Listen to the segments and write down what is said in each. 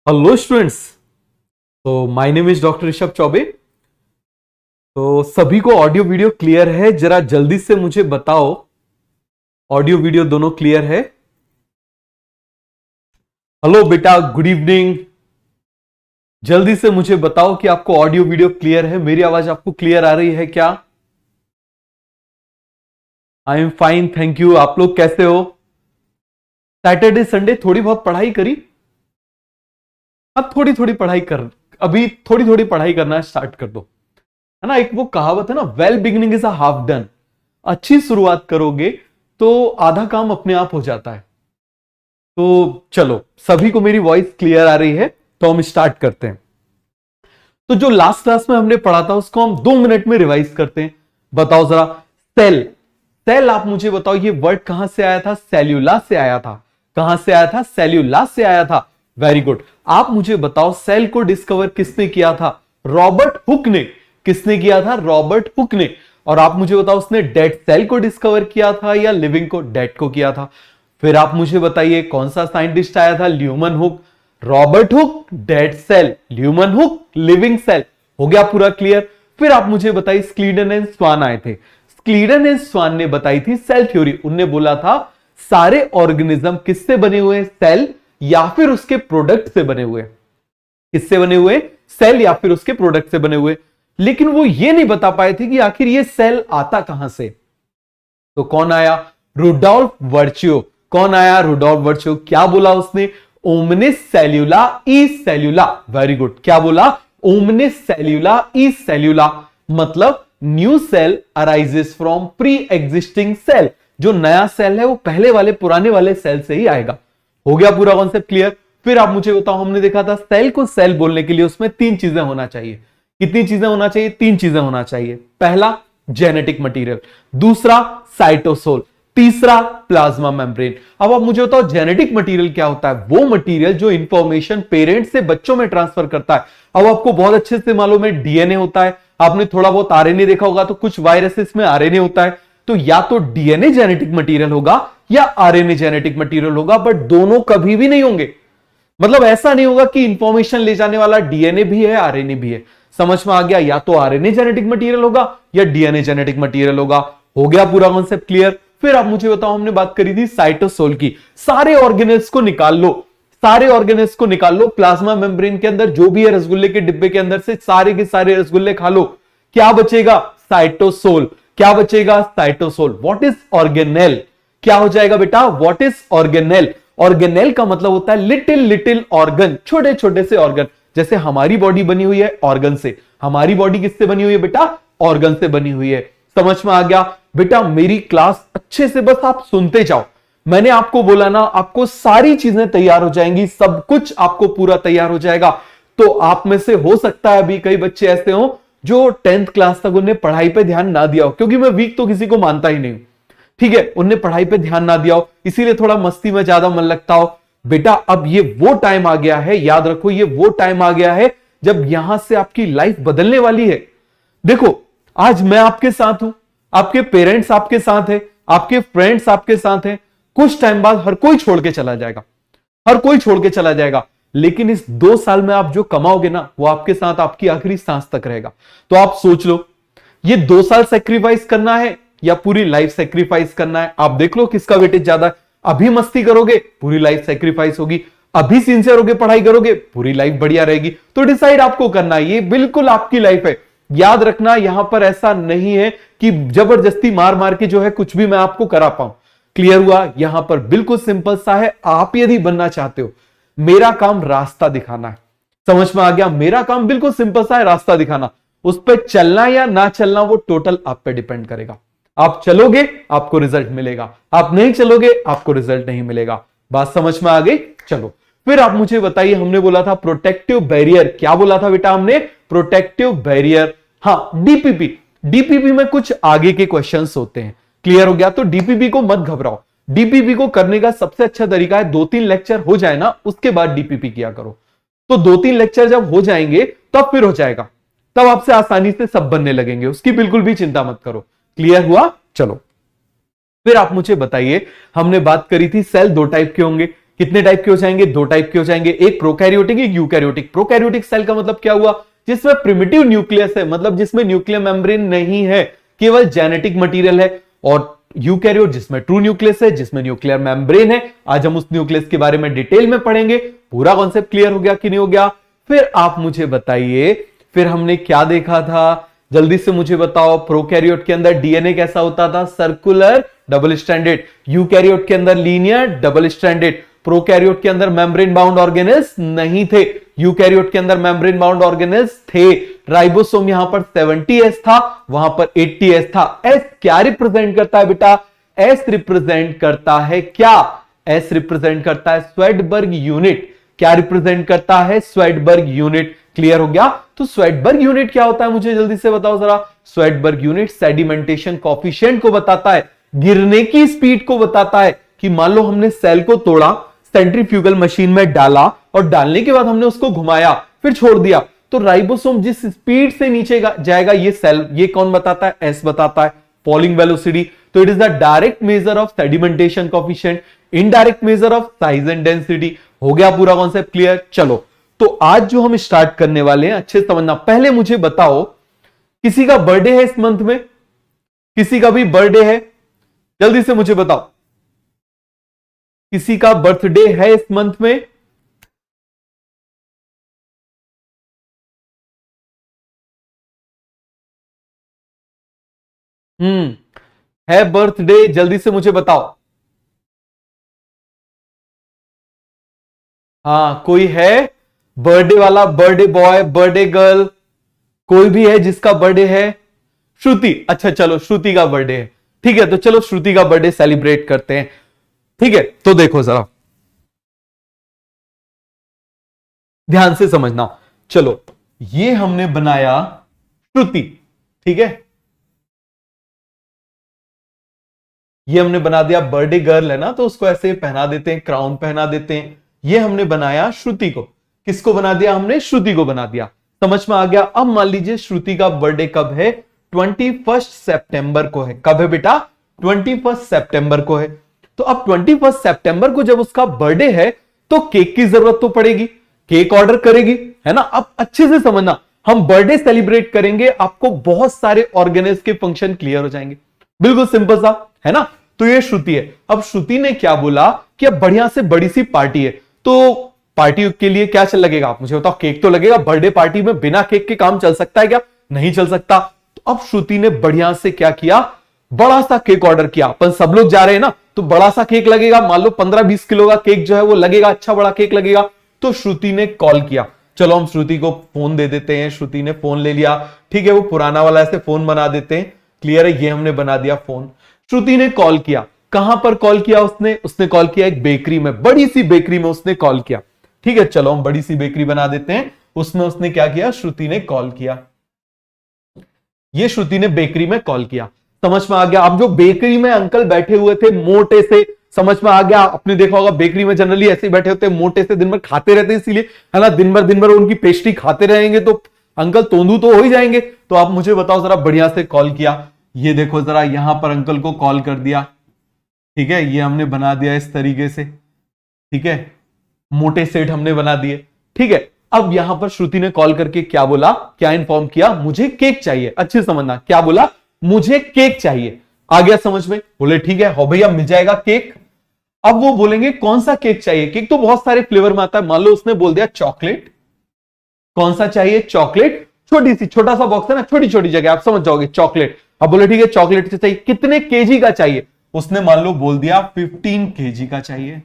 Hello students. तो my name is doctor Rishabh Choubey. तो सभी को ऑडियो वीडियो क्लियर है? जरा जल्दी से मुझे बताओ, ऑडियो वीडियो दोनों क्लियर है? हेलो बेटा, गुड इवनिंग। जल्दी से मुझे बताओ कि आपको ऑडियो वीडियो क्लियर है। मेरी आवाज आपको क्लियर आ रही है क्या? I am fine, thank you. आप लोग कैसे हो? सैटरडे संडे थोड़ी बहुत पढ़ाई करी? अब थोड़ी थोड़ी पढ़ाई कर, अभी थोड़ी थोड़ी पढ़ाई करना स्टार्ट कर दो, है ना। एक वो कहावत है ना, well beginning is a half done. अच्छी शुरुआत करोगे तो आधा काम अपने आप हो जाता है। तो चलो, सभी को मेरी वॉइस क्लियर आ रही है तो हम स्टार्ट करते हैं। तो जो लास्ट क्लास में हमने पढ़ा था उसको हम 2 मिनट में रिवाइज करते हैं। बताओ जरा, सेल। सेल, आप मुझे बताओ ये वर्ड कहां से आया था? सेल्यूला से आया था। कहां से आया था? सेल्यूला से आया था। Very good. आप मुझे बताओ, सेल को डिस्कवर किसने किया था? रॉबर्ट हुक ने। किसने किया था? रॉबर्ट हुक ने। और आप मुझे बताओ, उसने डेड सेल को डिस्कवर किया था या लिविंग को, डेड को किया था? फिर आप मुझे बताइए, कौन सा साइंटिस्ट आया था? Leeuwenhoek. Robert Hooke, dead cell. Leeuwenhoek, living cell. हो गया पूरा क्लियर? फिर आप मुझे बताइए, स्क्लीडन एंड स्वान आए थे। स्क्लीडन एंड स्वान ने बताई थी सेल थ्योरी। उनने बोला था सारे ऑर्गेनिज्म किससे बने हुए? सेल या फिर उसके प्रोडक्ट से बने हुए। किससे बने हुए? सेल या फिर उसके प्रोडक्ट से बने हुए। लेकिन वो ये नहीं बता पाए थे कि आखिर ये सेल आता कहां से। तो कौन आया? Rudolf Virchow. कौन आया? Rudolf Virchow. क्या बोला उसने? Omnis cellula e cellula. Very good. क्या बोला? Omnis cellula e cellula. मतलब new cell arises from pre existing cell. जो नया सेल है वो पहले वाले, पुराने वाले सेल से ही आएगा। हो गया पूरा कॉन्सेप्ट क्लियर? फिर आप मुझे बताओ, हमने देखा था सेल को सेल बोलने के लिए उसमें 3 चीजें होना चाहिए। कितनी चीजें होना चाहिए? 3 चीजें होना चाहिए। पहला, जेनेटिक मटेरियल। दूसरा, साइटोसोल। तीसरा, प्लाज्मा मेम्ब्रेन। अब आप मुझे बताओ, जेनेटिक मटेरियल क्या होता है? वो मटेरियल जो इंफॉर्मेशन पेरेंट्स से बच्चों में ट्रांसफर करता है। अब आपको बहुत अच्छे से मालूम है, डीएनए होता है। आपने थोड़ा बहुत आरएनए देखा होगा, तो कुछ वायरसेस में आरएनए होता है। तो या तो डीएनए जेनेटिक मटेरियल होगा या आरएनए जेनेटिक मटेरियल होगा, बट दोनों कभी भी नहीं होंगे। मतलब ऐसा नहीं होगा कि इंफॉर्मेशन ले जाने वाला डीएनए भी है, आरएनए भी है। समझ में आ गया? या तो आरएनए जेनेटिक मटेरियल होगा या डीएनए जेनेटिक मटेरियल होगा। हो गया पूरा कॉन्सेप्ट क्लियर? फिर आप मुझे बताओ, हमने बात करी थी साइटोसोल की। सारे ऑर्गेनेल्स को निकाल लो, सारे ऑर्गेनेल्स को निकाल लो। प्लाज्मा मेम्ब्रेन के अंदर जो भी है, रसगुल्ले के डिब्बे के अंदर से सारे के सारे रसगुल्ले खा लो। क्या बचेगा? साइटोसोल। क्या बचेगा? साइटोसोल। What is organelle? क्या हो जाएगा बेटा? What is organelle? ऑर्गेनेल का मतलब होता है लिटिल लिटिल ऑर्गन, छोटे छोटे से ऑर्गन। जैसे हमारी बॉडी बनी हुई है ऑर्गन से। हमारी बॉडी किससे बनी हुई है बेटा? ऑर्गन से बनी हुई है। समझ में आ गया बेटा? मेरी क्लास अच्छे से बस आप सुनते जाओ। मैंने आपको बोला ना, आपको सारी चीजें तैयार हो जाएंगी, सब कुछ आपको पूरा तैयार हो जाएगा। तो आप में से हो सकता है अभी कई बच्चे ऐसे हो जो 10th क्लास तक उन्हें पढ़ाई पे ध्यान ना दिया हो, क्योंकि मैं वीक तो किसी को मानता ही नहीं। ठीक है, उन्हें पढ़ाई पे ध्यान ना दिया हो, इसीलिए थोड़ा मस्ती में ज्यादा मन लगता हो। बेटा अब ये वो टाइम आ गया है, याद रखो, ये वो टाइम आ गया है जब यहां से आपकी लाइफ बदलने वाली है। देखो, आज मैं आपके साथ हूं, आपके पेरेंट्स आपके साथ है, आपके फ्रेंड्स आपके साथ हैं। कुछ टाइम बाद हर कोई छोड़ के चला जाएगा, हर कोई छोड़ के चला जाएगा। लेकिन इस 2 साल में आप जो कमाओगे ना, वो आपके साथ आपकी आखिरी सांस तक रहेगा। तो आप सोच लो, ये 2 साल सेक्रीफाइस करना है या पूरी लाइफ सेक्रीफाइस करना है? आप देख लो किसका वेटेज ज्यादा है। अभी मस्ती करोगे, पूरी लाइफ सेक्रीफाइस होगी। अभी सिंसियर होगे, पढ़ाई करोगे, पूरी लाइफ बढ़िया रहेगी। तो डिसाइड आपको करना है, ये बिल्कुल आपकी लाइफ है। याद रखना, यहां पर ऐसा नहीं है कि जबरदस्ती मार मार के जो है कुछ भी मैं आपको करा पाऊं। क्लियर हुआ? यहां पर बिल्कुल सिंपल सा है। आप यदि बनना चाहते हो, मेरा काम रास्ता दिखाना है। समझ में आ गया? मेरा काम बिल्कुल सिंपल सा है, रास्ता दिखाना। उस पर चलना या ना चलना वो टोटल आप पे डिपेंड करेगा। आप चलोगे, आपको रिजल्ट मिलेगा। आप नहीं चलोगे, आपको रिजल्ट नहीं मिलेगा। बात समझ में आ गई? चलो, फिर आप मुझे बताइए, हमने बोला था प्रोटेक्टिव बैरियर। क्या बोला था बेटा हमने? Protective barrier. हाँ, डीपीपी। डीपीपी में कुछ आगे के क्वेश्चंस होते हैं। क्लियर हो गया? तो डीपीपी को मत घबराओ। डीपीपी को करने का सबसे अच्छा तरीका है, 2-3 लेक्चर हो जाए ना, उसके बाद डीपीपी किया करो। तो 2-3 लेक्चर जब हो जाएंगे तब फिर हो जाएगा, तब आपसे आसानी से सब बनने लगेंगे। उसकी बिल्कुल भी चिंता मत करो। क्लियर हुआ? चलो, फिर आप मुझे बताइए, हमने बात करी थी सेल 2 टाइप के होंगे। कितने टाइप के हो जाएंगे? दो टाइप के हो जाएंगे, एक प्रोकैरियोटिक, एक यूकैरियोटिक। प्रोकैरियोटिक सेल का मतलब क्या हुआ? जिसमें प्रिमिटिव न्यूक्लियस है, मतलब जिसमें न्यूक्लियर मेम्ब्रेन नहीं है, केवल जेनेटिक मटेरियल है। और यूकैरियोट जिसमें ट्रू न्यूक्लियस है, जिसमें न्यूक्लियर मेम्ब्रेन है। आज हम उस न्यूक्लियस के बारे में डिटेल में पढ़ेंगे। पूरा कॉन्सेप्ट क्लियर हो गया कि नहीं हो गया? फिर आप मुझे बताइए, फिर हमने क्या देखा था? जल्दी से मुझे बताओ। प्रोकैरियोट के अंदर डीएनए कैसा होता था? Circular double stranded. यूकैरियोट के अंदर लीनियर डबल स्ट्रैंडेड। प्रोकैरियोट के अंदर मेम्ब्रेन बाउंड ऑर्गेनेल्स नहीं थे, यूकैरियोट के अंदर मेम्ब्रेन बाउंड ऑर्गेनेल्स थे। राइबोसोम यहां पर 70S था, वहां पर 80S था। एस क्या रिप्रेजेंट करता है बेटा? एस रिप्रेजेंट करता है क्या? एस रिप्रेजेंट करता है स्वेडबर्ग यूनिट। क्या रिप्रेजेंट करता है? Svedberg unit. क्लियर हो गया? तो स्वेडबर्ग यूनिट क्या होता है, मुझे जल्दी से बताओ जरा। स्वेडबर्ग यूनिट सेडिमेंटेशन कोफिशिएंट को बताता है, गिरने की स्पीड को बताता है। कि मान लो हमने सेल को तोड़ा, सेंट्रीफ्यूगल मशीन में डाला और डालने के बाद हमने उसको घुमाया, फिर छोड़ दिया, तो राइबोसोम जिस स्पीड से नीचे जाएगा, ये सेल, ये कौन बताता है? एस बताता है, फॉलिंग वेलोसिटी। तो it is the direct measure of sedimentation coefficient, indirect measure of size and density. हो गया पूरा कॉन्सेप्ट क्लियर? चलो, तो आज जो हम स्टार्ट करने वाले हैं, अच्छे से समझना। पहले मुझे बताओ, किसी का बर्थडे है इस मंथ में? किसी का भी बर्थडे है? जल्दी से मुझे बताओ, किसी का बर्थडे है इस मंथ में? है बर्थडे? जल्दी से मुझे बताओ। हाँ, कोई है बर्थडे वाला? बर्थडे बॉय, बर्थडे गर्ल, कोई भी है जिसका बर्थडे है? श्रुति, अच्छा चलो श्रुति का बर्थडे है, ठीक है, तो चलो श्रुति का बर्थडे सेलिब्रेट करते हैं। ठीक है, तो देखो जरा ध्यान से समझना। चलो, ये हमने बनाया श्रुति, ठीक है, ये हमने बना दिया। बर्थडे गर्ल है ना, तो उसको ऐसे पहना देते हैं, क्राउन पहना देते हैं। ये हमने बनाया श्रुति को। किसको बना दिया हमने? श्रुति को बना दिया। समझ में आ गया? अब मान लीजिए श्रुति का बर्थडे कब है? 21 सितंबर को है। कब है बेटा? 21 सितंबर को है। तो अब 21 सितंबर को जब उसका बर्थडे है, तो केक की जरूरत तो पड़ेगी, केक ऑर्डर करेगी, है ना। अब अच्छे से समझना, हम बर्थडे सेलिब्रेट करेंगे, आपको बहुत सारे ऑर्गेनेल्स के फंक्शन क्लियर हो जाएंगे। बिल्कुल सिंपल सा, है ना। तो ये श्रुति है। अब श्रुति ने क्या बोला कि अब बढ़िया से बड़ी सी पार्टी है, तो पार्टी के लिए क्या चल लगेगा? आप मुझे बताओ। केक तो लगेगा। बर्थडे पार्टी में बिना केक के काम चल सकता है क्या? नहीं चल सकता। तो अब श्रुति ने बढ़िया से क्या किया? बड़ा सा केक ऑर्डर किया। अपन सब लोग जा रहे हैं ना, तो बड़ा सा केक लगेगा। मान लो 15-20 किलो का केक जो है वो लगेगा, अच्छा बड़ा केक लगेगा। तो श्रुति ने कॉल किया। चलो हम श्रुति को फोन दे देते हैं। श्रुति ने फोन ले लिया, ठीक है, वो पुराना वाला ऐसे फोन बना देते हैं। क्लियर है? ये हमने बना दिया फोन। श्रुति ने कॉल किया। कहां पर कॉल किया उसने कॉल किया एक बेकरी में, बड़ी सी बेकरी में उसने कॉल किया। ठीक है, चलो हम बड़ी सी बेकरी बना देते हैं। उसमें उसने क्या किया? श्रुति ने कॉल किया। ये श्रुति ने बेकरी में कॉल किया। समझ में आ गया? अब जो बेकरी में अंकल बैठे हुए थे मोटे से, समझ में आ गया? आपने देखा होगा बेकरी में जनरली ऐसे ही बैठे होते हैं, मोटे से, दिन भर खाते रहते हैं, इसीलिए, है ना। दिन भर उनकी पेस्ट्री खाते रहेंगे तो अंकल तोंदू तो हो ही जाएंगे। तो आप मुझे बताओ जरा, बढ़िया से कॉल किया। ये देखो जरा, यहां पर अंकल को कॉल कर दिया, ठीक है, ये हमने बना दिया इस तरीके से, ठीक है, मोटे सेठ हमने बना दिए, ठीक है। अब यहां पर श्रुति ने कॉल करके क्या बोला, क्या इंफॉर्म किया? मुझे केक चाहिए। अच्छे समझना, क्या बोला? मुझे केक चाहिए। आ गया समझ में? बोले ठीक है, हो भैया मिल जाएगा केक। अब वो बोलेंगे कौन सा केक चाहिए? केक तो बहुत सारे फ्लेवर में आता है। मान लो उसने बोल दिया चॉकलेट। कौन सा चाहिए? चॉकलेट। छोटी सी, छोटा सा बॉक्स है ना, छोटी छोटी जगह, आप समझ जाओगे, चॉकलेट। अब बोले ठीक है, चॉकलेट चाहिए। कितने केजी का चाहिए? उसने मान लो बोल दिया 15 केजी का चाहिए।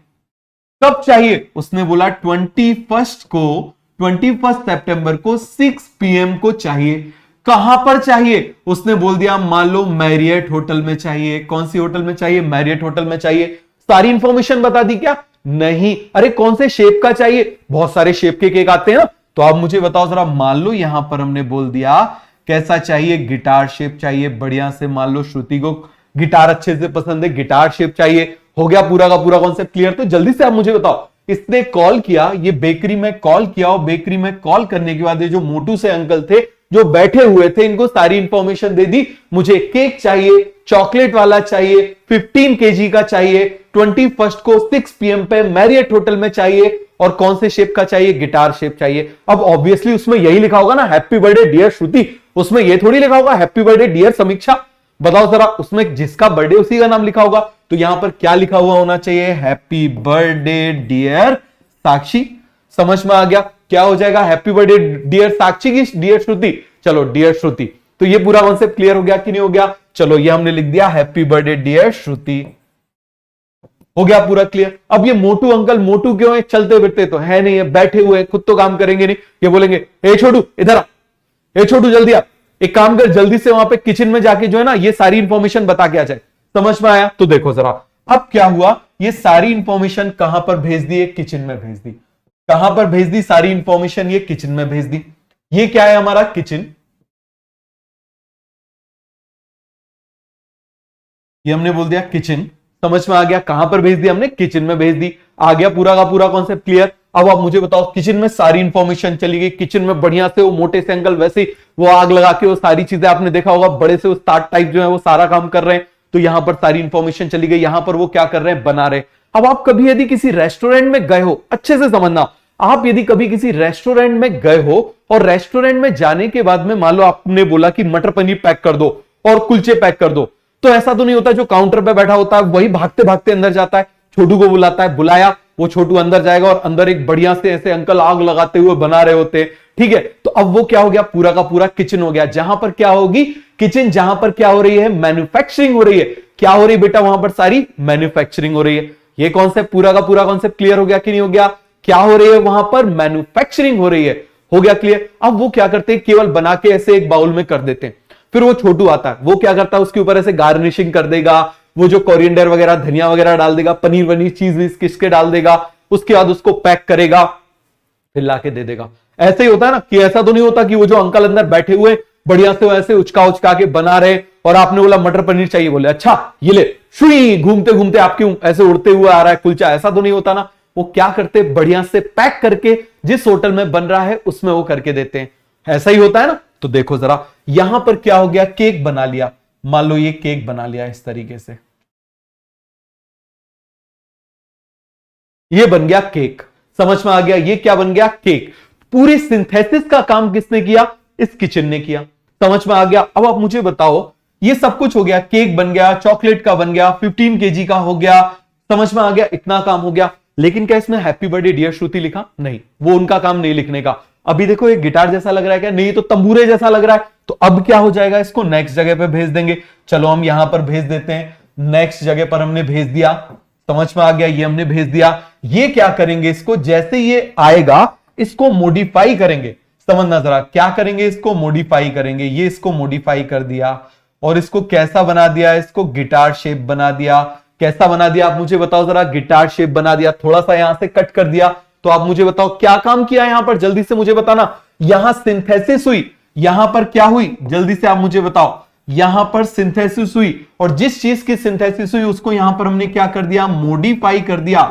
कब चाहिए? उसने बोला 21 सितंबर को 6 PM को चाहिए। कहां पर चाहिए? उसने बोल दिया मान लो मैरियट होटल में चाहिए। कौन सी होटल में चाहिए? मैरियट होटल में चाहिए। सारी इंफॉर्मेशन बता दी क्या? नहीं। अरे कौन से शेप का चाहिए? बहुत सारे शेप के केक आते हैं ना। तो आप मुझे बताओ जरा, मान लो यहां पर हमने बोल दिया कैसा चाहिए? गिटार शेप चाहिए। बढ़िया से, मान लो श्रुति को गिटार अच्छे से पसंद है, गिटार शेप चाहिए। हो गया पूरा का पूरा कॉन्सेप्ट क्लियर? तो जल्दी से आप मुझे बताओ, इसने कॉल किया, ये बेकरी में कॉल किया, और बेकरी में कॉल करने के बाद ये जो मोटू से अंकल थे जो बैठे हुए थे इनको सारी इंफॉर्मेशन दे दी, मुझे केक चाहिए, चॉकलेट वाला चाहिए, 15 केजी का चाहिए, 21 को 6 PM पे मैरियट होटल में चाहिए, और कौन से शेप का चाहिए, गिटार शेप चाहिए। अब ऑब्वियसली उसमें यही लिखा होगा ना, हैप्पी बर्थडे डियर श्रुति, उसमें यह थोड़ी लिखा होगा हैप्पी बर्थडे डियर समीक्षा। बताओ जरा, उसमें जिसका बर्थडे उसी का नाम लिखा होगा, तो यहां पर क्या लिखा हुआ होना चाहिए, हैप्पी बर्थडे डियर साक्षी। समझ में आ गया, क्या हो जाएगा, हैप्पी बर्थडे डियर साक्षी की डियर श्रुति, चलो डियर श्रुति। तो ये पूरा कॉन्सेप्ट क्लियर हो गया कि नहीं हो गया, चलो ये हमने लिख दिया हैप्पी बर्थडे डियर श्रुति, हो गया पूरा क्लियर। अब ये मोटू अंकल मोटू क्यों है, चलते फिरते तो है नहीं है, बैठे हुए खुद तो काम करेंगे नहीं, ये बोलेंगे ए छोटू इधर आ, ए छोटू जल्दी आ, एक काम कर जल्दी से वहां पे किचन में जाके जो है ना ये सारी इंफॉर्मेशन बता के आ जाए। समझ में आया, तो देखो जरा अब क्या हुआ, ये सारी इंफॉर्मेशन कहां पर भेज दी, किचन में भेज दी। कहां पर भेज दी सारी इंफॉर्मेशन, ये किचन में भेज दी। ये क्या है हमारा किचन, ये हमने बोल दिया किचन। समझ में आ गया, कहां पर भेज दिया हमने, किचन में भेज दी। आ गया पूरा का पूरा कॉन्सेप्ट क्लियर। अब आप मुझे बताओ, किचन में सारी इंफॉर्मेशन चली गई, किचन में बढ़िया से वो मोटे से अंकल वैसे वो आग लगा के वो सारी चीजें आपने देखा होगा, बड़े से उस्ताद टाइप जो है वो सारा काम कर रहे हैं। तो यहां पर सारी इंफॉर्मेशन चली गई, यहां पर वो क्या कर रहे हैं, बना रहे। अब आप कभी यदि किसी रेस्टोरेंट में गए हो, अच्छे से समझना, आप यदि कभी किसी रेस्टोरेंट में गए हो और रेस्टोरेंट में जाने के बाद में मान लो आपने बोला कि मटर पनीर पैक कर दो और कुलचे पैक कर दो, तो ऐसा तो नहीं होता जो काउंटर पे बैठा होता है वही भागते भागते अंदर जाता है, छोटू को बुलाता है, बुलाया, वो छोटू अंदर जाएगा और अंदर एक बढ़िया से ऐसे अंकल आग लगाते हुए बना रहे होते, ठीक है। तो अब वो क्या हो गया, पूरा का पूरा किचन हो गया, जहां पर क्या होगी, किचन, जहां पर क्या हो रही है, मैन्युफैक्चरिंग हो रही है। क्या हो रही है बेटा, वहां पर सारी मैन्युफैक्चरिंग हो रही है। ये कॉन्सेप्ट पूरा का पूरा कॉन्सेप्ट क्लियर हो गया कि नहीं हो गया, क्या हो रही है, वहां पर मैन्युफैक्चरिंग हो रही है, हो गया क्लियर। अब वो क्या करते हैं, केवल बना के ऐसे एक बाउल में कर देते हैं, फिर वो छोटू आता है, वो क्या करता है, उसके ऊपर ऐसे गार्निशिंग कर देगा, वो जो कोरिएंडर वगैरह धनिया वगैरह डाल देगा, पनीर वनीर चीज वीज किसके डाल देगा, उसके बाद उसको पैक करेगा, फिर लाके दे देगा। ऐसे ही होता है ना, कि ऐसा तो नहीं होता कि वो जो अंकल अंदर बैठे हुए बढ़िया से ऐसे उचका उचका के बना रहे और आपने बोला मटर पनीर चाहिए, बोले अच्छा ये ले, शुई घूमते घूमते आप क्यों ऐसे उड़ते हुए आ रहा है कुलचा, ऐसा तो नहीं होता ना। वो क्या करते, बढ़िया से पैक करके जिस होटल में बन रहा है उसमें वो करके देते हैं, ऐसा ही होता है ना। तो देखो जरा, यहां पर क्या हो गया, केक बना लिया, मान लो ये केक बना लिया इस तरीके से, ये बन गया केक। समझ में आ गया, ये क्या बन गया, केक। पूरी सिंथेसिस का काम किसने किया, इस किचन ने किया। समझ में आ गया। अब आप मुझे बताओ, ये सब कुछ हो गया, केक बन गया, चॉकलेट का बन गया, 15 केजी का हो गया, समझ में आ गया, इतना काम हो गया। लेकिन क्या इसमें हैप्पी बर्थडे डियर श्रुति लिखा, नहीं, वो उनका काम नहीं लिखने का। अभी देखो ये गिटार जैसा लग रहा है क्या, नहीं तो तंबूरे जैसा लग रहा है। तो अब क्या हो जाएगा, इसको नेक्स्ट जगह पे भेज देंगे। चलो हम यहां पर भेज देते हैं, नेक्स्ट जगह पर हमने भेज दिया। समझ में आ गया, ये हमने भेज दिया। ये क्या करेंगे, इसको जैसे ये आएगा इसको मॉडिफाई करेंगे। समझना जरा, क्या करेंगे, इसको मॉडिफाई करेंगे। ये इसको मॉडिफाई कर दिया और इसको कैसा बना दिया, इसको गिटार शेप बना दिया। कैसा बना दिया आप मुझे बताओ जरा, गिटार शेप बना दिया। थोड़ा सा यहां से कट कर दिया। तो आप मुझे बताओ क्या काम किया यहां पर, जल्दी से मुझे बताना। यहां सिंथेसिस हुई, यहां पर क्या हुई, जल्दी से आप मुझे बताओ। यहां पर सिंथेसिस हुई और जिस चीज की सिंथेसिस हुई उसको यहां पर हमने क्या कर दिया, मॉडिफाई कर दिया।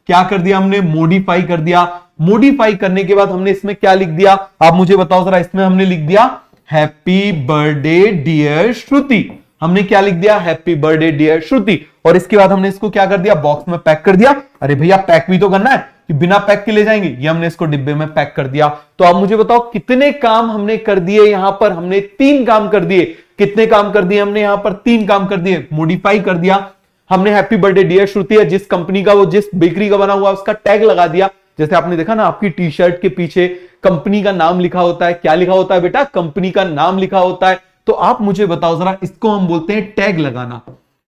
क्या कर दिया हमने, मॉडिफाई कर दिया। मॉडिफाई करने के बाद हमने इसमें क्या लिख दिया, आप मुझे बताओ जरा। इसमें हमने लिख दिया हैप्पी बर्थडे डियर श्रुति। हमने क्या लिख दिया, हैप्पी बर्थडे डियर श्रुति। और इसके बाद हमने इसको क्या कर दिया, बॉक्स में पैक कर दिया। अरे भैया पैक भी तो करना है कि बिना पैक के ले जाएंगे, ये हमने इसको डिब्बे में पैक कर दिया। तो आप मुझे बताओ कितने काम हमने कर दिए, यहां पर हमने 3 काम कर दिए। कितने काम कर दिए हमने, यहां पर 3 काम कर दिए। मॉडिफाई कर दिया हमने, हैप्पी बर्थडे डियर श्रुति है, जिस कंपनी का वो जिस बेकरी का बना हुआ उसका टैग लगा दिया। जैसे आपने देखा ना, आपकी टी शर्ट के पीछे कंपनी का नाम लिखा होता है। क्या लिखा होता है बेटा, कंपनी का नाम लिखा होता है। तो आप मुझे बताओ जरा, इसको हम बोलते हैं टैग लगाना।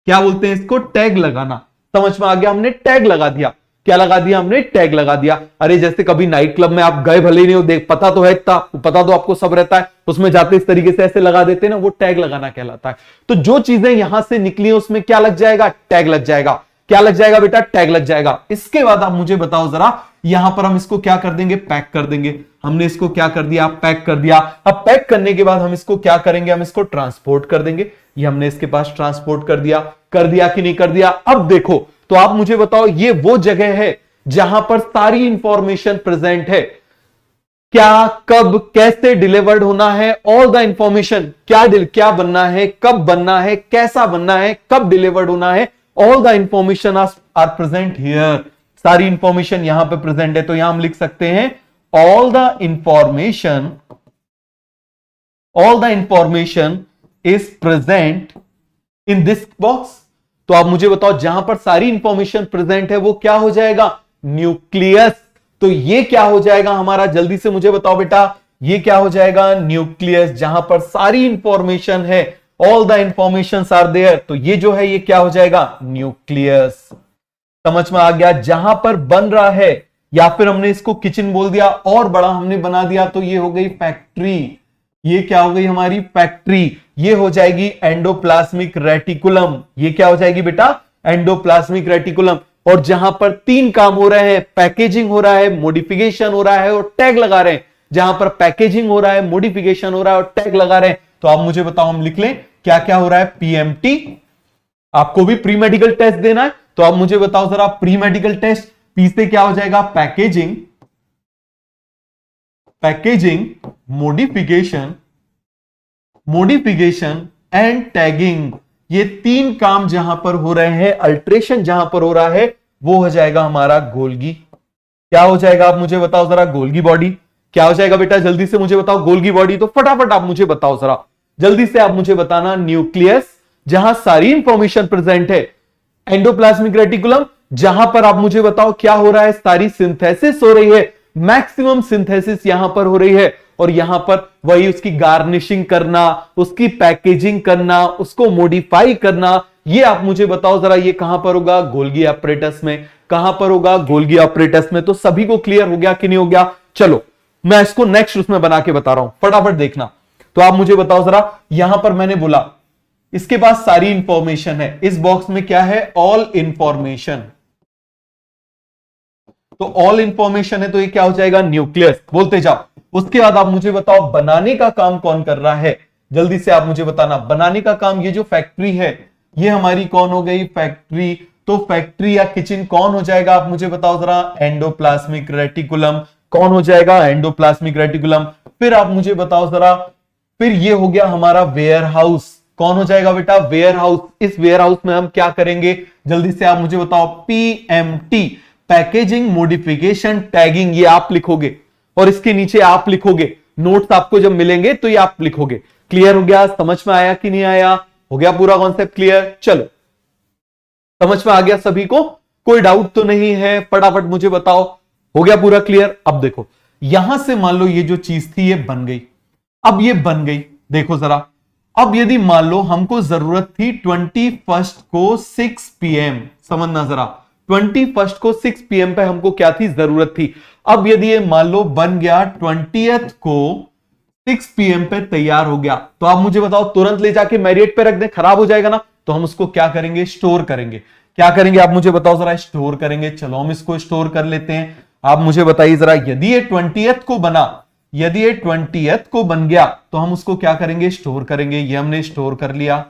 क्या बोलते हैं इसको, टैग लगाना। समझ में आ गया, हमने टैग लगा दिया। क्या लगा दिया हमने, टैग लगा दिया। अरे जैसे कभी नाइट क्लब में आप गए भले ही नहीं हो, देख पता तो है, इतना पता तो आपको सब रहता है, उसमें जाते इस तरीके से ऐसे लगा देते हैं ना, वो टैग लगाना कहलाता है। तो जो चीजें यहां से निकली है उसमें क्या लग जाएगा, टैग लग जाएगा। क्या लग जाएगा बेटा, टैग लग जाएगा। इसके बाद आप मुझे बताओ जरा, यहां पर हम इसको क्या कर देंगे, पैक कर देंगे। हमने इसको क्या कर दिया, पैक कर दिया। अब पैक करने के बाद हम इसको क्या करेंगे, हम इसको ट्रांसपोर्ट कर देंगे। ये हमने इसके पास ट्रांसपोर्ट कर दिया कि नहीं कर दिया। अब देखो, तो आप मुझे बताओ, ये वो जगह है जहां पर सारी इंफॉर्मेशन प्रेजेंट है। क्या, कब, कैसे डिलीवर्ड होना है, ऑल द इंफॉर्मेशन, क्या बनना है, कब बनना है, कैसा बनना है, कब डिलीवर्ड होना है, all the information are present here. सारी इंफॉर्मेशन यहां पे प्रेजेंट है, तो यहां हम लिख सकते हैं all the information is present in this box. तो आप मुझे बताओ, जहां पर सारी इंफॉर्मेशन प्रेजेंट है वो क्या हो जाएगा, न्यूक्लियस। तो ये क्या हो जाएगा हमारा, जल्दी से मुझे बताओ बेटा, ये क्या हो जाएगा, न्यूक्लियस। जहां पर सारी इंफॉर्मेशन है, all the information are there, तो ये जो है ये क्या हो जाएगा, न्यूक्लियस। समझ में आ गया। जहां पर बन रहा है, या फिर हमने इसको किचन बोल दिया और बड़ा हमने बना दिया, तो ये हो गई फैक्ट्री। ये क्या हो गई हमारी, फैक्ट्री। ये हो जाएगी एंडोप्लाज्मिक रेटिकुलम। ये क्या हो जाएगी बेटा, एंडोप्लाज्मिक रेटिकुलम। और जहां पर 3 काम हो रहे हैं, पैकेजिंग हो रहा है, मॉडिफिकेशन हो रहा है और टैग लगा रहे हैं, जहां पर पैकेजिंग हो रहा है, मॉडिफिकेशन हो रहा है और टैग लगा रहे हैं, तो आप मुझे बताओ, हम लिख लें क्या क्या हो रहा है, पीएमटी। आपको भी प्री मेडिकल टेस्ट देना है, तो आप मुझे बताओ जरा, प्री मेडिकल टेस्ट, पी से क्या हो जाएगा, पैकेजिंग, मॉडिफिकेशन एंड टैगिंग। ये 3 काम जहां पर हो रहे हैं, अल्ट्रेशन जहां पर हो रहा है, वो हो जाएगा हमारा गोल्गी। क्या हो जाएगा, आप मुझे बताओ जरा, गोल्गी बॉडी। क्या हो जाएगा बेटा, जल्दी से मुझे बताओ, गोल्गी बॉडी। तो फटाफट आप मुझे बताओ जरा, जल्दी से आप मुझे बताना, न्यूक्लियस जहां सारी इंफॉर्मेशन प्रेजेंट है, एंडोप्लाज्मिक रेटिकुलम जहां पर आप मुझे बताओ क्या हो रहा है, सारी सिंथेसिस हो रही है, मैक्सिमम सिंथेसिस यहां पर हो रही है, और यहां पर वही उसकी गार्निशिंग करना, उसकी पैकेजिंग करना, उसको मॉडिफाई करना। ये आप मुझे बताओ जरा, ये कहां पर होगा, गोल्गी apparatus में। कहां पर होगा, गोल्गी apparatus में। तो सभी को क्लियर हो गया कि नहीं हो गया। चलो मैं इसको नेक्स्ट उसमें बना के बता रहा हूं, फटाफट देखना। तो आप मुझे बताओ जरा, यहां पर मैंने बोला इसके पास सारी इंफॉर्मेशन है, इस बॉक्स में क्या है, ऑल इंफॉर्मेशन। तो ऑल इंफॉर्मेशन है, तो ये क्या हो जाएगा, न्यूक्लियस। बोलते जाओ। उसके बाद आप मुझे बताओ, बनाने का काम कौन कर रहा है, जल्दी से आप मुझे बताना। बनाने का काम, ये जो फैक्ट्री है, ये हमारी कौन हो गई, फैक्ट्री। तो फैक्ट्री या किचन कौन हो जाएगा, आप मुझे बताओ जरा, एंडोप्लाज्मिक रेटिकुलम। कौन हो जाएगा, एंडोप्लाज्मिक रेटिकुलम। फिर आप मुझे बताओ जरा, फिर ये हो गया हमारा वेयर हाउस। कौन हो जाएगा बेटा, वेयर हाउस। इस वेयर हाउस में हम क्या करेंगे, जल्दी से आप मुझे बताओ, पीएमटी, पैकेजिंग, मॉडिफिकेशन, टैगिंग। ये आप लिखोगे और इसके नीचे आप लिखोगे, नोट्स आपको जब मिलेंगे तो ये आप लिखोगे। क्लियर हो गया, समझ में आया कि नहीं आया, हो गया पूरा कॉन्सेप्ट क्लियर। चलो, समझ में आ गया सभी को, कोई डाउट तो नहीं है, फटाफट मुझे बताओ, हो गया पूरा क्लियर। अब देखो, यहां से मान लो ये जो चीज थी ये बन गई। अब ये बन गई, देखो जरा। अब यदि मान लो हमको जरूरत थी 21 को 6 PM, समझना जरा, 21 को 6 PM पे हमको क्या थी, जरूरत थी। अब यदि ये मान लो बन गया 20th को 6 PM पे तैयार हो गया, तो आप मुझे बताओ, तुरंत ले जाके मैरिएट पे रख दें, खराब हो जाएगा ना। तो हम उसको क्या करेंगे, स्टोर करेंगे। क्या करेंगे आप मुझे बताओ जरा, स्टोर करेंगे। चलो हम इसको स्टोर कर लेते हैं। आप मुझे बताइए जरा, यदि ये 20th को बना, यदि ये 20th को बन गया, तो हम उसको क्या करेंगे, स्टोर करेंगे। ये हमने स्टोर कर लिया,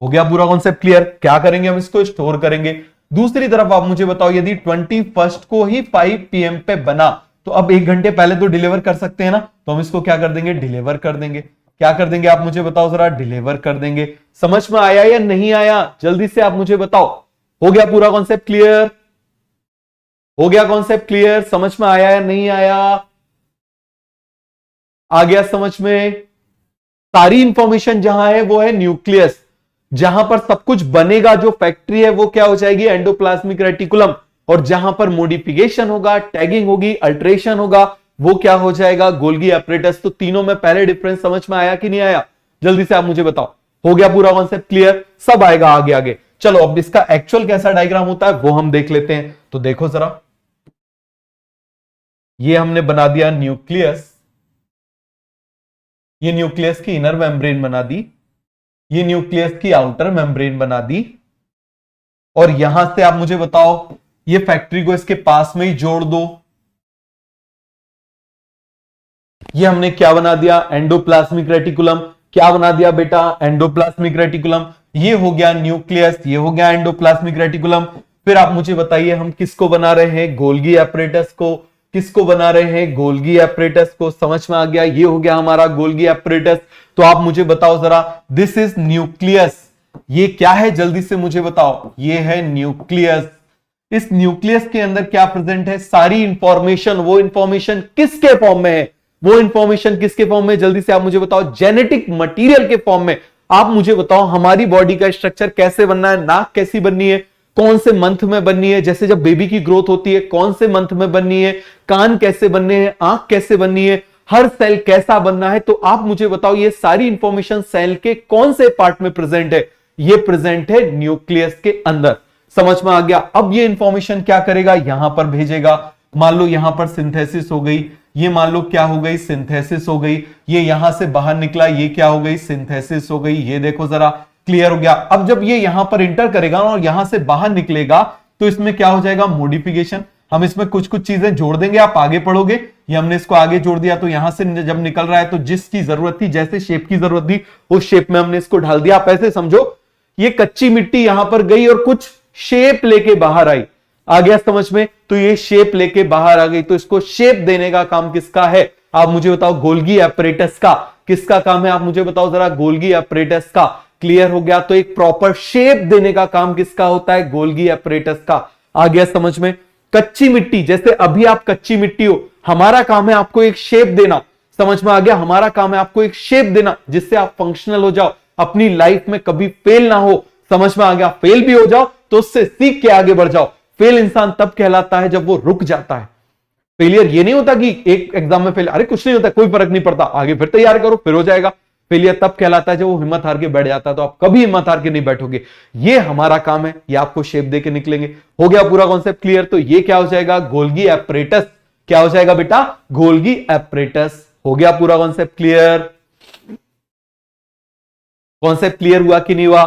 हो गया पूरा कॉन्सेप्ट क्लियर। क्या करेंगे, हम इसको स्टोर करेंगे। दूसरी तरफ आप मुझे बताओ, यदि 21 को ही 5 PM पे बना, तो अब 1 घंटे पहले तो डिलीवर कर सकते हैं ना, तो हम इसको क्या कर देंगे, डिलीवर कर देंगे। क्या कर देंगे आप मुझे बताओ जरा, डिलीवर कर देंगे। समझ में आया या नहीं आया, जल्दी से आप मुझे बताओ। हो गया पूरा कॉन्सेप्ट क्लियर, हो गया कॉन्सेप्ट क्लियर, समझ में आया या नहीं आया, आ गया समझ में। सारी इंफॉर्मेशन जहां है वो है न्यूक्लियस, जहां पर सब कुछ बनेगा, जो फैक्ट्री है वो क्या हो जाएगी, एंडोप्लाज्मिक रेटिकुलम। और जहां पर मॉडिफिकेशन होगा, टैगिंग होगी, अल्ट्रेशन होगा, वो क्या हो जाएगा, गोल्गी एपरेटस। तो तीनों में पहले डिफरेंस समझ में आया कि नहीं आया, जल्दी से आप मुझे बताओ। हो गया पूरा कॉन्सेप्ट क्लियर, सब आएगा आगे आगे। चलो अब इसका एक्चुअल कैसा डायग्राम होता है वो हम देख लेते हैं। तो देखो जरा, ये हमने बना दिया न्यूक्लियस, ये न्यूक्लियस की इनर मेम्ब्रेन बना दी, ये न्यूक्लियस की आउटर मेम्ब्रेन बना दी, और यहां से आप मुझे बताओ, ये फैक्ट्री को इसके पास में ही जोड़ दो। ये हमने क्या बना दिया, एंडोप्लाज्मिक रेटिकुलम। क्या बना दिया बेटा, एंडोप्लाज्मिक रेटिकुलम। ये हो गया न्यूक्लियस, ये हो गया एंडोप्लाज्मिक रेटिकुलम। फिर आप मुझे बताइए, हम किसको बना रहे हैं, गोल्गी एपरेटस को। किसको बना रहे हैं? गोल्गी एपरेटस को। समझ में आ गया? ये हो गया हमारा गोल्गी एपरेटस। तो आप मुझे बताओ जरा, दिस इज न्यूक्लियस। ये क्या है? जल्दी से मुझे बताओ। ये है न्यूक्लियस। इस न्यूक्लियस के अंदर क्या प्रेजेंट है? सारी इंफॉर्मेशन। वो इंफॉर्मेशन किसके फॉर्म में है? वो इंफॉर्मेशन किसके फॉर्म में? जल्दी से आप मुझे बताओ। जेनेटिक मटेरियल के फॉर्म में। आप मुझे बताओ हमारी बॉडी का स्ट्रक्चर कैसे बनना है, नाक कैसी बननी है, कौन से मंथ में बननी है, जैसे जब बेबी की ग्रोथ होती है कौन से मंथ में बननी है, कान कैसे बनने हैं, आंख कैसे बननी है, हर सेल कैसा बनना है। तो आप मुझे बताओ ये सारी इंफॉर्मेशन सेल के कौन से पार्ट में प्रेजेंट है? ये प्रेजेंट है न्यूक्लियस के अंदर। समझ में आ गया? अब ये इंफॉर्मेशन क्या करेगा? यहां पर भेजेगा। मान लो यहां पर सिंथेसिस हो गई, ये मान लो क्या हो गई? सिंथेसिस हो गई। ये यहां से बाहर निकला, ये क्या हो गई? सिंथेसिस हो गई। ये देखो जरा, क्लियर हो गया? अब जब ये यहां पर इंटर करेगा और यहां से बाहर निकलेगा तो इसमें क्या हो जाएगा? मॉडिफिकेशन। हम इसमें कुछ कुछ चीजें जोड़ देंगे, आप आगे पढ़ोगे। ये हमने इसको आगे जोड़ दिया, तो यहां से जब निकल रहा है तो जिसकी जरूरत थी, जैसे शेप की जरूरत थी, उस शेप में हमने इसको ढाल दिया। आप ऐसे समझो, ये कच्ची मिट्टी यहां पर गई और कुछ शेप लेके बाहर आई। आ गया समझ में? तो ये शेप लेके बाहर आ गई, तो इसको शेप देने का काम किसका है? आप मुझे बताओ। गोल्गी एपरेटस का। किसका काम है? आप मुझे बताओ जरा। गोल्गी एपरेटस का। क्लियर हो गया? तो एक प्रॉपर शेप देने का काम किसका होता है? गोल्गी एपरेटस का। आ गया समझ में? कच्ची मिट्टी, जैसे अभी आप कच्ची मिट्टी हो, हमारा काम है आपको एक शेप देना। समझ में आ गया? हमारा काम है आपको एक शेप देना जिससे आप फंक्शनल हो जाओ, अपनी लाइफ में कभी फेल ना हो। समझ में आ गया? फेल भी हो जाओ तो उससे सीख के आगे बढ़ जाओ। फेल इंसान तब कहलाता है जब वो रुक जाता है। फेलियर ये नहीं होता कि एक एग्जाम में फेल, अरे कुछ नहीं होता, कोई फर्क नहीं पड़ता, आगे फिर तैयार करो, फिर हो जाएगा। फेलियर तब कहलाता है जब वो हिम्मत हार के बैठ जाता है। तो आप कभी हिम्मत हार के नहीं बैठोगे। ये हमारा काम है, ये आपको शेप दे के निकलेंगे। हो गया पूरा कॉन्सेप्ट क्लियर? तो ये क्या हो जाएगा? Golgi apparatus. क्या हो जाएगा बेटा? Golgi apparatus. हो गया पूरा कॉन्सेप्ट क्लियर? कॉन्सेप्ट क्लियर हुआ कि नहीं हुआ?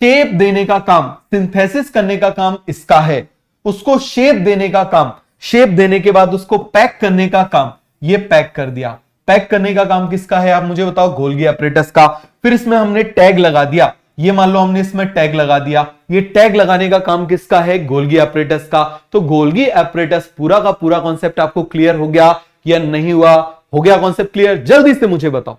शेप देने का काम, सिंथेसिस करने का काम इसका है। उसको शेप देने का काम, शेप देने के बाद उसको पैक करने का काम, ये पैक कर दिया। पैक करने का काम किसका है? आप मुझे बताओ। गोल्गी एपरेटस का। फिर इसमें हमने टैग लगा दिया। ये मान लो हमने इसमें टैग लगा दिया। ये टैग लगाने का काम किसका है? गोल्गी एपरेटस का। तो गोल्गी एपरेटस पूरा का पूरा कॉन्सेप्ट आपको क्लियर हो गया या नहीं हुआ? हो गया कॉन्सेप्ट क्लियर? जल्दी से मुझे बताओ।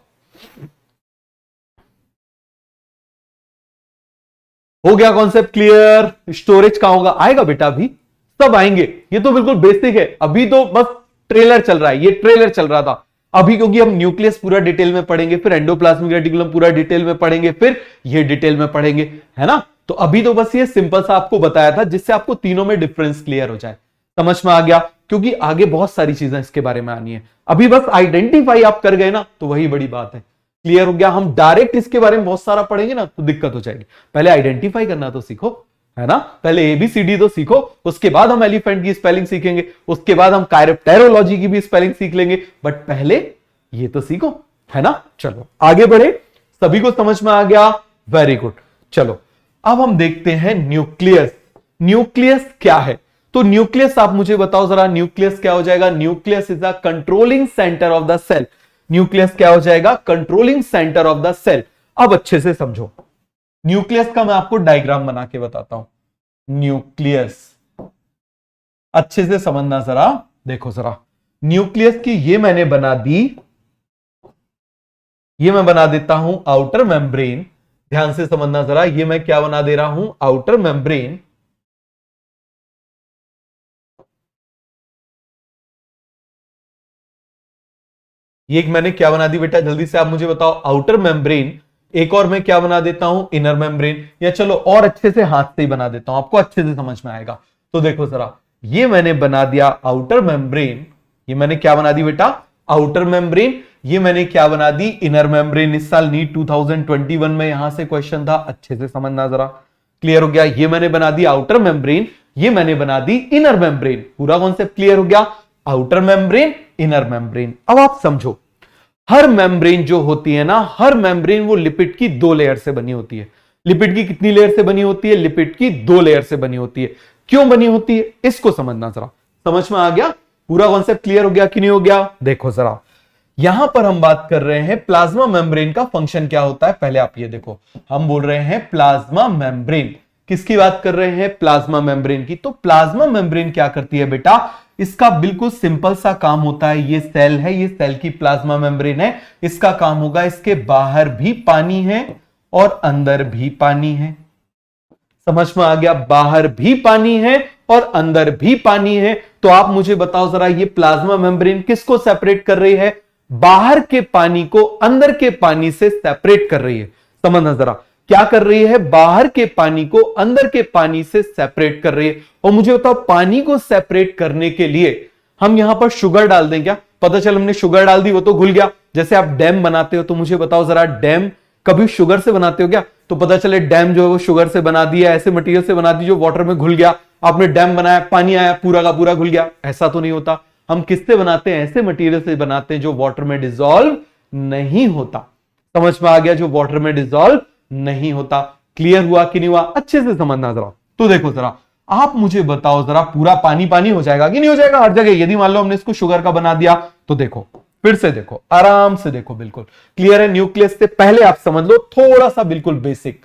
हो गया कॉन्सेप्ट क्लियर? स्टोरेज कहां होगा? आएगा बेटा, अभी सब आएंगे। ये तो बिल्कुल बेसिक है। अभी तो बस ट्रेलर चल रहा है, ये ट्रेलर चल रहा था अभी, क्योंकि हम न्यूक्लियस पूरा डिटेल में पढ़ेंगे, फिर एंडोप्लाज्मिक रेटिकुलम पूरा डिटेल में पढ़ेंगे, फिर ये डिटेल में पढ़ेंगे, है ना? तो अभी तो बस ये सिंपल सा आपको बताया था जिससे आपको तीनों में डिफरेंस क्लियर हो जाए। समझ में आ गया? क्योंकि आगे बहुत सारी चीजें इसके बारे में आनी है। अभी बस आइडेंटिफाई आप कर गए ना, तो वही बड़ी बात है। क्लियर हो गया? हम डायरेक्ट इसके बारे में बहुत सारा पढ़ेंगे ना तो दिक्कत हो जाएगी। पहले आइडेंटिफाई करना तो सीखो, है ना? पहले एबीसीडी तो सीखो, उसके बाद हम एलिफेंट की स्पेलिंग सीखेंगे, उसके बाद हम कायरोप्टेरोलॉजी की भी स्पेलिंग सीख लेंगे, बट पहले ये तो सीखो, है ना? चलो आगे बढ़े। सभी को समझ में आ गया? Very good. चलो अब हम देखते हैं न्यूक्लियस। न्यूक्लियस क्या है? तो न्यूक्लियस आप मुझे बताओ जरा, न्यूक्लियस क्या हो जाएगा? Nucleus is the controlling centre of the cell. Nucleus क्या हो जाएगा? Controlling centre of the cell. अब अच्छे से समझो, न्यूक्लियस का मैं आपको डायग्राम बना के बताता हूं। न्यूक्लियस अच्छे से समझना जरा, देखो जरा। न्यूक्लियस की ये मैंने बना दी, ये मैं बना देता हूं आउटर मेम्ब्रेन। ध्यान से समझना जरा, ये मैं क्या बना दे रहा हूं? Outer membrane. ये एक मैंने क्या बना दी बेटा? जल्दी से आप मुझे बताओ। Outer membrane. एक और मैं क्या बना देता हूं? Inner membrane. या चलो और अच्छे से हाथ से ही बना देता हूं, आपको अच्छे से समझ में आएगा। तो देखो जरा, ये मैंने बना दिया आउटर मेम्ब्रेन। ये मैंने क्या बना दी बेटा? Outer membrane. ये मैंने क्या बना दी? Inner membrane. इस साल नीट 2021 में यहां से क्वेश्चन था, अच्छे से समझना जरा। क्लियर हो गया? ये मैंने बना दी आउटर मेम्ब्रेन, ये मैंने बना दी इनर मेम्ब्रेन। पूरा कॉन्सेप्ट क्लियर हो गया? Outer membrane, inner membrane. अब आप समझो, हर मेम्ब्रेन जो होती है ना, हर मेम्ब्रेन वो लिपिड की 2 लेयर से बनी होती है। लिपिड की कितनी लेयर से बनी होती है? लिपिड की 2 लेयर से बनी होती है। क्यों बनी होती है इसको समझना जरा। समझ में आ गया? पूरा कॉन्सेप्ट क्लियर हो गया कि नहीं हो गया? देखो जरा, यहां पर हम बात कर रहे हैं प्लाज्मा मेम्ब्रेन का फंक्शन क्या होता है। पहले आप ये देखो, हम बोल रहे हैं प्लाज्मा मेम्ब्रेन। किसकी बात कर रहे हैं? प्लाज्मा मेम्ब्रेन की। तो प्लाज्मा मेम्ब्रेन क्या करती है बेटा? इसका बिल्कुल सिंपल सा काम होता है, ये सेल है, ये सेल की प्लाज्मा मेम्ब्रेन है, इसका काम होगा, इसके बाहर भी पानी है और अंदर भी पानी है। समझ में आ गया? बाहर भी पानी है और अंदर भी पानी है। तो आप मुझे बताओ जरा, ये प्लाज्मा मेम्ब्रेन किसको सेपरेट कर रही है? बाहर के पानी को अंदर के पानी से सेपरेट कर रही है। समझना जरा, क्या कर रही है? बाहर के पानी को अंदर के पानी से सेपरेट कर रही है। और मुझे बताओ, पानी को सेपरेट करने के लिए हम यहां पर शुगर डाल दें क्या? पता चल हमने शुगर डाल दी, वो तो घुल गया। जैसे आप डैम बनाते हो, तो मुझे बताओ जरा, डैम कभी शुगर से बनाते हो क्या? तो पता चले डैम जो है वो शुगर से बना दिया, ऐसे मटेरियल से बना दी जो वाटर में घुल गया। आपने डैम बनाया, पानी आया, पूरा का पूरा घुल गया, ऐसा तो नहीं होता। हम किससे बनाते हैं? ऐसे मटेरियल से बनाते हैं जो वाटर में डिसॉल्व नहीं होता। समझ में आ गया? जो वाटर में डिसॉल्व नहीं होता। क्लियर हुआ कि नहीं हुआ? अच्छे से समझना जरा। तो देखो जरा, आप मुझे बताओ जरा, पूरा पानी पानी हो जाएगा कि नहीं हो जाएगा हर जगह? यदि मान लो हमने इसको शुगर का बना दिया, तो देखो, फिर से देखो, आराम से देखो, बिल्कुल क्लियर है। न्यूक्लियस से पहले आप समझ लो थोड़ा सा बिल्कुल बेसिक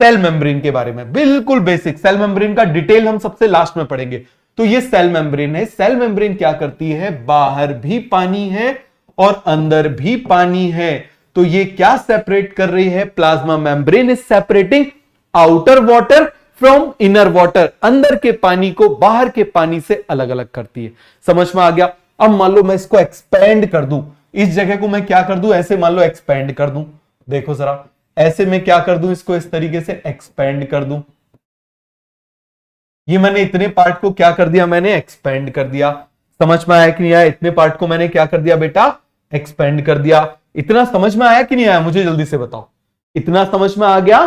सेल मेम्ब्रेन के बारे में, बिल्कुल बेसिक। सेल मेम्ब्रेन का डिटेल हम सबसे लास्ट में पढ़ेंगे। तो ये सेल मेम्ब्रेन है। सेल मेम्ब्रेन क्या करती है? बाहर भी पानी है और अंदर भी पानी है। तो ये क्या सेपरेट कर रही है? Plasma membrane is separating outer water from inner water. अंदर के पानी को बाहर के पानी से अलग अलग करती है। समझ में आ गया? अब मान लो मैं इसको एक्सपेंड कर दूं, इस जगह को मैं क्या कर दूं? ऐसे मान लो एक्सपेंड कर दूं। देखो जरा, ऐसे मैं क्या कर दूं? इसको इस तरीके से एक्सपेंड कर दूं। ये मैंने इतने पार्ट को क्या कर दिया? मैंने एक्सपेंड कर दिया। समझ में आया कि नहीं आया? इतने पार्ट को मैंने क्या कर दिया बेटा? एक्सपेंड कर दिया। इतना समझ में आया कि नहीं आया? मुझे जल्दी से बताओ, इतना समझ में आ गया?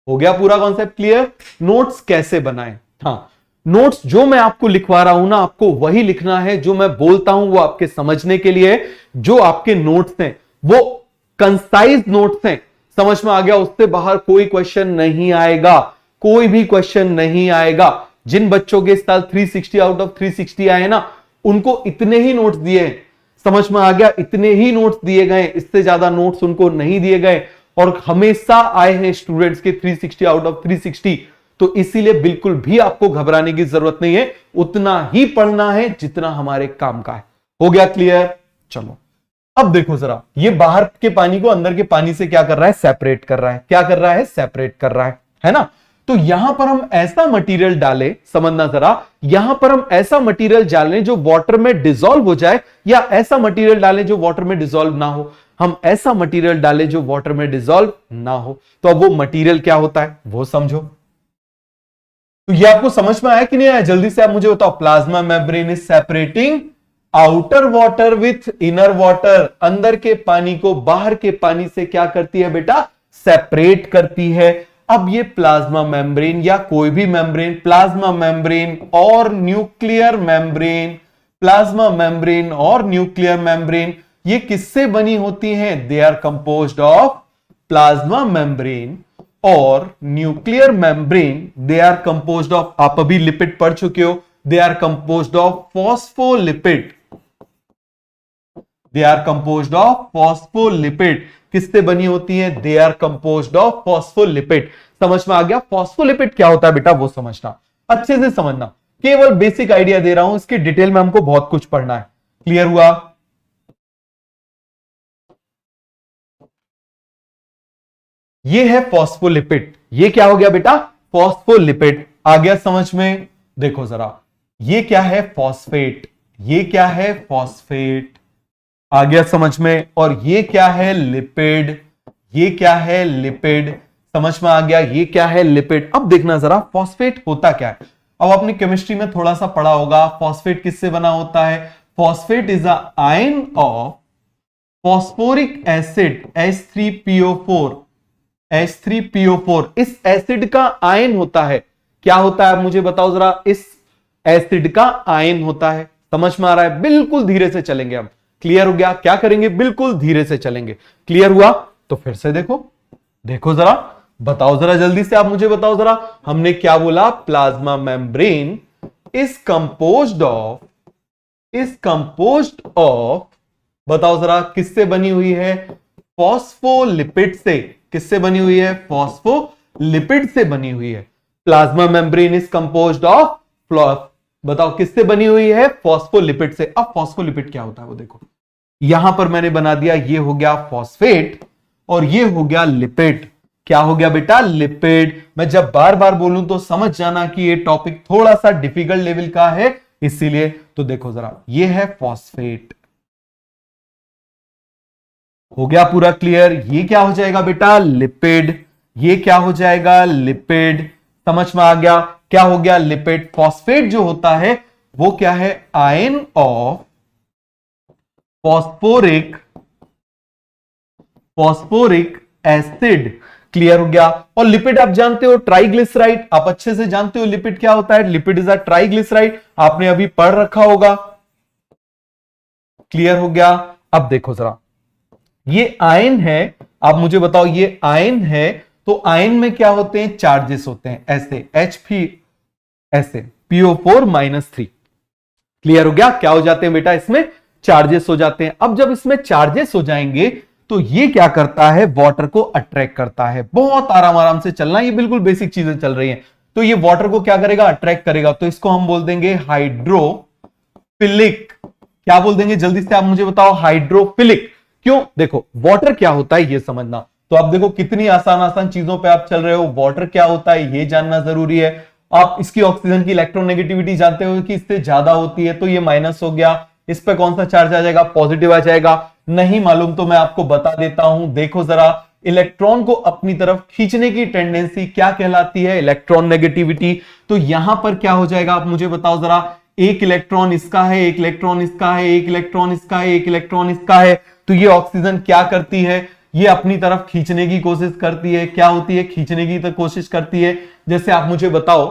हो गया पूरा कॉन्सेप्ट क्लियर? नोट्स कैसे बनाएं? हाँ, नोट्स जो मैं आपको लिखवा रहा हूं ना, आपको वही लिखना है। जो मैं बोलता हूं वो आपके समझने के लिए। जो आपके नोट्स हैं वो कंसाइज नोट्स हैं। समझ में आ गया? उससे बाहर कोई क्वेश्चन नहीं आएगा, कोई भी क्वेश्चन नहीं आएगा। जिन बच्चों के इस साल 360 आउट ऑफ 360 आए ना, उनको इतने ही नोट्स दिए हैं। समझ में आ गया? इतने ही नोट्स दिए गए, इससे ज्यादा नोट्स उनको नहीं दिए गए। और हमेशा आए हैं स्टूडेंट्स के 360 आउट ऑफ 360। तो इसीलिए बिल्कुल भी आपको घबराने की जरूरत नहीं है। उतना ही पढ़ना है जितना हमारे काम का है। हो गया क्लियर? चलो अब देखो जरा, ये बाहर के पानी को अंदर के पानी से क्या कर रहा है? सेपरेट कर रहा है। क्या कर रहा है? सेपरेट कर रहा है ना? तो यहां पर हम ऐसा मटेरियल डालें, समझना जरा, यहां पर हम ऐसा मटेरियल डालें जो वाटर में डिसॉल्व हो जाए, या ऐसा मटेरियल डालें जो वाटर में डिसॉल्व ना हो? हम ऐसा मटेरियल डालें जो वाटर में डिसॉल्व ना हो। तो अब वो मटेरियल क्या होता है वो समझो। तो ये आपको समझ में आया कि नहीं आया? जल्दी से आप मुझे बताओ। Plasma membrane is separating outer water with inner water. अंदर के पानी को बाहर के पानी से क्या करती है बेटा? सेपरेट करती है। अब ये प्लाज्मा मेम्ब्रेन या कोई भी मेम्ब्रेन, प्लाज्मा मेम्ब्रेन और न्यूक्लियर मेम्ब्रेन, प्लाज्मा मेम्ब्रेन और न्यूक्लियर मेम्ब्रेन, ये किससे बनी होती हैं? They are composed of plasma membrane और nuclear membrane. They are composed of, आप अभी लिपिड पढ़ चुके हो, they are composed of phospholipid. They are composed of phospholipid. किससे बनी होती है? They are composed of phospholipid. समझ में आ गया? फॉस्फोलिपिड क्या होता है बेटा वो समझना, अच्छे से समझना। केवल बेसिक आइडिया दे रहा हूं, इसकी डिटेल में हमको बहुत कुछ पढ़ना है। क्लियर हुआ? ये है फॉस्फोलिपिड। ये क्या हो गया बेटा? फॉस्फोलिपिड। आ गया समझ में? देखो जरा, ये क्या है? फॉस्फेट। ये क्या है? फॉस्फेट। आ गया समझ में? और ये क्या है? लिपिड। ये क्या है? लिपिड। समझ में आ गया? ये क्या है? लिपिड। अब देखना जरा, फॉस्फेट होता क्या है? अब आपने केमिस्ट्री में थोड़ा सा पढ़ा होगा, फॉस्फेट किससे बना होता है? Phosphate is a ion of phosphoric acid H3PO4। H3PO4 इस एसिड का आयन होता है। क्या होता है मुझे बताओ जरा? इस एसिड का आयन होता है। समझ में आ रहा है? बिल्कुल धीरे से चलेंगे हम। क्लियर हो गया? क्या करेंगे? बिल्कुल धीरे से चलेंगे। क्लियर हुआ? तो फिर से देखो, देखो जरा, बताओ जरा जल्दी से, आप मुझे बताओ जरा, हमने क्या बोला? Plasma membrane is composed of, बताओ जरा किससे बनी हुई है? फॉस्फोलिपिड से। किससे बनी हुई है? फॉस्फोलिपिड लिपिड से बनी हुई है। Plasma membrane is composed of, बताओ किससे बनी हुई है? फॉस्फोलिपिड से। अब फॉस्फोलिपिड क्या होता है वो देखो, यहां पर मैंने बना दिया, ये हो गया फॉस्फेट और ये हो गया लिपिड। क्या हो गया बेटा? लिपिड। मैं जब बार बार बोलूं तो समझ जाना कि ये टॉपिक थोड़ा सा डिफिकल्ट लेवल का है, इसीलिए। तो देखो जरा, ये है फॉस्फेट, हो गया पूरा क्लियर। ये क्या हो जाएगा बेटा? लिपिड। ये क्या हो जाएगा? लिपिड। समझ में आ गया? क्या हो गया? लिपिड। फॉस्फेट जो होता है वो क्या है? Ion of phosphoric acid. Clear हो गया। और लिपिड आप जानते हो ट्राइग्लिसराइड, आप अच्छे से जानते हो लिपिड क्या होता है। लिपिड इज अ ट्राइग्लिसराइड, आपने अभी पढ़ रखा होगा। क्लियर हो गया। अब देखो जरा, ये आयन है, आप मुझे बताओ ये आयन है, तो आयन में क्या होते हैं? चार्जेस होते हैं, ऐसे H ऐसे PO4-3। क्लियर हो गया? क्या हो जाते हैं बेटा? इसमें चार्जेस हो जाते हैं। अब जब इसमें चार्जेस हो जाएंगे तो ये क्या करता है? वाटर को अट्रैक्ट करता है। बहुत आराम आराम से चलना, ये बिल्कुल बेसिक चीजें चल रही हैं। तो ये वाटर को क्या करेगा? अट्रैक्ट करेगा। तो इसको हम बोल देंगे हाइड्रोफिलिक। क्या बोल देंगे? जल्दी से आप मुझे बताओ। हाइड्रोफिलिक। क्यों? देखो वाटर क्या होता है ये समझना। तो आप देखो कितनी आसान आसान चीजों पे आप चल रहे हो। वाटर क्या होता है ये जानना जरूरी है। आप इसकी ऑक्सीजन की इलेक्ट्रोनेगेटिविटी जानते हो कि इससे ज्यादा होती है, तो ये माइनस हो गया। इस पे कौन सा चार्ज आ जाएगा? पॉजिटिव आ जाएगा। नहीं मालूम तो मैं आपको बता देता हूं। देखो जरा, इलेक्ट्रॉन को अपनी तरफ खींचने की टेंडेंसी क्या कहलाती है? Electron negativity. तो यहां पर क्या हो जाएगा? आप मुझे बताओ जरा। एक इलेक्ट्रॉन इसका है, एक इलेक्ट्रॉन इसका है, एक इलेक्ट्रॉन इसका है, एक इलेक्ट्रॉन इसका है। तो ये ऑक्सीजन क्या करती है? ये अपनी तरफ खींचने की कोशिश करती है। क्या होती है? खींचने की तो कोशिश करती है। जैसे आप मुझे बताओ,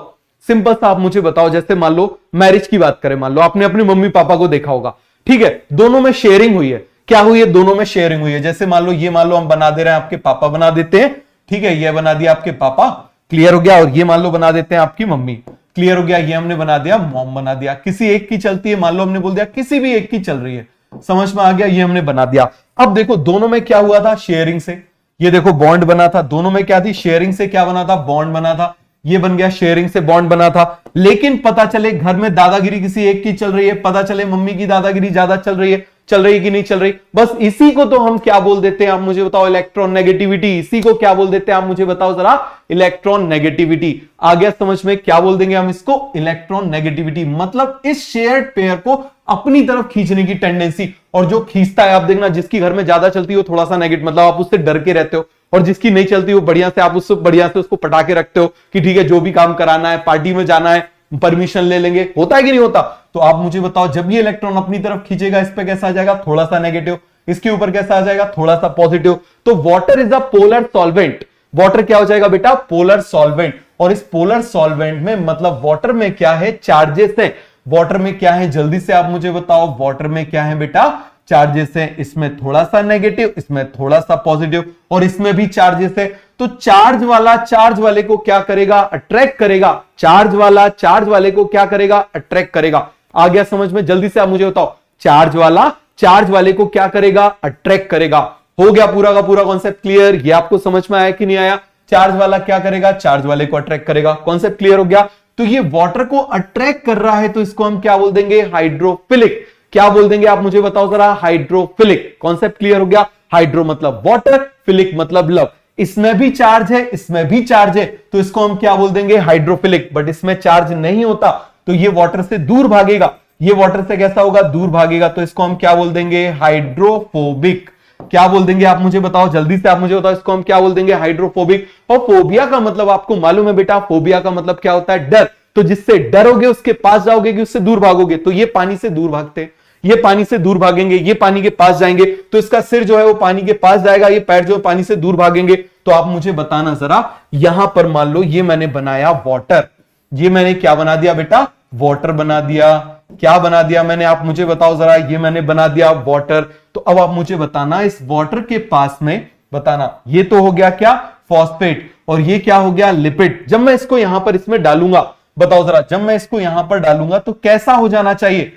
सिंपल सा आप मुझे बताओ, जैसे मान लो मैरिज की बात करें, मान लो आपने अपने मम्मी पापा को देखा होगा, ठीक है, दोनों में शेयरिंग हुई है। क्या हुई है? दोनों में शेयरिंग हुई है। जैसे मान लो, ये मान लो हम बना दे रहे हैं, आपके पापा बना देते हैं, ठीक है, ये बना दिया आपके पापा। क्लियर हो गया। और ये मान लो बना देते हैं आपकी मम्मी। क्लियर हो गया। ये हमने बना दिया, मॉम बना दिया। किसी एक की चलती है, मान लो हमने बोल दिया किसी भी एक की चल रही है। समझ में आ गया? ये हमने बना दिया। अब देखो दोनों में क्या हुआ था? शेयरिंग से। ये देखो बॉन्ड बना था। दोनों में क्या थी? शेयरिंग से क्या बना था? बॉन्ड बना था। ये बन गया शेयरिंग से बॉन्ड बना था। लेकिन पता चले घर में दादागिरी किसी एक की चल रही है, पता चले मम्मी की दादागिरी ज्यादा चल रही है कि नहीं चल रही। बस इसी को तो हम क्या बोल देते हैं? आप मुझे बताओ। Electron negativity. इसी को क्या बोल देते हैं? आप मुझे बताओ जरा। Electron negativity. आ गया समझ में? क्या बोल देंगे हम इसको? Electron negativity. मतलब इस शेयर्ड पेयर को अपनी तरफ खींचने की टेंडेंसी। और जो खींचता है, आप देखना, जिसकी घर में ज्यादा चलती है वो थोड़ा सा नेगेटिव, मतलब आप उससे डर के रहते हो। और जिसकी नहीं चलती वो बढ़िया से, आप उससे बढ़िया से उसको पटा के रखते हो कि ठीक है, जो भी काम कराना है, पार्टी में जाना है, परमिशन ले लेंगे। होता है कि नहीं होता? तो आप मुझे बताओ, जब ये इलेक्ट्रॉन अपनी तरफ खींचेगा, इस पे कैसा आ जाएगा? थोड़ा सा नेगेटिव। इसके ऊपर कैसा आ जाएगा? थोड़ा सा पॉजिटिव। तो water is a polar solvent. Water क्या हो जाएगा बेटा? Polar solvent. और इस पोलर सॉल्वेंट में, मतलब वाटर में क्या है? चार्जेस है। वाटर में क्या है? जल्दी से आप मुझे बताओ। वाटर में क्या है बेटा? चार्जेस है। इसमें थोड़ा सा नेगेटिव, इसमें थोड़ा सा पॉजिटिव, और इसमें भी चार्जेस है। तो चार्ज वाला चार्ज वाले को क्या करेगा? अट्रैक्ट करेगा। चार्ज वाला चार्ज वाले को क्या करेगा? अट्रैक्ट करेगा। आ गया समझ में? जल्दी से आप मुझे बताओ। चार्ज वाला चार्ज वाले को क्या करेगा? अट्रैक्ट करेगा। हो गया पूरा का पूरा कॉन्सेप्ट क्लियर? ये आपको समझ में आया कि नहीं आया? चार्ज वाला क्या करेगा? चार्ज वाले को अट्रैक्ट करेगा। कॉन्सेप्ट क्लियर हो गया? तो ये वाटर को अट्रैक्ट कर रहा है, तो इसको हम क्या बोल देंगे? हाइड्रोफिलिक। क्या बोल देंगे आप मुझे बताओ जरा? हाइड्रोफिलिक। कॉन्सेप्ट क्लियर हो गया? हाइड्रो मतलब वाटर, फिलिक मतलब लव। इसमें भी चार्ज है, इसमें भी चार्ज है, तो इसको हम क्या बोल देंगे? हाइड्रोफिलिक। बट इसमें चार्ज नहीं होता, तो ये वाटर से दूर भागेगा। ये वाटर से कैसा होगा? दूर भागेगा। तो इसको हम क्या बोल देंगे? हाइड्रोफोबिक। क्या बोल देंगे आप मुझे बताओ? जल्दी से आप मुझे बताओ। इसको हम क्या बोल देंगे? हाइड्रोफोबिक। और फोबिया का मतलब आपको मालूम है बेटा? फोबिया का मतलब क्या होता है? डर। तो जिससे डरोगे उसके पास जाओगे कि उससे दूर भागोगे। तो ये पानी से दूर भागते हैं, ये पानी से दूर भागेंगे, ये पानी के पास जाएंगे, तो इसका सिर जो है वो पानी के पास जाएगा, ये पैर जो है पानी से दूर भागेंगे। तो आप मुझे बताना जरा, यहां पर मान लो ये मैंने बनाया वाटर, ये मैंने क्या बना दिया बेटा? वाटर बना दिया। क्या बना दिया मैंने? आप मुझे बताओ जरा। ये मैंने बना दिया वाटर। तो अब आप मुझे बताना, इस वाटर के पास में बताना, ये तो हो गया क्या? फॉस्फेट। और ये क्या हो गया? लिपिड। जब मैं इसको यहां पर इसमें डालूंगा, बताओ जरा, जब मैं इसको यहां पर डालूंगा तो कैसा हो जाना चाहिए?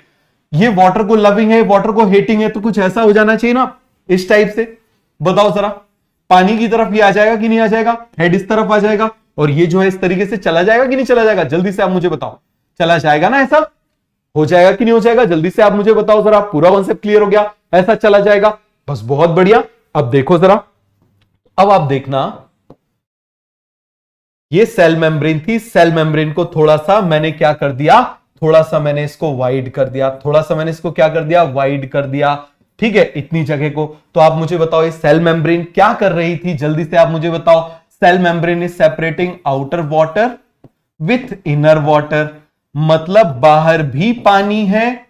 ये वाटर को लविंग है, वाटर को हेटिंग है, तो कुछ ऐसा हो जाना चाहिए ना, इस टाइप से। बताओ जरा, पानी की तरफ ये आ जाएगा कि नहीं आ जाएगा? हेड इस तरफ आ जाएगा, और ये जो है इस तरीके से चला जाएगा कि नहीं चला जाएगा, जल्दी से आप मुझे बताओ। चला जाएगा ना, ऐसा हो जाएगा कि नहीं हो जाएगा, जल्दी से आप मुझे बताओ जरा। पूरा कॉन्सेप्ट क्लियर हो गया, ऐसा चला जाएगा, बस बहुत बढ़िया। अब देखो जरा, अब आप देखना, ये सेल मेम्ब्रेन थी, सेल मेम्ब्रेन को थोड़ा सा मैंने क्या कर दिया, थोड़ा सा मैंने इसको वाइड कर दिया, थोड़ा सा मैंने इसको क्या कर दिया, वाइड कर दिया, ठीक है, इतनी जगह को। तो आप मुझे बताओ ये सेल मेम्ब्रेन क्या कर रही थी, जल्दी से आप मुझे बताओ। Cell membrane is separating outer water with inner water, मतलब बाहर भी पानी है,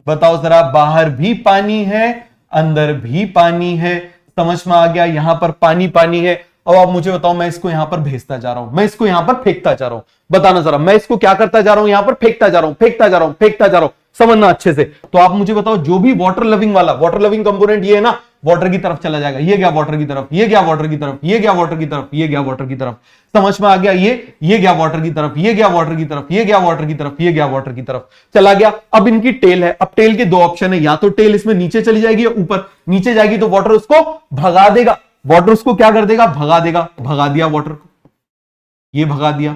बताओ जरा, बाहर भी पानी है, अंदर भी पानी है, समझ में आ गया, यहां पर पानी पानी है। अब आप मुझे बताओ, मैं इसको यहां पर भेजता जा रहा हूं, मैं इसको यहां पर फेंकता जा रहा हूं, बताना जरा, मैं इसको क्या करता जा रहा हूं, यहां पर फेंकता जा रहा हूं, फेंकता जा रहा हूं, फेंकता जा रहा हूं, समझना अच्छे से। तो आप मुझे बताओ, जो भी वाटर लविंग वाला, वाटर लविंग कंपोनेंट ये है ना, वाटर की तरफ चला जाएगा, ये गया वाटर की तरफ, ये गया वाटर की तरफ, ये गया वाटर की तरफ, ये गया वाटर की तरफ, समझ में आ गया, ये गया वाटर की तरफ, ये गया वाटर की तरफ, ये गया वाटर की तरफ, ये गया वाटर की तरफ, चला गया। अब इनकी टेल है, अब टेल के दो ऑप्शन है, या तो टेल इसमें नीचे चली जाएगी या ऊपर, नीचे जाएगी तो वाटर उसको भगा देगा, वाटर उसको क्या कर देगा, भगा देगा, भगा दिया वाटर को, ये भगा दिया।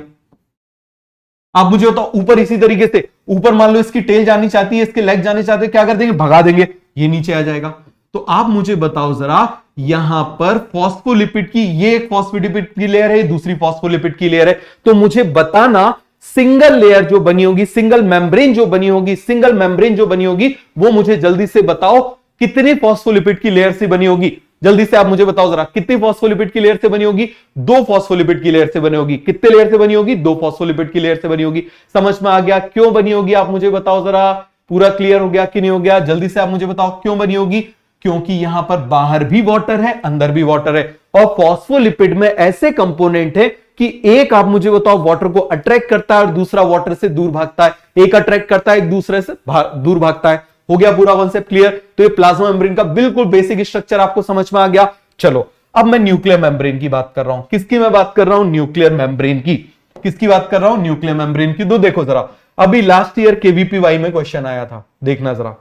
आप मुझे बताओ ऊपर इसी तरीके से, ऊपर मान लो इसकी टेल जानी चाहती है, इसके लेग जाने चाहते हैं, क्या कर देंगे, भगा देंगे, ये नीचे आ जाएगा। तो आप मुझे बताओ जरा, यहां पर फॉस्फोलिपिड की, ये एक फॉस्फोलिपिड की लेयर है, दूसरी फॉस्फोलिपिड की लेयर है, तो मुझे बताना सिंगल लेयर जो बनी होगी, सिंगल मेम्ब्रेन जो बनी होगी, सिंगल मेम्ब्रेन जो बनी होगी, वो मुझे जल्दी से बताओ कितनी फॉस्फोलिपिड की लेयर से बनी होगी, जल्दी से आप मुझे बताओ जरा, कितनी फॉस्फोलिपिड की लेयर से बनी होगी, दो फॉस्फोलिपिड की लेयर से बनी होगी, कितने लेयर से बनी होगी, दो फॉस्फोलिपिड की लेयर से बनी होगी, समझ में आ गया, क्यों बनी होगी आप मुझे बताओ जरा, पूरा क्लियर हो गया कि नहीं हो गया, जल्दी से आप मुझे बताओ क्यों बनी होगी, क्योंकि यहां पर बाहर भी वाटर है, अंदर भी वाटर है, और फॉस्फोलिपिड में ऐसे कंपोनेंट है कि एक आप मुझे बताओ वाटर को अट्रैक्ट करता है और दूसरा वाटर से दूर भागता है, एक अट्रैक्ट करता है, एक दूसरे से दूर भागता है। हो गया पूरा कॉन्सेप्ट क्लियर। तो ये प्लाज्मा मेम्ब्रेन का बिल्कुल बेसिक स्ट्रक्चर आपको समझ में आ गया। चलो अब मैं न्यूक्लियर मेम्ब्रेन की बात कर रहा हूं, किसकी मैं बात कर रहा हूं, न्यूक्लियर मेम्ब्रेन की, किसकी बात कर रहा हूं, न्यूक्लियर मेम्ब्रेन की। तो देखो जरा, अभी लास्ट ईयर केवीपीवाई में क्वेश्चन आया था, देखना जरा,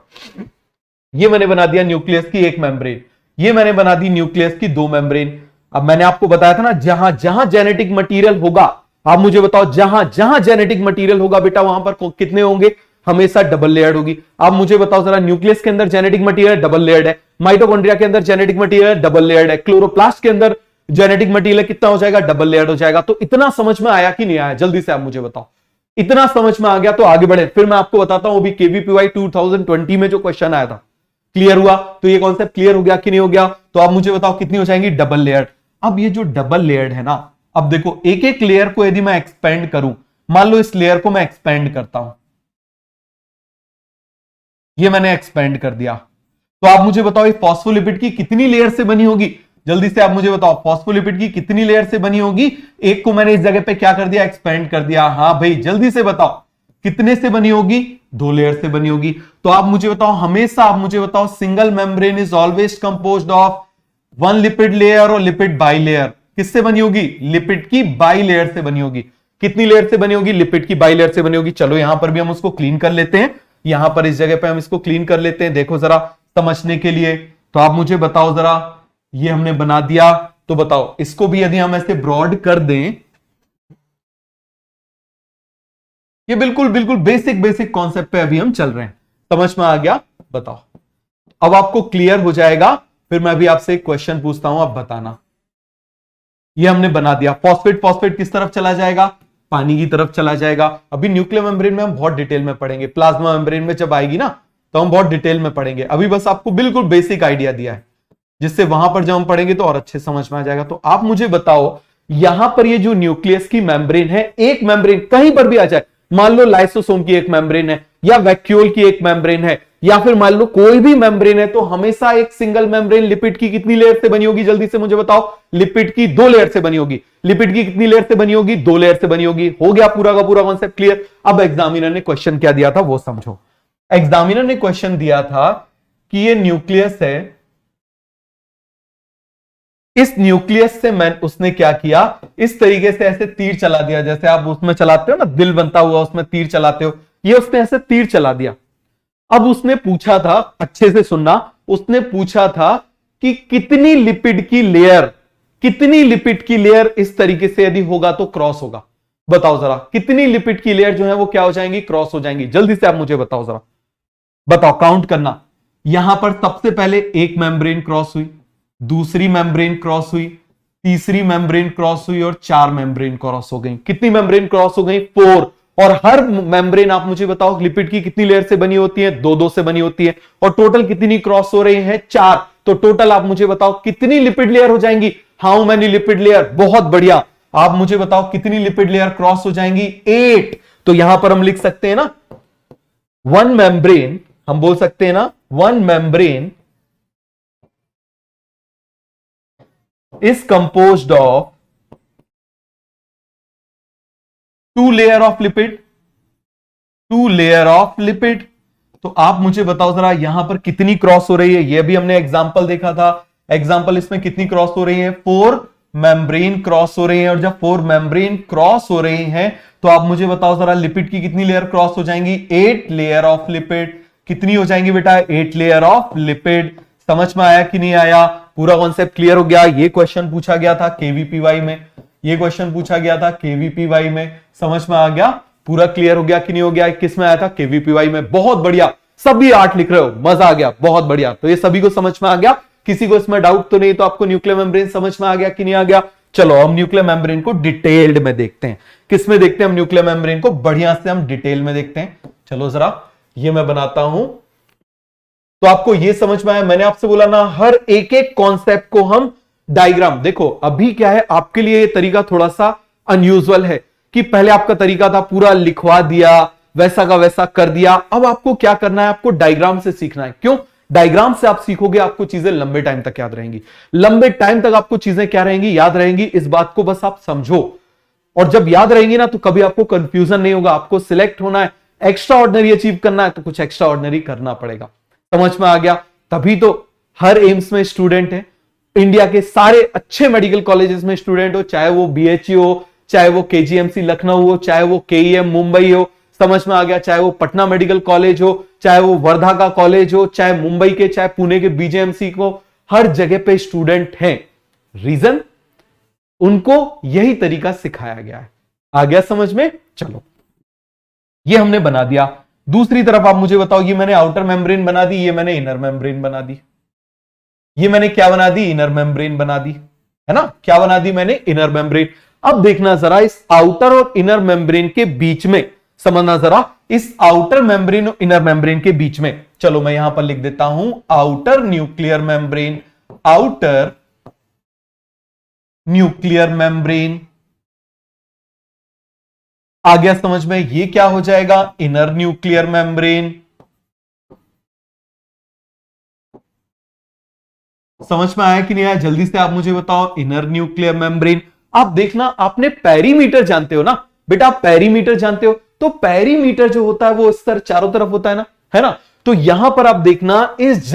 ये मैंने बना दिया न्यूक्लियस की एक मेम्ब्रेन, ये मैंने बना दी न्यूक्लियस की दो मेम्ब्रेन। अब मैंने आपको बताया था ना, जहां जहां जेनेटिक मटेरियल होगा, आप मुझे बताओ जहां जहां जेनेटिक मटेरियल होगा बेटा, वहां पर कितने होंगे, हमेशा डबल लेयर्ड होगी। आप मुझे बताओ जरा, न्यूक्लियस के अंदर जेनेटिक मटेरियल डबल लेयर्ड है, माइटोकॉन्ड्रिया के अंदर जेनेटिक मटेरियल डबल लेयर्ड है, क्लोरोप्लास्ट के अंदर जेनेटिक मटेरियल कितना हो जाएगा, डबल लेयर्ड हो जाएगा। तो इतना समझ में आया कि नहीं आया, जल्दी से आप मुझे बताओ, इतना समझ में आ गया तो आगे बढ़े। फिर मैं आपको बताता हूं अभी केवीपीवाई 2020 में जो क्वेश्चन आया था, क्लियर हुआ, तो ये कॉन्सेप्ट क्लियर हो गया कि नहीं हो गया। तो आप मुझे बताओ कितनी हो जाएंगी, डबल लेयर्ड। अब ये जो डबल लेयर्ड है ना, अब देखो एक एक लेयर को यदि मैं एक्सपेंड करूं, मान लो इस लेयर को मैं एक्सपेंड करता हूं, ये मैंने एक्सपेंड कर दिया, तो आप मुझे बताओ ये फॉस्फोलिपिड की कितनी लेयर से बनी होगी, जल्दी से आप मुझे बताओ फॉस्फोलिपिड की कितनी लेयर से बनी होगी। एक को मैंने इस जगह पे क्या कर दिया, एक्सपेंड कर दिया। हाँ भाई जल्दी से बताओ कितने से बनी होगी, दो लेयर से बनी होगी। तो आप मुझे बताओ, हमेशा आप मुझे बताओ, single membrane is always composed of one lipid layer और लिपिड बाई लेयर। किससे बनी होगी, लिपिड की बाई लेयर से बनी होगी। कितनी लेयर से बनी होगी, लिपिड की बाई लेयर से बनी होगी। चलो यहां पर भी हम उसको क्लीन कर लेते हैं, यहां पर इस जगह पे हम इसको क्लीन कर लेते हैं, देखो जरा समझने के लिए। तो आप मुझे बताओ जरा, ये हमने बना दिया, तो बताओ इसको भी यदि हम ऐसे ब्रॉड कर दें, ये बिल्कुल बिल्कुल बेसिक बेसिक कॉन्सेप्ट पे अभी हम चल रहे हैं, समझ में आ गया, बताओ। अब आपको क्लियर हो जाएगा, फिर मैं भी आपसे एक क्वेश्चन पूछता हूं, आप बताना। ये हमने बना दिया, फॉस्फेट फॉस्फेट किस तरफ चला जाएगा, पानी की तरफ चला जाएगा। अभी न्यूक्लियर मेम्ब्रेन में हम बहुत डिटेल में पढ़ेंगे, प्लाज्मा मेम्ब्रेन में जब आएगी ना तो हम बहुत डिटेल में पढ़ेंगे। अभी बस आपको बिल्कुल बेसिक आइडिया दिया है, जिससे वहां पर जब हम पढ़ेंगे तो और अच्छे समझ में आ जाएगा। तो आप मुझे बताओ, यहां पर ये जो न्यूक्लियस की मेम्ब्रेन है, एक मेम्ब्रेन कहीं पर भी आ जाए, मान लो लाइसोसोम की एक मेम्ब्रेन है, या वैक्यूल की एक मेम्ब्रेन है, या फिर मान लो कोई भी मेम्ब्रेन है, तो हमेशा एक सिंगल मेम्ब्रेन लिपिड की कितनी लेयर से बनी होगी, जल्दी से मुझे बताओ। लिपिड की दो लेयर से बनी होगी। लिपिड की कितनी लेयर से बनी होगी, दो लेयर से बनी होगी। हो गया पूरा का पूरा कॉन्सेप्ट क्लियर। अब एग्जामिनर ने क्वेश्चन क्या दिया था वो समझो। एग्जामिनर ने क्वेश्चन दिया था कि ये न्यूक्लियस है, इस न्यूक्लियस से उसने क्या किया, इस तरीके से ऐसे तीर चला दिया, जैसे आप उसमें चलाते हो ना, दिल बनता हुआ उसमें तीर चलाते हो, ये उसने ऐसे तीर चला दिया। अब उसने पूछा था, अच्छे से सुनना, उसने पूछा था कि कितनी लिपिड की लेयर कितनी लिपिड की लेयर इस तरीके से यदि होगा तो क्रॉस होगा? बताओ जरा, कितनी लिपिड की लेयर जो है वो क्या हो जाएंगी? क्रॉस हो जाएंगी। जल्दी से आप मुझे बताओ जरा, बताओ, काउंट करना। यहां पर सबसे पहले एक मेम्ब्रेन क्रॉस हुई, दूसरी मेम्ब्रेन क्रॉस हुई, तीसरी मेम्ब्रेन क्रॉस हुई और 4 मेम्ब्रेन क्रॉस हो गई। कितनी मेम्ब्रेन क्रॉस हो गई? 4। और हर मेम्ब्रेन आप मुझे बताओ लिपिड की कितनी लेयर से बनी होती है? 2-2 से बनी होती है। और टोटल कितनी क्रॉस हो रही है? 4। तो टोटल आप मुझे बताओ कितनी लिपिड लेयर हो जाएंगी? How many lipid layer? बहुत बढ़िया। आप मुझे बताओ कितनी लिपिड लेयर क्रॉस हो जाएंगी? 8। तो यहां पर हम लिख सकते हैं ना, वन मेम्ब्रेन, हम बोल सकते हैं ना, one membrane is composed of 2 layer of lipid, 2 layer of lipid। तो आप मुझे बताओ जरा यहां पर कितनी क्रॉस हो रही है? ये भी हमने एग्जांपल देखा था। एग्जांपल इसमें कितनी क्रॉस हो रही है? 4 मेम्ब्रेन क्रॉस हो रही है। और जब 4 मेम्ब्रेन क्रॉस हो रही हैं तो आप मुझे बताओ जरा लिपिड की कितनी लेयर क्रॉस हो जाएंगी? 8 लेयर ऑफ लिपिड। कितनी हो जाएंगी बेटा? 8 लेयर ऑफ लिपिड। समझ में आया कि नहीं आया? पूरा कॉन्सेप्ट क्लियर हो गया? ये क्वेश्चन पूछा गया था केवीपीवाई में, ये क्वेश्चन पूछा गया था केवीपीवाई में। समझ में आ गया? पूरा क्लियर हो गया कि नहीं हो गया? किस में आया था? केवीपीवाई में। बहुत बढ़िया, सभी 8 लिख रहे हो, मजा आ गया, बहुत बढ़िया। तो ये सभी को समझ में आ गया? किसी को इसमें डाउट तो नहीं? तो आपको न्यूक्लियर मेम्ब्रेन समझ में आ गया कि नहीं आ गया? चलो हम न्यूक्लियर मेम्ब्रेन को डिटेल्ड में देखते हैं। किस में देखते हैं हम न्यूक्लियर मेम्ब्रेन को? बढ़िया से हम डिटेल में देखते हैं। चलो जरा ये मैं बनाता हूं तो आपको ये समझ में आया। मैंने आपसे बोला ना, हर एक एक कॉन्सेप्ट को हम डायग्राम, देखो अभी क्या है आपके लिए ये तरीका थोड़ा सा अनयूजुअल है कि पहले आपका तरीका था पूरा लिखवा दिया, वैसा का वैसा कर दिया। अब आपको क्या करना है? आपको डायग्राम से सीखना है। क्यों? डायग्राम से आप सीखोगे, आपको चीजें लंबे टाइम तक याद रहेंगी। लंबे टाइम तक आपको चीजें क्या रहेंगी? याद रहेंगी। इस बात को बस आप समझो। और जब याद रहेंगी ना तो कभी आपको कंफ्यूजन नहीं होगा। आपको सिलेक्ट होना है, एक्स्ट्रा ऑर्डिनरी अचीव करना है तो कुछ एक्स्ट्रा ऑर्डिनरी करना पड़ेगा। समझ में आ गया? तभी तो हर एम्स में स्टूडेंट है, इंडिया के सारे अच्छे मेडिकल कॉलेजेस में स्टूडेंट हो, चाहे वो बीएचयू हो, चाहे वो केजीएमसी लखनऊ हो, चाहे वो केईएम मुंबई हो। समझ में आ गया? चाहे वो पटना मेडिकल कॉलेज हो, चाहे वो वर्धा का कॉलेज हो, चाहे मुंबई के, चाहे पुणे के बीजेएमसी को, हर जगह पे स्टूडेंट हैं। रीजन? उनको यही तरीका सिखाया गया है। आ गया समझ में? चलो ये हमने बना दिया। दूसरी तरफ आप मुझे बताओ, ये मैंने आउटर मेम्ब्रेन बना दी, ये मैंने इनर मेम्ब्रेन बना दी। ये मैंने क्या बना दी? इनर मेम्ब्रेन बना दी, है ना? क्या बना दी मैंने? Inner membrane. अब देखना जरा इस आउटर और इनर मेम्ब्रेन के बीच में, समझना जरा इस आउटर मेम्ब्रेन और इनर मेम्ब्रेन के बीच में। चलो मैं यहां पर लिख देता हूं outer nuclear membrane, outer nuclear membrane. आ गया समझ में? ये क्या हो जाएगा? Inner nuclear membrane. समझ में आया कि नहीं आया? जल्दी से आप मुझे बताओ। Inner nuclear membrane. आप देखना, आपने पेरीमीटर जानते हो ना बेटा? आप पेरीमीटर जानते हो? तो पेरीमीटर जो होता है वो इस तरह चारों तरफ होता है ना, है ना? तो यहां पर आप देखना, इस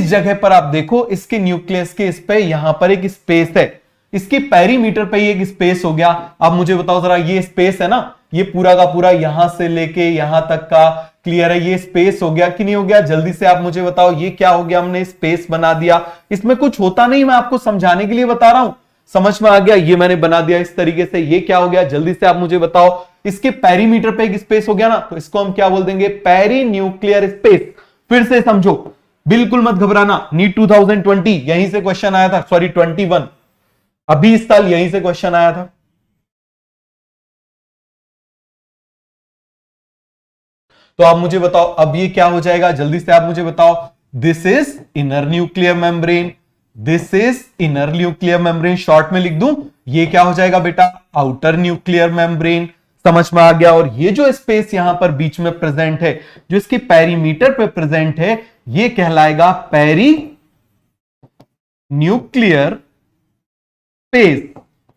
जगह पर आप देखो, इसके न्यूक्लियस के इस पे यहां पर एक स्पेस है। इसकी पेरीमीटर पे एक स्पेस हो गया। अब मुझे बताओ जरा, ये स्पेस है ना, ये पूरा का पूरा यहां से लेके यहां तक का क्लियर है? ये स्पेस हो गया कि नहीं हो गया? जल्दी से आप मुझे बताओ, ये क्या हो गया? हमने स्पेस बना दिया। इसमें कुछ होता नहीं, मैं आपको समझाने के लिए बता रहा हूं। समझ में आ गया? ये मैंने बना दिया इस तरीके से। ये क्या हो गया? जल्दी से आप मुझे बताओ। इसके पेरीमीटर पे एक स्पेस हो गया ना, तो इसको हम क्या बोल देंगे? Perinuclear space. फिर से समझो, बिल्कुल मत घबराना। नीट 2020 यहीं से क्वेश्चन आया था, सॉरी 21, अभी इस साल यहीं से क्वेश्चन आया था। तो आप मुझे बताओ अब ये क्या हो जाएगा? जल्दी से आप मुझे बताओ। This is inner nuclear membrane, this is inner nuclear membrane. Short में लिख दूं, ये क्या हो जाएगा बेटा? Outer nuclear membrane. समझ में आ गया? और ये जो स्पेस यहां पर बीच में प्रेजेंट है, जो इसके पेरीमीटर पे प्रेजेंट है, ये कहलाएगा पेरी न्यूक्लियर स्पेस।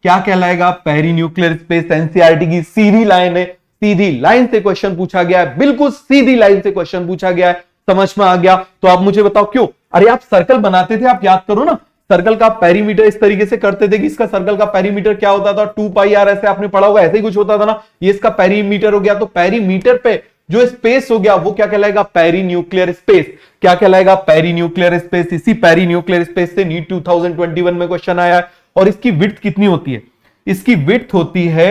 क्या कहलाएगा? Peri nuclear space. एनसीईआरटी की सीधी लाइन है, सीधी लाइन से क्वेश्चन पूछा गया है, बिल्कुल सीधी लाइन से क्वेश्चन पूछा गया है। समझ में आ गया? तो आप मुझे बताओ क्यों? अरे आप सर्कल बनाते थे, आप याद करो ना, सर्कल का पेरीमीटर इस तरीके से करते थे कि इसका सर्कल का पेरीमीटर क्या होता था? 2 पाई आर, ऐसे आपने पढ़ा होगा, ऐसे ही कुछ होता था ना। ये इसका पेरीमीटर हो गया। तो पेरीमीटर पे जो स्पेस हो गया वो क्या कहलाएगा, पेरी न्यूक्लियर स्पेस। क्या कहलाएगा, पेरी न्यूक्लियर स्पेस। इसी पेरी न्यूक्लियर स्पेस से नीट 2021 में क्वेश्चन आया है। और इसकी विड्थ कितनी होती है, इसकी विड्थ होती है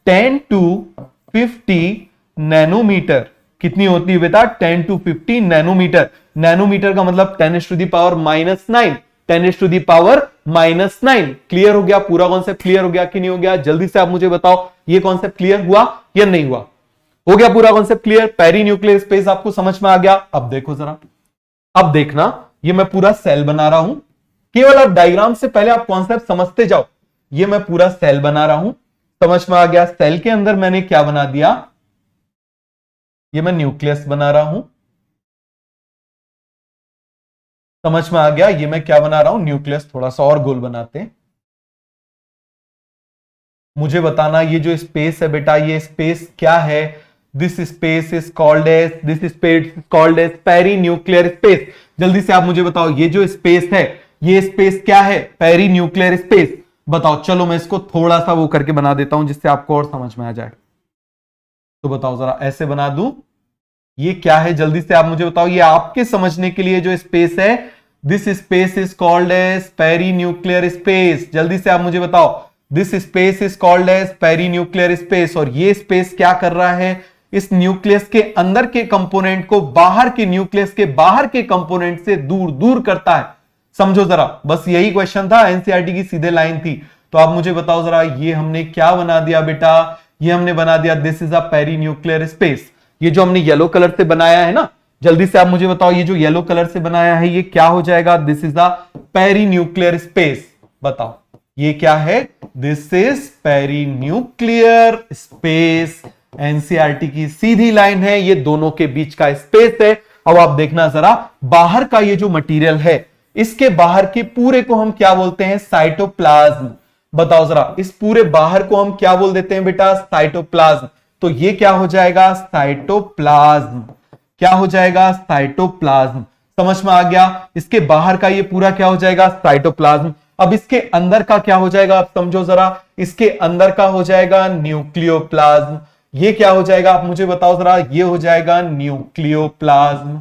10 to 50 नैनोमीटर। कितनी होती है बेटा, 10 to 50 नैनोमीटर। नैनोमीटर का मतलब 10 to the power -9, 10 to the power -9। Clear हो गया, पूरा कॉन्सेप्ट क्लियर हो गया कि नहीं हो गया, जल्दी से आप मुझे बताओ ये कॉन्सेप्ट क्लियर हुआ या नहीं हुआ। हो गया पूरा concept clear, perinuclear space आपको समझ में आ गया। अब देखो जरा, अब देखना, ये मैं पूरा सेल बना रहा हूं, केवल आप डायग्राम से पहले आप कॉन्सेप्ट समझते जाओ। ये मैं पूरा सेल बना रहा हूं, समझ में आ गया। सेल के अंदर मैंने क्या बना दिया, ये मैं न्यूक्लियस बना रहा हूं, समझ में आ गया। ये मैं क्या बना रहा हूं, न्यूक्लियस। थोड़ा सा और गोल बनाते हैं। मुझे बताना ये जो स्पेस है बेटा, ये स्पेस क्या है। This space is called as, this space called as perinuclear space. जल्दी से आप मुझे बताओ ये जो स्पेस है, ये स्पेस क्या है, पेरी न्यूक्लियर स्पेस। बताओ, चलो मैं इसको थोड़ा सा वो करके बना देता हूं जिससे आपको और समझ में आ जाए। तो बताओ जरा, ऐसे बना दूं, ये क्या है, जल्दी से आप मुझे बताओ। ये आपके समझने के लिए जो स्पेस है, this space is called as perinuclear space. जल्दी से आप मुझे बताओ, this space is called as perinuclear space. और ये स्पेस क्या कर रहा है, इस न्यूक्लियस के अंदर के कंपोनेंट को बाहर के न्यूक्लियस के बाहर के कंपोनेंट से दूर दूर करता है। समझो जरा, बस यही क्वेश्चन था, एनसीईआरटी की सीधे लाइन थी। तो आप मुझे बताओ जरा, ये हमने क्या बना दिया बेटा, ये हमने बना दिया this is a perinuclear space. ये जो हमने येलो कलर से बनाया है ना, जल्दी से आप मुझे बताओ, ये जो येलो कलर से बनाया है ये क्या हो जाएगा, this is the perinuclear space. बताओ ये क्या है, this is perinuclear space. NCERT की सीधी लाइन है, ये दोनों के बीच का स्पेस है। अब आप देखना जरा, बाहर का ये जो मटेरियल है, इसके बाहर के पूरे को हम क्या बोलते हैं, साइटोप्लाज्म। बताओ जरा, इस पूरे बाहर को हम क्या बोल देते हैं बेटा, साइटोप्लाज्म। तो ये क्या हो जाएगा, साइटोप्लाज्म। क्या हो जाएगा, साइटोप्लाज्म। समझ में आ गया, इसके बाहर का ये पूरा क्या हो जाएगा, साइटोप्लाज्म। अब इसके अंदर का क्या हो जाएगा, आप समझो जरा, इसके अंदर का हो जाएगा न्यूक्लियोप्लाज्म। ये क्या हो जाएगा, आप मुझे बताओ जरा, ये हो जाएगा न्यूक्लियोप्लाज्म।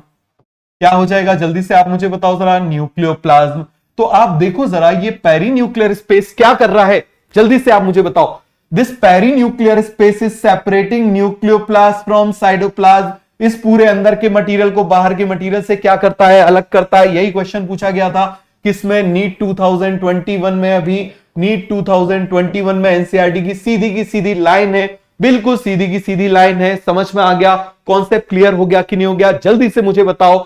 क्या हो जाएगा, जल्दी से आप मुझे बताओ जरा, न्यूक्लियोप्लाज्म। तो आप देखो जरा, ये पेरी न्यूक्लियर स्पेस क्या कर रहा है, जल्दी से आप मुझे बताओ। This perinuclear space is separating nucleoplasm from cytoplasm. इस पूरे अंदर के मटेरियल को बाहर के मटेरियल से क्या करता है, अलग करता है। यही क्वेश्चन पूछा गया था किसमें, नीट 2021 में। अभी नीट 2021 में एनसीईआरटी की सीधी लाइन है, बिल्कुल सीधी की सीधी लाइन है। समझ में आ गया, कॉन्सेप्ट क्लियर हो गया कि नहीं हो गया, जल्दी से मुझे बताओ।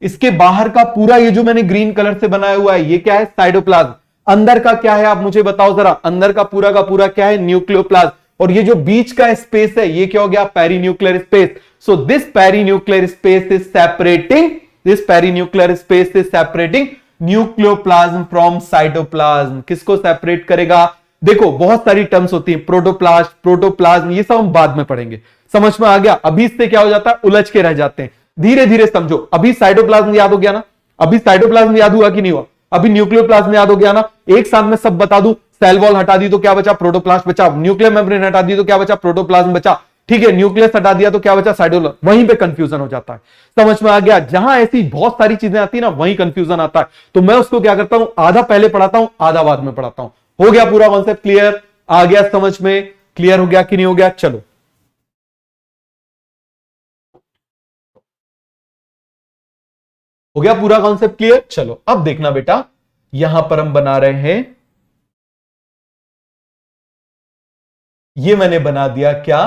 इसके बाहर का पूरा ये जो मैंने ग्रीन कलर से बनाया हुआ है, ये क्या है, साइटोप्लाज्म। अंदर का क्या है, आप मुझे बताओ जरा, अंदर का पूरा क्या है, न्यूक्लियोप्लाज्म। और ये जो बीच का स्पेस है, ये क्या हो गया, perinuclear space. So this perinuclear space is separating, this perinuclear space is separating nucleoplasm from cytoplasm. किसको सेपरेट करेगा, देखो बहुत सारी टर्म्स होती हैं, प्रोटोप्लास्ट, प्रोटोप्लाज्म, ये सब हम बाद में पढ़ेंगे। समझ में आ गया, अभी इससे क्या हो जाता है, उलझ के रह जाते हैं। धीरे धीरे समझो। अभी साइटोप्लाज्म याद हो गया ना, अभी साइटोप्लाज्म याद हुआ कि नहीं हुआ, अभी न्यूक्लियोप्लाज्म याद हो गया ना। एक साथ में सब बता दूं, सेल वॉल हटा दी तो क्या बचा, प्रोटोप्लास्ट बचा। न्यूक्लियर मेम्ब्रेन हटा दी तो क्या बचा, प्रोटोप्लाज्म बचा। ठीक है, न्यूक्लियस हटा दिया तो क्या बचा, साइटोप्लाज्म। वहीं पे कंफ्यूजन हो जाता है। समझ में आ गया, जहां ऐसी बहुत सारी चीजें आती है ना, वहीं कंफ्यूजन आता है। तो मैं उसको क्या करता हूं, आधा पहले पढ़ाता हूं, आधा बाद में पढ़ाता हूं। हो गया पूरा कॉन्सेप्ट क्लियर, आ गया समझ में, क्लियर हो गया कि नहीं हो गया। चलो हो गया पूरा कॉन्सेप्ट क्लियर। चलो अब देखना बेटा, यहां पर हम बना रहे हैं, ये मैंने बना दिया क्या,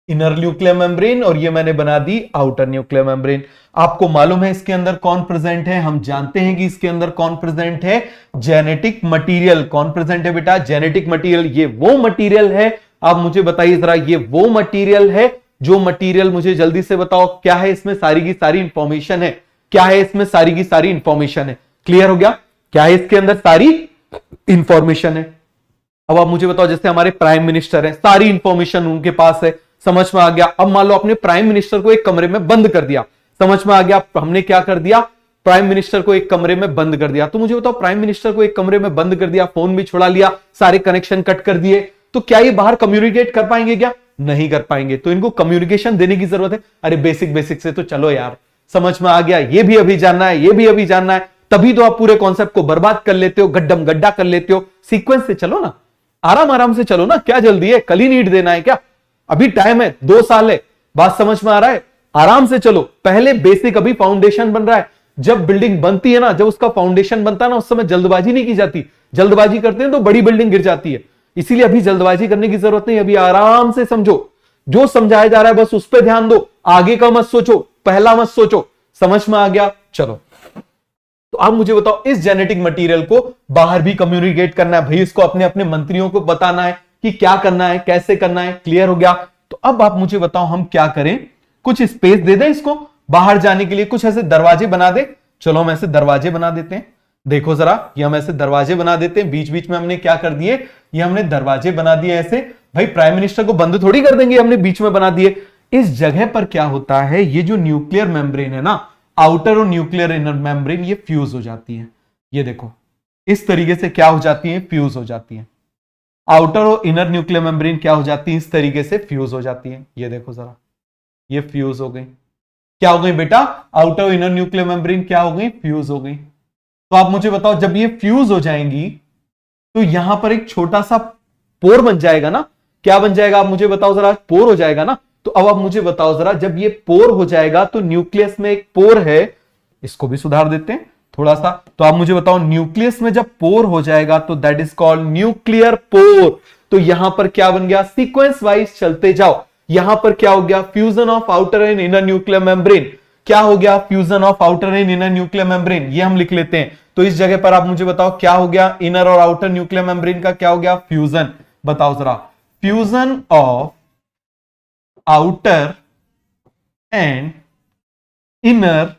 इनर न्यूक्लियर मेम्ब्रेन, और ये मैंने बना दी आउटर न्यूक्लियर मेम्ब्रेन। आपको मालूम है इसके अंदर कौन प्रेजेंट है, हम जानते हैं कि इसके अंदर कौन प्रेजेंट है, जेनेटिक मटेरियल। कौन प्रेजेंट है बेटा, जेनेटिक मटेरियल। ये वो मटेरियल है, आप मुझे बताइए जरा, ये वो मटेरियल है, जो मटेरियल मुझे जल्दी से बताओ क्या है, इसमें सारी की सारी इंफॉर्मेशन है। क्या है इसमें, सारी की सारी इंफॉर्मेशन है। क्लियर हो गया, क्या है इसके अंदर, सारी इंफॉर्मेशन है। अब आप मुझे बताओ, जैसे हमारे प्राइम मिनिस्टर हैं, सारी इंफॉर्मेशन उनके पास है। समझ में आ गया। अब मान लो अपने प्राइम मिनिस्टर को एक कमरे में बंद कर दिया, समझ में आ गया, हमने क्या कर दिया, प्राइम मिनिस्टर को एक कमरे में बंद कर दिया। तो मुझे बताओ, प्राइम मिनिस्टर को एक कमरे में बंद कर दिया, फोन भी छुड़ा लिया, सारे कनेक्शन कट कर दिए, तो क्या ये बाहर कम्युनिकेट कर पाएंगे क्या? नहीं कर पाएंगे, तो इनको कम्युनिकेशन देने की जरूरत है। अरे बेसिक बेसिक से तो चलो यार, समझ में आ गया, ये भी अभी जानना है, ये भी अभी जानना है, तभी तो आप पूरे कॉन्सेप्ट को बर्बाद कर लेते हो, गड्ढम गड्ढा कर लेते हो। सीक्वेंस से चलो ना, आराम आराम से चलो ना, क्या जल्दी है? कल ही नीट देना है क्या? अभी टाइम है, 2 साल है। बात समझ में आ रहा है? आराम से चलो, पहले बेसिक, अभी फाउंडेशन बन रहा है। जब बिल्डिंग बनती है ना, जब उसका फाउंडेशन बनता है ना, उस समय जल्दबाजी नहीं की जाती। जल्दबाजी करते हैं तो बड़ी बिल्डिंग गिर जाती है। इसीलिए अभी जल्दबाजी करने की जरूरत नहीं, अभी आराम से समझो। जो समझाया जा रहा है बस उस पर ध्यान दो, आगे का मत सोचो, पहला मत सोचो। समझ में आ गया? चलो, तो आप मुझे बताओ, इस जेनेटिक मटेरियल को बाहर भी कम्युनिकेट करना है भाई, इसको अपने अपने मंत्रियों को बताना है कि क्या करना है, कैसे करना है। क्लियर हो गया? तो अब आप मुझे बताओ हम क्या करें? कुछ स्पेस दे दें इसको बाहर जाने के लिए, कुछ ऐसे दरवाजे बना दे। चलो हम ऐसे दरवाजे बना देते हैं। देखो जरा, ये हम ऐसे दरवाजे बना देते हैं। बीच बीच में हमने क्या कर दिए? ये हमने दरवाजे बना दिए ऐसे। भाई प्राइम मिनिस्टर को बंद थोड़ी कर देंगे, हमने बीच में बना दिए। इस जगह पर क्या होता है, ये जो न्यूक्लियर मेम्ब्रेन है ना, आउटर और न्यूक्लियर इनर मेम्ब्रेन, ये फ्यूज हो जाती है। ये देखो इस तरीके से क्या हो जाती है? फ्यूज हो जाती है। आउटर और इनर न्यूक्लियर मेम्ब्रेन क्या हो जाती है? इस तरीके से फ्यूज हो जाती है। ये देखो जरा, ये फ्यूज हो गई। क्या हो गई बेटा? आउटर और इनर न्यूक्लियर मेम्ब्रेन क्या हो गई? फ्यूज हो गई। तो आप मुझे बताओ, जब ये फ्यूज हो जाएंगी तो यहां पर एक छोटा सा पोर बन जाएगा ना। क्या बन जाएगा? आप मुझे बताओ जरा, पोर हो जाएगा ना। तो अब आप मुझे बताओ जरा, जब ये पोर हो जाएगा तो न्यूक्लियस में एक पोर है, इसको भी सुधार देते हैं थोड़ा सा। तो आप मुझे बताओ, न्यूक्लियस में जब पोर हो जाएगा तो that is called nuclear pore. तो यहां पर क्या बन गया? सीक्वेंस वाइज चलते जाओ। यहां पर क्या हो गया? Fusion of outer and inner nuclear membrane. क्या हो गया? Fusion of outer and inner nuclear membrane. ये हम लिख लेते हैं। तो इस जगह पर आप मुझे बताओ क्या हो गया? इनर और आउटर न्यूक्लियर मेम्ब्रेन का क्या हो गया? फ्यूजन। बताओ जरा, fusion of outer and inner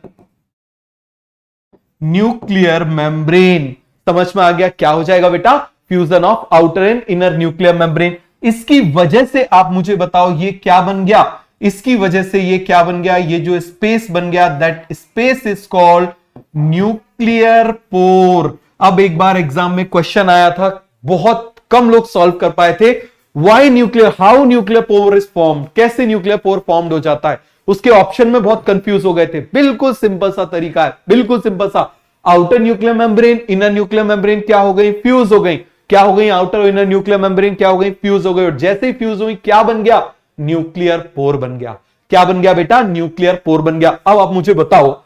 nuclear membrane. समझ में आ गया? क्या हो जाएगा बेटा? Fusion of outer and inner nuclear membrane. इसकी वजह से आप मुझे बताओ ये क्या बन गया? इसकी वजह से ये क्या बन गया? ये जो स्पेस बन गया, that space is called nuclear pore. अब एक बार एग्जाम में क्वेश्चन आया था, बहुत कम लोग सॉल्व कर पाए थे। Why nuclear, how nuclear pore is formed, कैसे न्यूक्लियर पोर फॉर्म्ड हो जाता है। उसके ऑप्शन में बहुत कंफ्यूज हो गए थे। बिल्कुल सिंपल सा तरीका है, बिल्कुल सिंपल सा। Outer nuclear membrane, inner nuclear membrane क्या हो गई? फ्यूज हो गई। क्या हो गई? आउटर और इनर न्यूक्लियर मेम्ब्रेन क्या हो गई? फ्यूज हो गई। और जैसे ही फ्यूज हुई क्या बन गया? न्यूक्लियर पोर बन गया। क्या बन गया बेटा? न्यूक्लियर पोर बन गया। अब आप मुझे बताओ,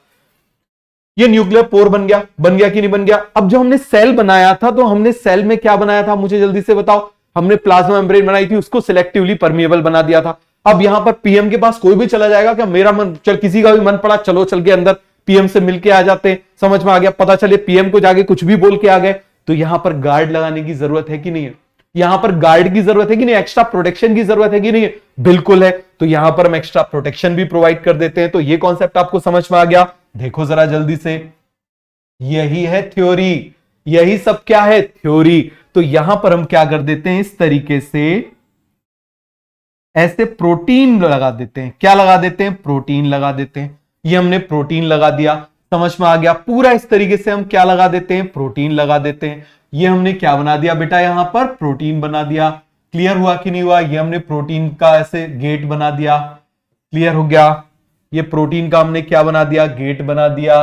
ये न्यूक्लियर पोर बन गया कि नहीं बन गया? अब जो हमने सेल बनाया था, तो हमने सेल में क्या बनाया था? मुझे जल्दी से बताओ। हमने प्लाज्मा मेम्ब्रेन बनाई थी, उसको सिलेक्टिवली परमिएबल बना दिया था। अब यहां पर पीएम के पास कोई भी चला जाएगा क्या? मेरा मन, चल किसी का भी मन पड़ा, चलो चल के अंदर पीएम से मिलके आ जाते हैं। समझ में आ गया? पता चले पीएम को जाके कुछ भी बोल के आ गए, तो यहां पर गार्ड लगाने की जरूरत है कि नहीं है? यहां पर गार्ड की जरूरत है कि नहीं? एक्स्ट्रा प्रोटेक्शन की जरूरत है कि नहीं है? बिल्कुल है। तो यहां पर हम एक्स्ट्रा प्रोटेक्शन भी प्रोवाइड कर देते हैं। तो ये कॉन्सेप्ट आपको समझ में आ गया? देखो जरा जल्दी से, यही है थ्योरी, यही सब क्या है? थ्योरी। तो यहां पर हम क्या कर देते हैं? इस तरीके से ऐसे प्रोटीन लगा देते हैं। क्या लगा देते हैं? प्रोटीन लगा देते हैं। ये हमने प्रोटीन लगा दिया। समझ में आ गया? पूरा इस तरीके से हम क्या लगा देते हैं? प्रोटीन लगा देते हैं। ये हमने क्या बना दिया बेटा? यहां पर प्रोटीन बना दिया। क्लियर हुआ कि नहीं हुआ? ये हमने प्रोटीन का ऐसे गेट बना दिया। क्लियर हो गया? ये प्रोटीन का हमने क्या बना दिया? गेट बना दिया।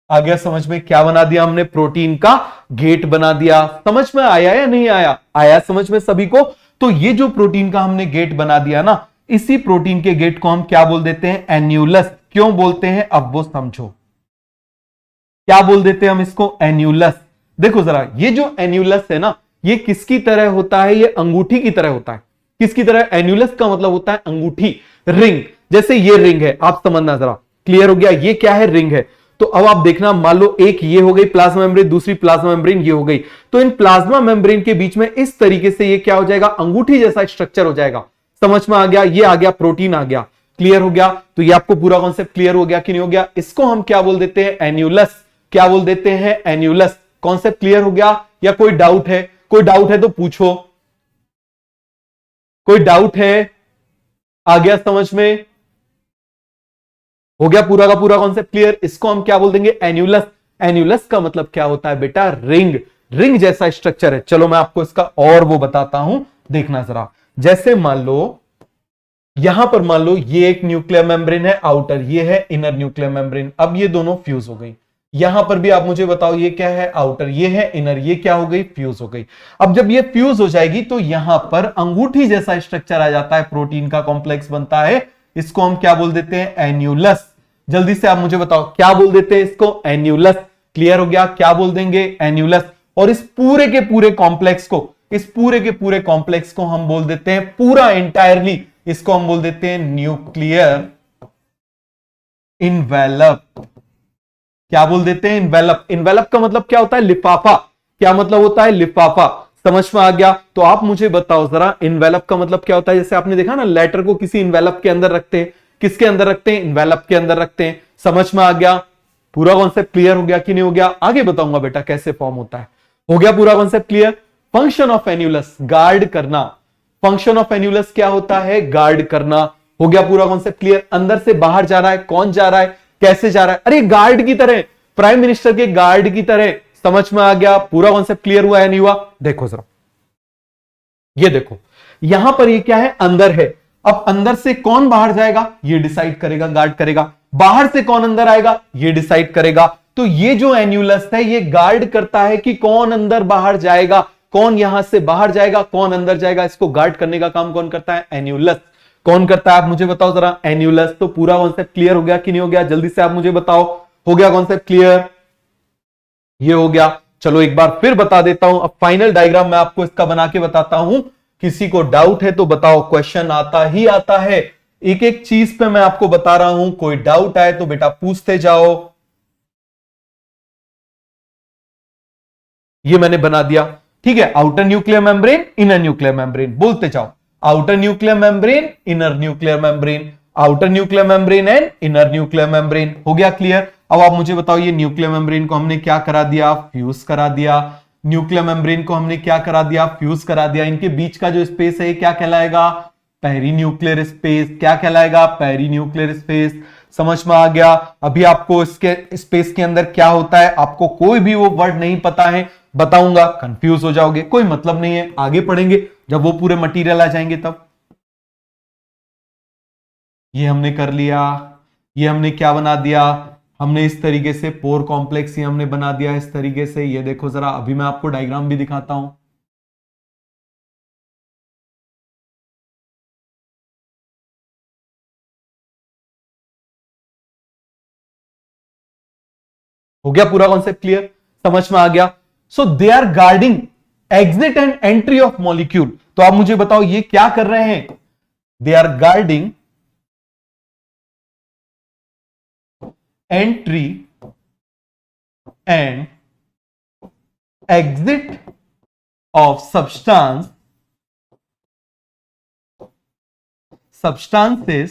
आ गया समझ में? क्या बना दिया हमने? प्रोटीन का गेट बना दिया। समझ में आया या नहीं आया? आया समझ में सभी को? तो ये जो प्रोटीन का हमने गेट बना दिया ना, इसी प्रोटीन के गेट को हम क्या बोल देते हैं? एन्यूलस। क्यों बोलते हैं? अब वो समझो। क्या बोल देते हैं हम इसको? एन्यूलस। देखो जरा, ये जो एन्यूलस है ना, ये किसकी तरह होता है? ये अंगूठी की तरह होता है। किसकी तरह? एन्यूलस का मतलब होता है अंगूठी, रिंग। जैसे ये रिंग है, आप समझना जरा। क्लियर हो गया? ये क्या है? रिंग है। तो अब आप देखना, मान लो एक ये हो गई प्लाज्मा मेम्ब्रेन, दूसरी प्लाज्मा मेम्ब्रेन ये हो गई। तो इन प्लाज्मा मेम्ब्रेन के बीच में इस तरीके से ये क्या हो जाएगा? अंगूठी जैसा स्ट्रक्चर हो जाएगा। समझ में आ गया? ये आ गया प्रोटीन आ गया। क्लियर हो गया? तो ये आपको पूरा कॉन्सेप्ट क्लियर हो गया कि नहीं हो गया? इसको हम क्या बोल देते हैं? एन्यूलस। क्या बोल देते हैं? एन्यूलस। कॉन्सेप्ट क्लियर हो गया? या कोई डाउट है? कोई डाउट है तो पूछो। कोई डाउट है? आ गया समझ में? हो गया पूरा का पूरा कॉन्सेप्ट क्लियर? इसको हम क्या बोल देंगे? एन्यूलस। एन्यूलस का मतलब क्या होता है बेटा? रिंग। रिंग जैसा स्ट्रक्चर है। चलो मैं आपको इसका और वो बताता हूं, देखना जरा। जैसे मान लो यहां पर मान लो ये एक न्यूक्लियर मेम्ब्रेन है आउटर, ये है इनर न्यूक्लियर मेम्ब्रेन। अब ये दोनों फ्यूज हो गई। यहां पर भी आप मुझे बताओ ये क्या है, आउटर, ये है इनर, ये क्या हो गई, फ्यूज हो गई। अब जब ये फ्यूज हो जाएगी तो यहां पर अंगूठी जैसा स्ट्रक्चर आ जाता है, प्रोटीन का कॉम्प्लेक्स बनता है। इसको हम क्या बोल देते हैं, एन्यूलस। जल्दी से आप मुझे बताओ क्या बोल देते हैं इसको, एन्यूलस। क्लियर हो गया, क्या बोल देंगे, एन्यूलस। और इस पूरे के पूरे कॉम्प्लेक्स को, इस पूरे के पूरे कॉम्प्लेक्स को हम बोल देते हैं, पूरा एंटायरली इसको हम बोल देते हैं न्यूक्लियर इन्वेलप। क्या बोल देते हैं, इन्वेलप। इन्वेलप का मतलब क्या होता है, लिफाफा। क्या मतलब होता है, लिफाफा। समझ में आ गया। तो आप मुझे बताओ जरा इन्वेलप का मतलब क्या होता है। जैसे आपने देखा ना, लेटर को किसी इन्वेलप के अंदर रखते हैं, किसके अंदर रखते हैं, इन्वेलप के अंदर रखते हैं। समझ में आ गया, पूरा कॉन्सेप्ट क्लियर हो गया कि नहीं हो गया, आगे बताऊंगा बेटा कैसे फॉर्म होता है। हो गया पूरा concept clear. Function of annulus, guard करना। फंक्शन ऑफ एन्यूलस क्या होता है, गार्ड करना। हो गया पूरा कॉन्सेप्ट क्लियर। अंदर से बाहर जा रहा है, कौन जा रहा है, कैसे जा रहा है, अरे गार्ड की तरह, प्राइम मिनिस्टर के गार्ड की तरह। समझ में आ गया, पूरा कॉन्सेप्ट क्लियर हुआ है नहीं हुआ। देखो जरा, ये देखो यहां पर ये क्या है, अंदर है। अब अंदर से कौन बाहर जाएगा, ये डिसाइड करेगा, गार्ड करेगा। बाहर से कौन अंदर आएगा, ये डिसाइड करेगा। तो ये जो एन्यूलस है ये गार्ड करता है कि कौन अंदर बाहर जाएगा, कौन यहां से बाहर जाएगा, कौन अंदर जाएगा। इसको गार्ड करने का काम कौन करता है, एन्यूलस। कौन करता है आप मुझे बताओ जरा, एन्यूलस। तो पूरा कॉन्सेप्ट क्लियर हो गया कि नहीं हो गया, जल्दी से आप मुझे बताओ। हो गया कॉन्सेप्ट क्लियर, ये हो गया। चलो एक बार फिर बता देता हूं। अब फाइनल डायग्राम मैं आपको इसका बना के बताता हूं। किसी को डाउट है तो बताओ, क्वेश्चन आता ही आता है, एक एक चीज पे मैं आपको बता रहा हूं। कोई डाउट आए तो बेटा पूछते जाओ। ये मैंने बना दिया, ठीक है। Outer nuclear membrane, inner nuclear membrane, बोलते जाओ। Outer nuclear membrane, inner nuclear membrane, outer nuclear membrane and inner nuclear membrane. हो गया क्लियर। अब आप मुझे बताओ, ये न्यूक्लियर मेम्ब्रेन को हमने क्या करा दिया, फ्यूज करा दिया। न्यूक्लियर मेम्ब्रेन को हमने क्या करा दिया, फ्यूज करा दिया। इनके बीच का जो स्पेस है क्या कहलाएगा, पेरीन्यूक्लियर स्पेस। क्या कहलाएगा, पेरीन्यूक्लियर स्पेस। समझ में आ गया। अभी आपको इसके स्पेस के अंदर क्या होता है, आपको कोई भी वो वर्ड नहीं पता है, बताऊंगा, कंफ्यूज हो जाओगे, कोई मतलब नहीं है, आगे पढ़ेंगे जब वो पूरे मटेरियल आ जाएंगे तब। ये हमने कर लिया। ये हमने क्या बना दिया, हमने इस तरीके से पोर कॉम्प्लेक्स ही हमने बना दिया इस तरीके से। ये देखो जरा, अभी मैं आपको डायग्राम भी दिखाता हूं। हो गया पूरा कॉन्सेप्ट क्लियर, समझ में आ गया। So they are guarding exit and entry of molecule. तो आप मुझे बताओ ये क्या कर रहे हैं, they are guarding entry and exit of substances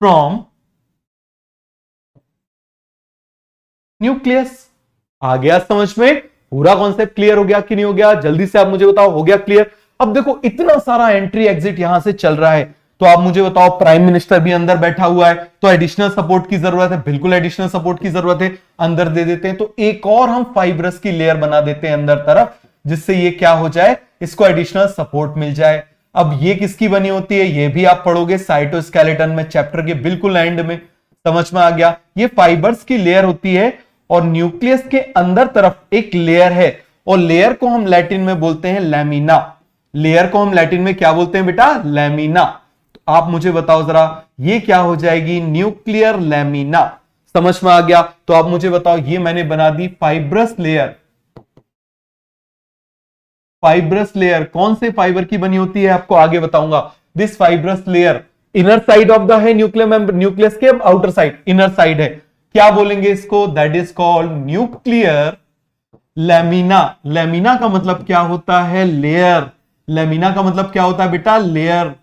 from nucleus. आ गया समझ में, पूरा कॉन्सेप्ट क्लियर हो गया कि नहीं हो गया, जल्दी से आप मुझे बताओ। हो गया क्लियर। अब देखो इतना सारा एंट्री एग्जिट यहां से चल रहा है, तो आप मुझे बताओ, प्राइम मिनिस्टर भी अंदर बैठा हुआ है, तो एडिशनल सपोर्ट की जरूरत है, बिल्कुल एडिशनल सपोर्ट की जरूरत है, अंदर दे देते हैं। तो एक और हम फाइब्रस की लेयर बना देते हैं अंदर तरफ, जिससे ये क्या हो जाए, इसको एडिशनल सपोर्ट मिल जाए। अब ये किसकी बनी होती है, ये भी आप पढ़ोगे साइटोस्केलेटन में, चैप्टर के बिल्कुल एंड में। समझ में आ गया, ये फाइबर्स की लेयर होती है और न्यूक्लियस के अंदर तरफ एक लेयर है, और लेयर को हम लैटिन में बोलते हैं लैमिना। लेयर को हम लैटिन में क्या बोलते हैं बेटा, लैमिना। तो आप मुझे बताओ जरा, ये क्या हो जाएगी, न्यूक्लियर लैमिना। समझ में आ गया। तो आप मुझे बताओ, ये मैंने बना दी फाइब्रस लेयर। फाइब्रस लेयर कौन से फाइबर की बनी होती है आपको आगे बताऊंगा। This fibrous layer inner side of the है न्यूक्लियर न्यूक्लियस के आउटर साइड, इनर साइड है, क्या बोलेंगे इसको, that is called nuclear lamina. Lamina का मतलब क्या होता है, लेयर। लैमिना का मतलब क्या होता है बेटा, लेयर।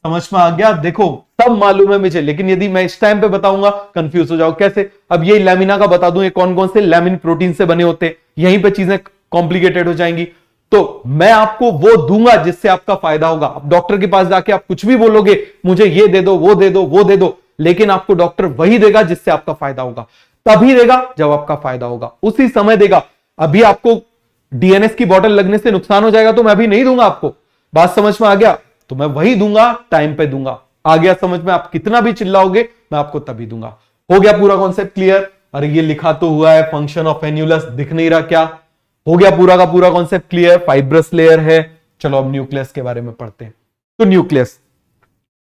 समझ में आ गया। देखो सब मालूम है मुझे, लेकिन यदि मैं इस टाइम पे बताऊंगा कंफ्यूज हो जाओ कैसे। अब ये लैमिना का बता दूं, ये कौन कौन से लैमिन प्रोटीन से बने होते हैं, यहीं पे चीजें कॉम्प्लिकेटेड हो जाएंगी। तो मैं आपको वो दूंगा जिससे आपका फायदा होगा। अब डॉक्टर के पास जाके आप कुछ भी बोलोगे, मुझे ये दे दो, वो दे दो, वो दे दो, लेकिन आपको डॉक्टर वही देगा जिससे आपका फायदा होगा। तभी देगा जब आपका फायदा होगा, उसी समय देगा। अभी आपको डीएनएस की बोतल लगने से नुकसान हो जाएगा तो मैं अभी नहीं दूंगा आपको। बात समझ में आ गया? तो मैं वही दूंगा, टाइम पे दूंगा। आ गया समझ में? आप कितना भी चिल्लाओगे मैं आपको तभी दूंगा। हो गया पूरा कॉन्सेप्ट क्लियर? अरे ये लिखा तो हुआ है, फंक्शन ऑफ एन्युलस, दिख नहीं रहा क्या? हो गया पूरा का पूरा कॉन्सेप्ट क्लियर? फाइब्रस लेयर है। चलो अब न्यूक्लियस के बारे में पढ़ते हैं। तो न्यूक्लियस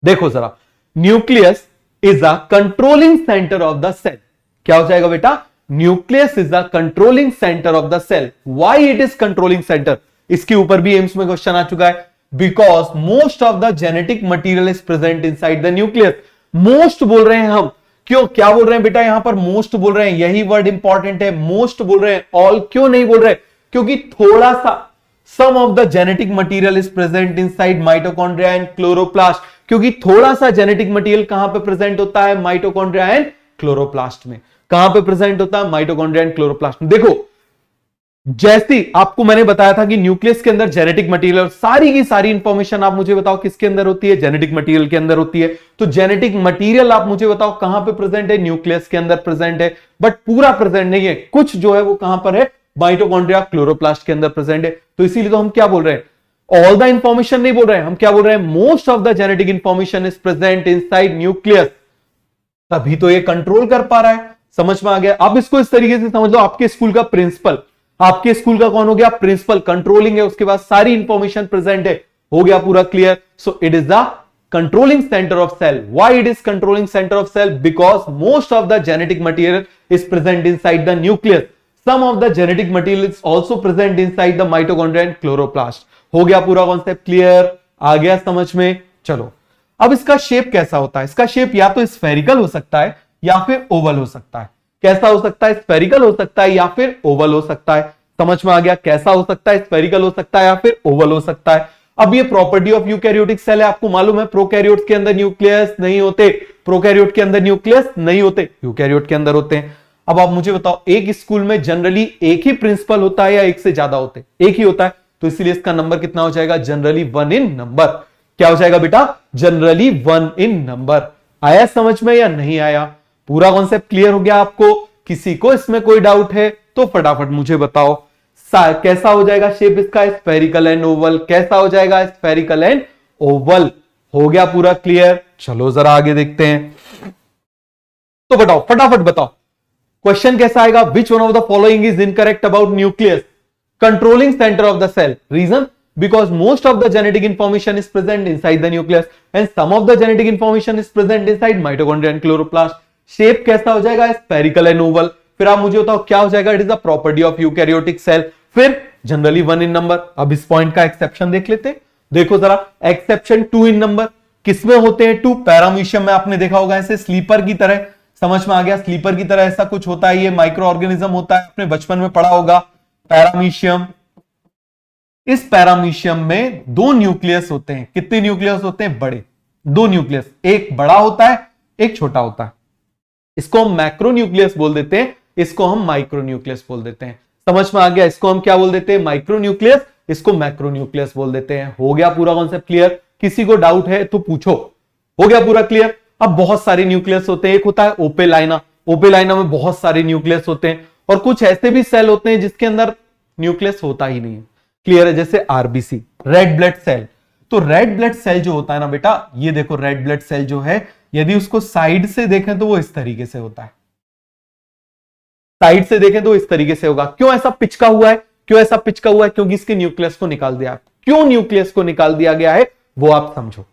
देखो जरा, nucleus is a controlling centre of the cell. क्या हो जाएगा बेटा? Nucleus is the controlling centre of the cell. Why it is controlling centre? इसके ऊपर भी एम्स में क्वेश्चन आ चुका है। Because most of the genetic material is present inside the nucleus. Most बोल रहे हैं हम, क्यों? क्या बोल रहे हैं बेटा? यहां पर मोस्ट बोल रहे हैं, यही वर्ड इंपॉर्टेंट है। मोस्ट बोल रहे हैं, ऑल क्यों नहीं बोल रहे? क्योंकि थोड़ा सा some of the genetic material is present inside mitochondria and chloroplast. क्योंकि थोड़ा सा जेनेटिक मटीरियल कहां पे प्रेजेंट होता है? माइटोकॉन्ड्रिया एंड क्लोरोप्लास्ट में। कहां पे प्रेजेंट होता है? माइटोकॉन्ड्रिया एंड क्लोरोप्लास्ट में। देखो, जैसी आपको मैंने बताया था कि न्यूक्लियस के अंदर जेनेटिक मटीरियल और सारी की सारी इंफॉर्मेशन आप मुझे बताओ किसके अंदर होती है? जेनेटिक मटीरियल के अंदर होती है। तो जेनेटिक मटीरियल आप मुझे बताओ कहां पे प्रेजेंट है? न्यूक्लियस के अंदर प्रेजेंट है, बट पूरा प्रेजेंट नहीं है। कुछ जो है वो कहां पर है? माइटोकॉन्ड्रिया क्लोरोप्लास्ट के अंदर प्रेजेंट है। तो इसीलिए तो हम क्या बोल रहे हैं? ऑल द इंफॉर्मेशन नहीं बोल रहे हैं, हम क्या बोल रहे हैं? Most of the genetic information is present inside nucleus. तभी तो ये कंट्रोल कर पा रहा है। समझ में आ गया? अब इसको इस तरीके से समझ लो, आपके स्कूल का प्रिंसिपल, आपके स्कूल का कौन हो गया? प्रिंसिपल। कंट्रोलिंग है, उसके बाद सारी इंफॉर्मेशन प्रेजेंट है। हो गया पूरा clear? So it is the controlling center of cell. Why it is controlling center of cell? Because most of the genetic material is present inside the nucleus. Some of the genetic material is also present inside the mitochondria and chloroplast. हो गया पूरा concept clear? आ गया समझ में? चलो, अब इसका shape कैसा होता है? इसका शेप या तो स्फेरिकल हो सकता है या फिर ओवल हो सकता है। कैसा हो सकता है? स्फेरिकल हो सकता है या फिर ओवल हो सकता है। समझ में आ गया? कैसा हो सकता है? स्फेरिकल हो सकता है या फिर ओवल हो सकता है। अब ये प्रॉपर्टी ऑफ यूकैरियोटिक सेल है। आपको मालूम है प्रोकैरियोट के अंदर न्यूक्लियस नहीं होते, प्रोकैरियोट के अंदर न्यूक्लियस नहीं होते, यूकैरियोट के अंदर होते हैं। अब आप मुझे बताओ, एक स्कूल में जनरली एक ही प्रिंसिपल होता है या एक से ज्यादा होते हैं? एक ही होता है, तो इसलिए इसका नंबर कितना हो जाएगा? Generally 1 in number. क्या हो जाएगा बेटा? Generally 1 in number. आया समझ में या नहीं आया? पूरा कॉन्सेप्ट क्लियर हो गया आपको? किसी को इसमें कोई डाउट है तो फटाफट मुझे बताओ। कैसा हो जाएगा शेप इसका? Spherical and Oval. कैसा हो जाएगा? Spherical and Oval. हो गया पूरा क्लियर? चलो जरा आगे देखते हैं। तो बताओ, फटाफट बताओ, क्वेश्चन कैसा आएगा? Which one of the following is incorrect about nucleus controlling centre of the cell? Reason? because most of the genetic information is present inside the nucleus and some of the genetic information is present inside mitochondria and chloroplast. Shape कैसा हो जाएगा? Spherical and oval. फिर आप मुझे बताओ क्या हो जाएगा? It is the property of eukaryotic cell. फिर जनरली 1 इन नंबर। अब इस पॉइंट का एक्सेप्शन देख लेते हैं। देखो जरा, एक्सेप्शन 2 इन नंबर। किसमें होते हैं 2? पैरामीशियम में आपने देखा होगा ऐसे स्लीपर की तरह। समझ में आ गया? स्लीपर की तरह ऐसा कुछ होता है, ये माइक्रो ऑर्गेनिज्म होता है, आपने बचपन में पढ़ा होगा पैरामीशियम। इस पैरामीशियम में 2 न्यूक्लियस होते हैं। कितने न्यूक्लियस होते हैं? बड़े 2 न्यूक्लियस। एक बड़ा होता है, एक छोटा होता है। इसको हम मैक्रोन्यूक्लियस बोल देते हैं, इसको हम माइक्रोन्यूक्लियस बोल देते हैं। समझ में आ गया? इसको हम क्या बोल देते हैं? माइक्रोन्यूक्लियस, इसको मैक्रोन्यूक्लियस बोल देते हैं। हो गया पूरा कॉन्सेप्ट क्लियर? किसी को डाउट है तो पूछो। हो गया पूरा क्लियर? अब बहुत सारे न्यूक्लियस होते हैं। एक होता है ओपेलाइना। ओपेलाइना में बहुत सारे न्यूक्लियस होते हैं, और कुछ ऐसे भी सेल होते हैं जिसके अंदर न्यूक्लियस होता ही नहीं है। क्लियर है? जैसे आरबीसी, रेड ब्लड सेल। तो रेड ब्लड सेल जो होता है ना बेटा, ये देखो रेड ब्लड सेल जो है, यदि उसको साइड से देखें तो वो इस तरीके से होता है। साइड से देखें तो इस तरीके से होगा। क्यों ऐसा पिचका हुआ है? क्यों ऐसा पिचका हुआ है? क्योंकि इसके न्यूक्लियस को निकाल दिया। क्यों न्यूक्लियस को निकाल दिया गया है वो आप समझो।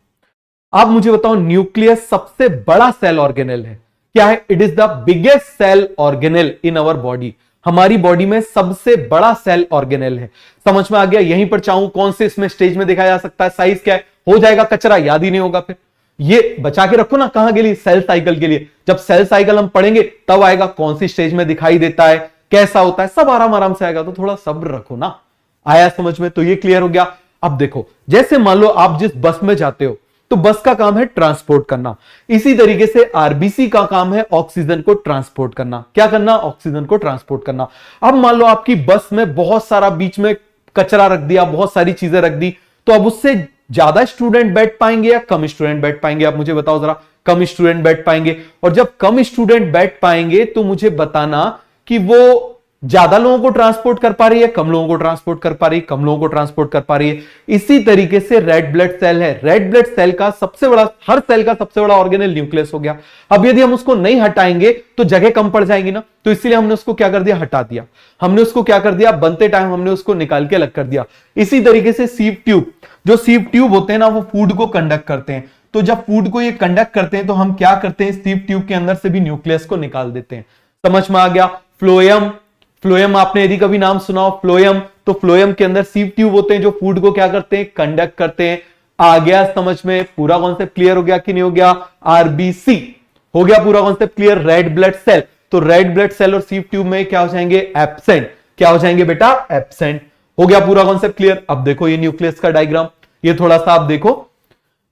आप मुझे बताओ, न्यूक्लियस सबसे बड़ा सेल ऑर्गेनेल है। क्या है? It is the biggest cell organelle in our body. हमारी बॉडी में सबसे बड़ा सेल ऑर्गेनेल है। समझ में आ गया? यहीं पर चाहूं कौन से इसमें स्टेज में देखा जा सकता है? साइज क्या है? हो जाएगा कचरा, याद ही नहीं होगा। फिर ये बचा के रखो ना, कहां के लिए? सेल साइकिल के लिए। जब सेल साइकिल हम पढ़ेंगे तब आएगा कौन सी स्टेज में दिखाई देता है, कैसा होता है, सब आराम आराम से आएगा। तो थोड़ा सब्र रखो ना। आया समझ में? तो ये क्लियर हो गया। अब देखो, जैसे मान लो आप जिस बस में जाते हो तो बस का काम है ट्रांसपोर्ट करना। इसी तरीके से आरबीसी का काम है ऑक्सीजन को ट्रांसपोर्ट करना। क्या करना? ऑक्सीजन को ट्रांसपोर्ट करना। अब मान लो आपकी बस में बहुत सारा बीच में कचरा रख दिया, बहुत सारी चीजें रख दी, तो अब उससे ज्यादा स्टूडेंट बैठ पाएंगे या कम स्टूडेंट बैठ पाएंगे? आप मुझे बताओ जरा। कम स्टूडेंट बैठ पाएंगे। और जब कम स्टूडेंट बैठ पाएंगे तो मुझे बताना कि वो ज्यादा लोगों को ट्रांसपोर्ट कर पा रही है, कम लोगों को ट्रांसपोर्ट कर पा रही है, कम लोगों को ट्रांसपोर्ट कर पा रही है। इसी तरीके से रेड ब्लड सेल है, रेड ब्लड सेल का सबसे बड़ा, हर सेल का सबसे बड़ा ऑर्गेनेल न्यूक्लियस हो गया। अब यदि हम उसको नहीं हटाएंगे तो जगह कम पड़ जाएगी ना, तो इसलिए हमने उसको क्या कर दिया, हटा दिया। हमने उसको क्या कर दिया, बनते टाइम हमने उसको निकाल के अलग कर दिया। इसी तरीके से सीव ट्यूब, जो सीव ट्यूब होते हैं ना, वो फूड को कंडक्ट करते हैं। तो जब फूड को ये कंडक्ट करते हैं तो हम क्या करते हैं, सीव ट्यूब के अंदर से भी न्यूक्लियस को निकाल देते हैं। समझ में आ गया। फ्लोएम, फ्लोएम आपने यदि कभी नाम सुना हो फ्लोएम, तो फ्लोएम के अंदर सीव ट्यूब होते हैं जो फूड को क्या करते हैं, कंडक्ट करते हैं। आ गया समझ में, पूरा कॉन्सेप्ट क्लियर हो गया कि नहीं हो गया। आरबीसी हो गया पूरा concept clear. Red blood cell, तो रेड ब्लड सेल और सीव ट्यूब में क्या हो जाएंगे, एब्सेंट। क्या हो जाएंगे बेटा, एब्सेंट। हो गया पूरा कॉन्सेप्ट क्लियर। अब देखो ये न्यूक्लियस का डायग्राम, ये थोड़ा सा आप देखो,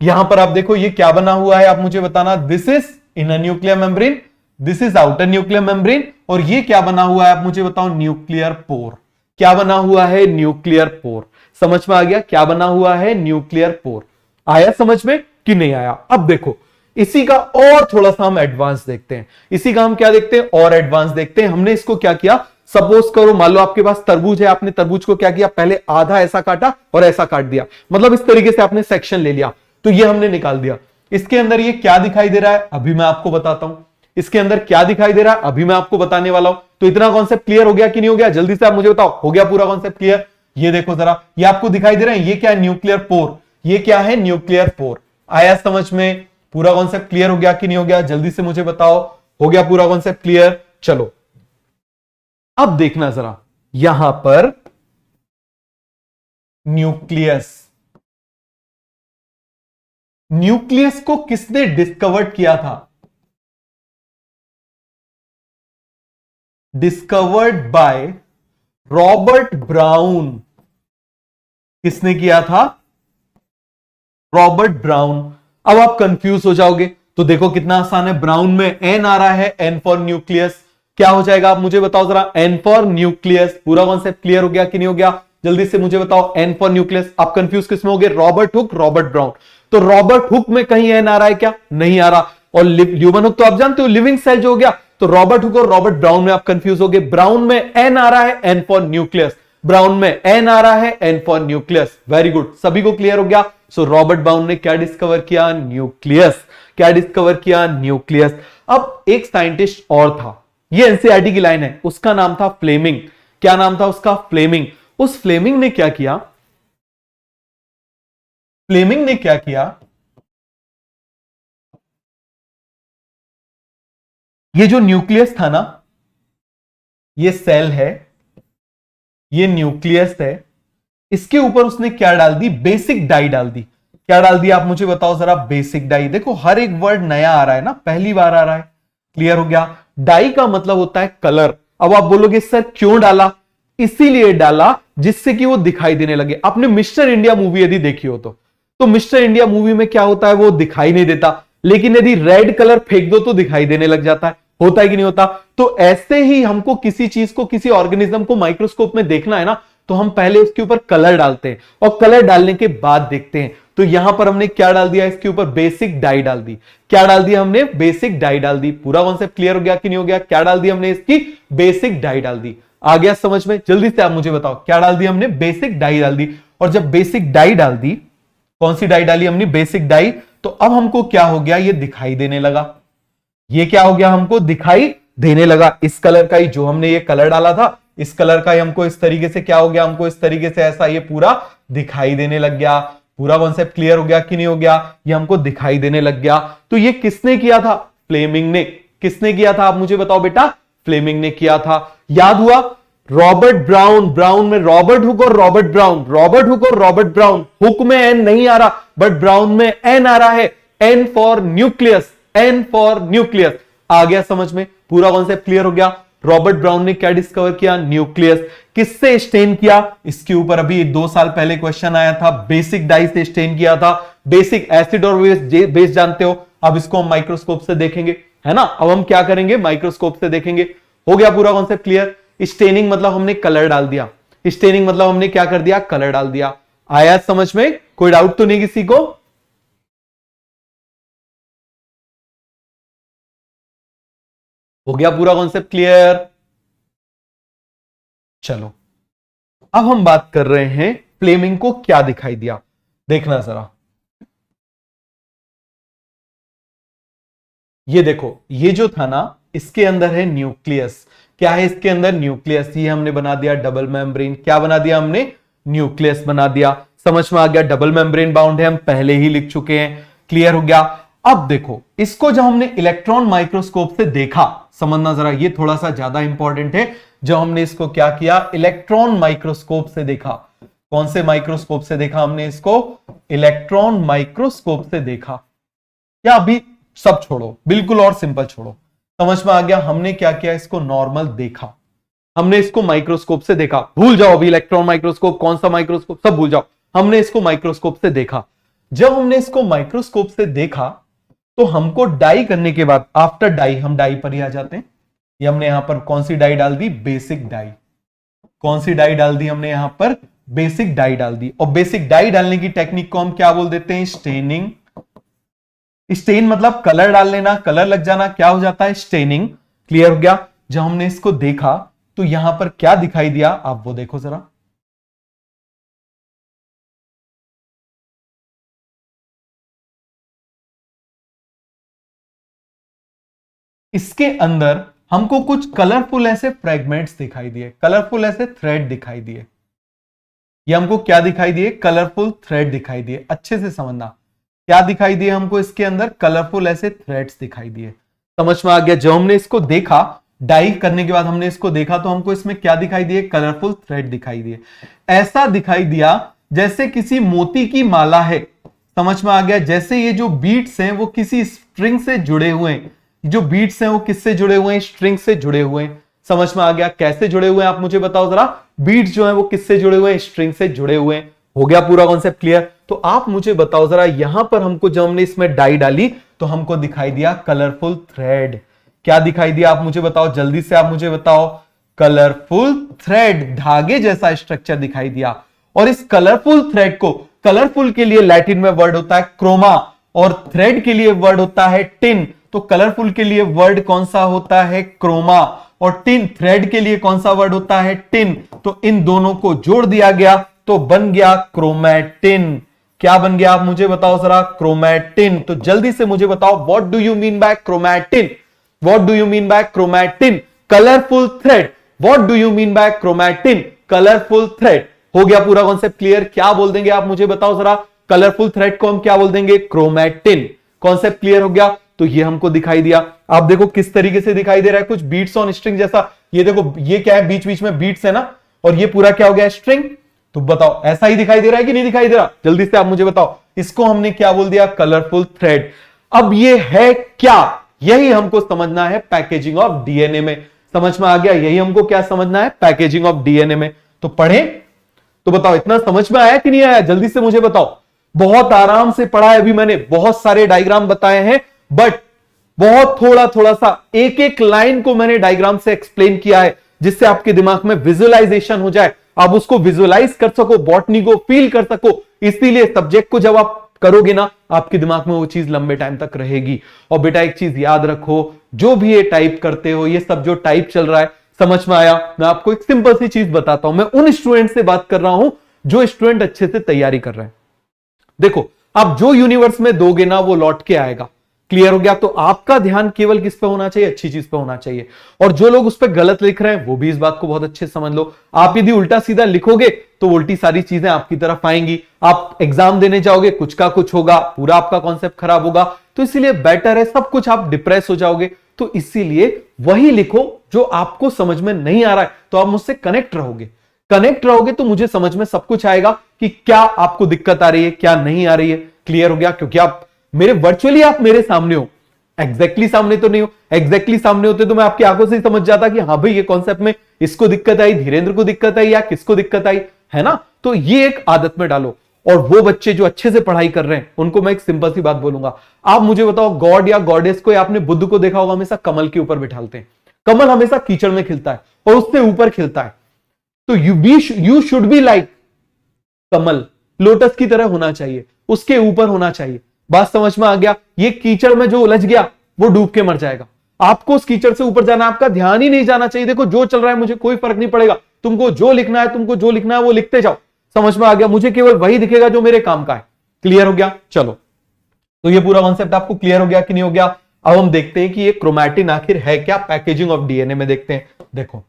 यहां पर आप देखो ये क्या बना हुआ है, आप मुझे बताना। This is inner nuclear membrane, this is outer nuclear membrane, और ये क्या बना हुआ है आप मुझे बताओ, न्यूक्लियर पोर। क्या बना हुआ है, न्यूक्लियर पोर। समझ में आ गया, क्या बना हुआ है, न्यूक्लियर पोर। आया समझ में कि नहीं आया। अब देखो इसी का और थोड़ा सा हम एडवांस देखते हैं, इसी का हम क्या देखते हैं, और एडवांस देखते हैं। हमने इसको क्या किया, सपोज करो मान लो आपके पास तरबूज है, आपने तरबूज को क्या किया, पहले आधा ऐसा काटा और ऐसा काट दिया, मतलब इस तरीके से आपने सेक्शन ले लिया, तो ये हमने निकाल दिया। इसके अंदर ये क्या दिखाई दे रहा है, अभी मैं आपको बताता हूं। इसके अंदर क्या दिखाई दे रहा है, अभी मैं आपको बताने वाला हूं। तो इतना कॉन्सेप्ट क्लियर हो गया कि नहीं हो गया, जल्दी से आप मुझे बताओ, हो गया पूरा कॉन्सेप्ट क्लियर। ये देखो जरा, ये आपको दिखाई दे रहा है, ये क्या है, न्यूक्लियर पोर। ये क्या है, न्यूक्लियर पोर। आया समझ में, पूरा कॉन्सेप्ट क्लियर हो गया कि नहीं हो गया, जल्दी से मुझे बताओ। हो गया पूरा कॉन्सेप्ट क्लियर। चलो अब देखना जरा, यहां पर न्यूक्लियस, न्यूक्लियस को किसने डिस्कवर्ड किया था, डिस्कवर्ड बाय रॉबर्ट ब्राउन। किसने किया था, रॉबर्ट ब्राउन। अब आप कंफ्यूज हो जाओगे, तो देखो कितना आसान है, ब्राउन में एन आ रहा है, एन फॉर न्यूक्लियस। क्या हो जाएगा आप मुझे बताओ जरा, एन फॉर न्यूक्लियस। पूरा कॉन्सेप्ट क्लियर हो गया कि नहीं हो गया, जल्दी से मुझे बताओ, एन फॉर न्यूक्लियस। आप कंफ्यूज किस में हो गए, रॉबर्ट हुक, रॉबर्ट ब्राउन। तो रॉबर्ट हुक में कहीं एन आ रहा है क्या, नहीं आ रहा। और ह्यूमन हुक तो आप जानते हो लिविंग सेल जो हो गया, तो रॉबर्ट हुक और रॉबर्ट ब्राउन में आप कंफ्यूज हो गए। ब्राउन में एन आ रहा है, एन फॉर न्यूक्लियस। ब्राउन में एन आ रहा है, N for nucleus. Very good, सभी को क्लियर हो गया। सो रॉबर्ट ब्राउन ने क्या डिस्कवर किया, न्यूक्लियस। क्या डिस्कवर किया, न्यूक्लियस। अब एक साइंटिस्ट और था, ये एनसीईआरटी की लाइन है, उसका नाम था फ्लेमिंग। क्या नाम था उसका, फ्लेमिंग। उस फ्लेमिंग ने क्या किया, फ्लेमिंग ने क्या किया, ये जो न्यूक्लियस था ना, ये सेल है, ये न्यूक्लियस है, इसके ऊपर उसने क्या डाल दी, बेसिक डाई डाल दी। क्या डाल दिया आप मुझे बताओ जरा, बेसिक डाई। देखो हर एक वर्ड नया आ रहा है ना, पहली बार आ रहा है। क्लियर हो गया। डाई का मतलब होता है कलर। अब आप बोलोगे सर क्यों डाला, इसीलिए डाला जिससे कि वो दिखाई देने लगे। आपने मिस्टर इंडिया मूवी यदि देखी हो तो मिस्टर इंडिया मूवी में क्या होता है, वो दिखाई नहीं देता, लेकिन यदि रेड कलर फेंक दो तो दिखाई देने लग जाता है। होता है कि नहीं होता। तो ऐसे ही हमको किसी चीज को, किसी ऑर्गेनिज्म को माइक्रोस्कोप में देखना है ना, तो हम पहले उसके ऊपर कलर डालते हैं और कलर डालने के बाद देखते हैं। तो यहां पर हमने क्या डाल दिया, इसके ऊपर बेसिक डाई डाल दी। क्या डाल दिया हमने, बेसिक डाई डाल दी। पूरा कॉन्सेप्ट क्लियर हो गया कि नहीं हो गया, क्या डाल दिया हमने, इसकी बेसिक डाई डाल दी। आ गया समझ में, जल्दी से आप मुझे बताओ, क्या डाल दिया हमने, बेसिक डाई डाल दी। और जब बेसिक डाई डाल दी, कौन सी डाई डाली हमने, बेसिक डाई, तो अब हमको क्या हो गया, ये दिखाई देने लगा। ये क्या हो गया, हमको दिखाई देने लगा। इस कलर का ही, जो हमने ये कलर डाला था, इस कलर का ही हमको इस तरीके से क्या हो गया, हमको इस तरीके से ऐसा ये पूरा दिखाई देने लग गया। पूरा कॉन्सेप्ट क्लियर हो गया कि नहीं हो गया, ये हमको दिखाई देने लग गया। तो ये किसने किया था, फ्लेमिंग ने। किसने किया था आप मुझे बताओ बेटा, फ्लेमिंग ने किया था। याद हुआ, रॉबर्ट ब्राउन, ब्राउन में रॉबर्ट हुक और रॉबर्ट ब्राउन, रॉबर्ट हुक और रॉबर्ट ब्राउन। हुक में एन नहीं आ रहा, बट ब्राउन में एन आ रहा है, N for nucleus, N for nucleus. आ गया समझ में, पूरा कॉन्सेप्ट क्लियर हो गया। रॉबर्ट ब्राउन ने क्या डिस्कवर किया, न्यूक्लियस। किससे स्टेन किया, इसके ऊपर अभी 2 साल पहले क्वेश्चन आया था, बेसिक डाई से स्टेन किया था। बेसिक एसिड और बेस जानते हो, अब इसको हम माइक्रोस्कोप से देखेंगे, है ना। अब हम क्या करेंगे, माइक्रोस्कोप से देखेंगे। हो गया पूरा कॉन्सेप्ट क्लियर। स्टेनिंग मतलब हमने कलर डाल दिया, स्टेनिंग मतलब हमने क्या कर दिया, कलर डाल दिया। आया समझ में, कोई डाउट तो नहीं किसी को। हो गया पूरा कॉन्सेप्ट क्लियर। चलो अब हम बात कर रहे हैं फ्लेमिंग को क्या दिखाई दिया, देखना जरा। ये देखो, ये जो था ना, इसके अंदर है न्यूक्लियस। क्या है इसके अंदर? न्यूक्लियस। ये हमने बना दिया डबल मेम्ब्रेन। क्या बना दिया हमने? न्यूक्लियस बना दिया। समझ में आ गया? डबल मेम्ब्रेन बाउंड है, हम पहले ही लिख चुके हैं। क्लियर हो गया? अब देखो, इसको जब हमने इलेक्ट्रॉन माइक्रोस्कोप से देखा, समझना जरा, ये थोड़ा सा ज्यादा इंपॉर्टेंट है। जब हमने इसको क्या किया? इलेक्ट्रॉन माइक्रोस्कोप से देखा। कौन से माइक्रोस्कोप से देखा हमने इसको? इलेक्ट्रॉन माइक्रोस्कोप से देखा। या अभी सब छोड़ो, बिल्कुल और सिंपल छोड़ो, समझ में आ गया? हमने क्या किया? इसको नॉर्मल देखा, हमने इसको माइक्रोस्कोप से देखा। भूल जाओ अभी इलेक्ट्रॉन माइक्रोस्कोप, कौन सा माइक्रोस्कोप, सब भूल जाओ। हमने इसको माइक्रोस्कोप से देखा। जब हमने इसको माइक्रोस्कोप से देखा तो हमको डाई करने के बाद, आफ्टर डाई, हम डाई पर ही आ जाते हैं। ये हमने यहां पर कौन सी डाई डाल दी? Basic dye. कौन सी डाई डाल दी हमने यहां पर? बेसिक डाई डाल दी। और बेसिक डाई डालने की टेक्निक को हम क्या बोल देते हैं? स्टेनिंग। स्टेन मतलब कलर डाल लेना, कलर लग जाना, क्या हो जाता है? स्टेनिंग। क्लियर हो गया? जब हमने इसको देखा तो यहां पर क्या दिखाई दिया, आप वो देखो जरा। इसके अंदर हमको कुछ कलरफुल ऐसे फ्रेगमेंट्स दिखाई दिए, कलरफुल ऐसे थ्रेड दिखाई दिए। ये हमको क्या दिखाई दिए? कलरफुल थ्रेड दिखाई दिए। अच्छे से समझना, क्या दिखाई दिए हमको? इसके अंदर कलरफुल ऐसे थ्रेड्स दिखाई दिए। समझ में आ गया? जब हमने इसको देखा, डाई करने के बाद हमने इसको देखा तो हमको इसमें क्या दिखाई दिए? कलरफुल थ्रेड दिखाई दिए। ऐसा दिखाई दिया जैसे किसी मोती की माला है। समझ में आ गया? जैसे ये जो बीट्स हैं वो किसी स्ट्रिंग से जुड़े हुए हैं। जो बीट्स हैं वो किससे जुड़े हुए हैं? स्ट्रिंग से जुड़े हुए हैं। समझ में आ गया? कैसे जुड़े हुए हैं आप मुझे बताओ जरा। बीट्स जो है वो किससे जुड़े हुए हैं? स्ट्रिंग से जुड़े हुए हैं। हो गया पूरा कॉन्सेप्ट क्लियर? तो आप मुझे बताओ जरा, यहां पर हमको जब हमने इसमें डाई डाली तो हमको दिखाई दिया कलरफुल थ्रेड। क्या दिखाई दिया आप मुझे बताओ, जल्दी से आप मुझे बताओ। कलरफुल थ्रेड, धागे जैसा स्ट्रक्चर दिखाई दिया। और इस कलरफुल थ्रेड को, कलरफुल के लिए लैटिन में वर्ड होता है क्रोमा, और थ्रेड के लिए वर्ड होता है टिन। तो कलरफुल के लिए वर्ड कौन सा होता है? क्रोमा। और टिन, थ्रेड के लिए कौन सा वर्ड होता है? टिन। तो इन दोनों को जोड़ दिया गया तो बन गया क्रोमैटिन। क्या बन गया आप मुझे बताओ जरा? क्रोमैटिन। तो जल्दी से मुझे बताओ, what do you mean by chromatin? What do you mean by chromatin? Colourful thread. What do you mean by chromatin? Colourful thread. हो गया पूरा कॉन्सेप्ट क्लियर? क्या बोल देंगे आप मुझे बताओ जरा? कलरफुल थ्रेड को हम क्या बोल देंगे? क्रोमैटिन। कॉन्सेप्ट क्लियर हो गया? तो ये हमको दिखाई दिया। आप देखो किस तरीके से दिखाई दे रहा है, कुछ बीट्स ऑन स्ट्रिंग जैसा। ये देखो, ये क्या है? बीच बीच में बीट्स है ना, और ये पूरा क्या हो गया? स्ट्रिंग। तो बताओ ऐसा ही दिखाई दे रहा है कि नहीं दिखाई दे रहा? जल्दी से आप मुझे बताओ। इसको हमने क्या बोल दिया? Colourful thread. अब ये है क्या? यही हमको समझना है पैकेजिंग ऑफ डीएनए में। समझ में आ गया? यही हमको क्या समझना है? पैकेजिंग ऑफ डीएनए में। तो पढ़े तो बताओ, इतना समझ में आया कि नहीं आया? जल्दी से मुझे बताओ। बहुत आराम से पढ़ा है अभी मैंने, बहुत सारे डायग्राम बताए हैं, बट बहुत थोड़ा थोड़ा सा एक एक लाइन को मैंने डायग्राम से एक्सप्लेन किया है, जिससे आपके दिमाग में विजुअलाइजेशन हो जाए, आप उसको विजुअलाइज कर सको, बॉटनी को फील कर सको। इसीलिए सब्जेक्ट को जब आप करोगे ना, आपके दिमाग में वो चीज लंबे टाइम तक रहेगी। और बेटा एक चीज याद रखो, जो भी ये टाइप करते हो, ये सब जो टाइप चल रहा है, समझ में आया? मैं आपको एक सिंपल सी चीज बताता हूं। मैं उन स्टूडेंट से बात कर रहा हूं जो स्टूडेंट अच्छे से तैयारी कर रहे हैं। देखो, आप जो यूनिवर्स में दोगे ना, वो लौट के आएगा। क्लियर हो गया? तो आपका ध्यान केवल किस पे होना चाहिए? अच्छी चीज पे होना चाहिए। और जो लोग उस पर गलत लिख रहे हैं, वो भी इस बात को बहुत अच्छे से समझ लो। आप यदि उल्टा सीधा लिखोगे तो उल्टी सारी चीजें आपकी तरफ आएंगी। आप एग्जाम देने जाओगे, कुछ का कुछ होगा, पूरा आपका कॉन्सेप्ट खराब होगा। तो इसीलिए बेटर है, सब कुछ आप डिप्रेस हो जाओगे। तो इसीलिए वही लिखो जो आपको समझ में नहीं आ रहा है, तो आप मुझसे कनेक्ट रहोगे। कनेक्ट रहोगे तो मुझे समझ में सब कुछ आएगा कि क्या आपको दिक्कत आ रही है, क्या नहीं आ रही है। क्लियर हो गया? क्योंकि आप मेरे वर्चुअली आप मेरे सामने हो, एग्जैक्टली सामने तो नहीं हो। एग्जैक्टली सामने होते तो मैं आपकी आंखों से ही समझ जाता कि हाँ भाई, ये कॉन्सेप्ट में इसको दिक्कत आई, धीरेन्द्र को दिक्कत आई, या किसको दिक्कत आई, है ना? तो ये एक आदत में डालो। और वो बच्चे जो अच्छे से पढ़ाई कर रहे हैं, उनको मैं एक सिंपल सी बात बोलूंगा। आप मुझे बताओ, गॉड या गॉडेस को, या आपने बुद्ध को देखा होगा, हमेशा कमल के ऊपर बिठाते हैं। कमल हमेशा कीचड़ में खिलता है और उससे ऊपर खिलता है। तो you should be like Kamal, lotus की तरह होना चाहिए, उसके ऊपर होना चाहिए। बात समझ में आ गया? ये कीचड़ में जो उलझ गया वो डूब के मर जाएगा। आपको उस कीचड़ से ऊपर जाना, आपका ध्यान ही नहीं जाना चाहिए। देखो, जो चल रहा है मुझे कोई फर्क नहीं पड़ेगा, तुमको जो लिखना है, तुमको जो लिखना है वो लिखते जाओ। समझ में आ गया? मुझे केवल वही दिखेगा जो मेरे काम का है। क्लियर हो गया? चलो, तो ये पूरा कॉन्सेप्ट आपको क्लियर हो गया कि नहीं हो गया? अब हम देखते हैं कि ये क्रोमैटिन आखिर है क्या, पैकेजिंग ऑफ डीएनए में देखते हैं। देखो,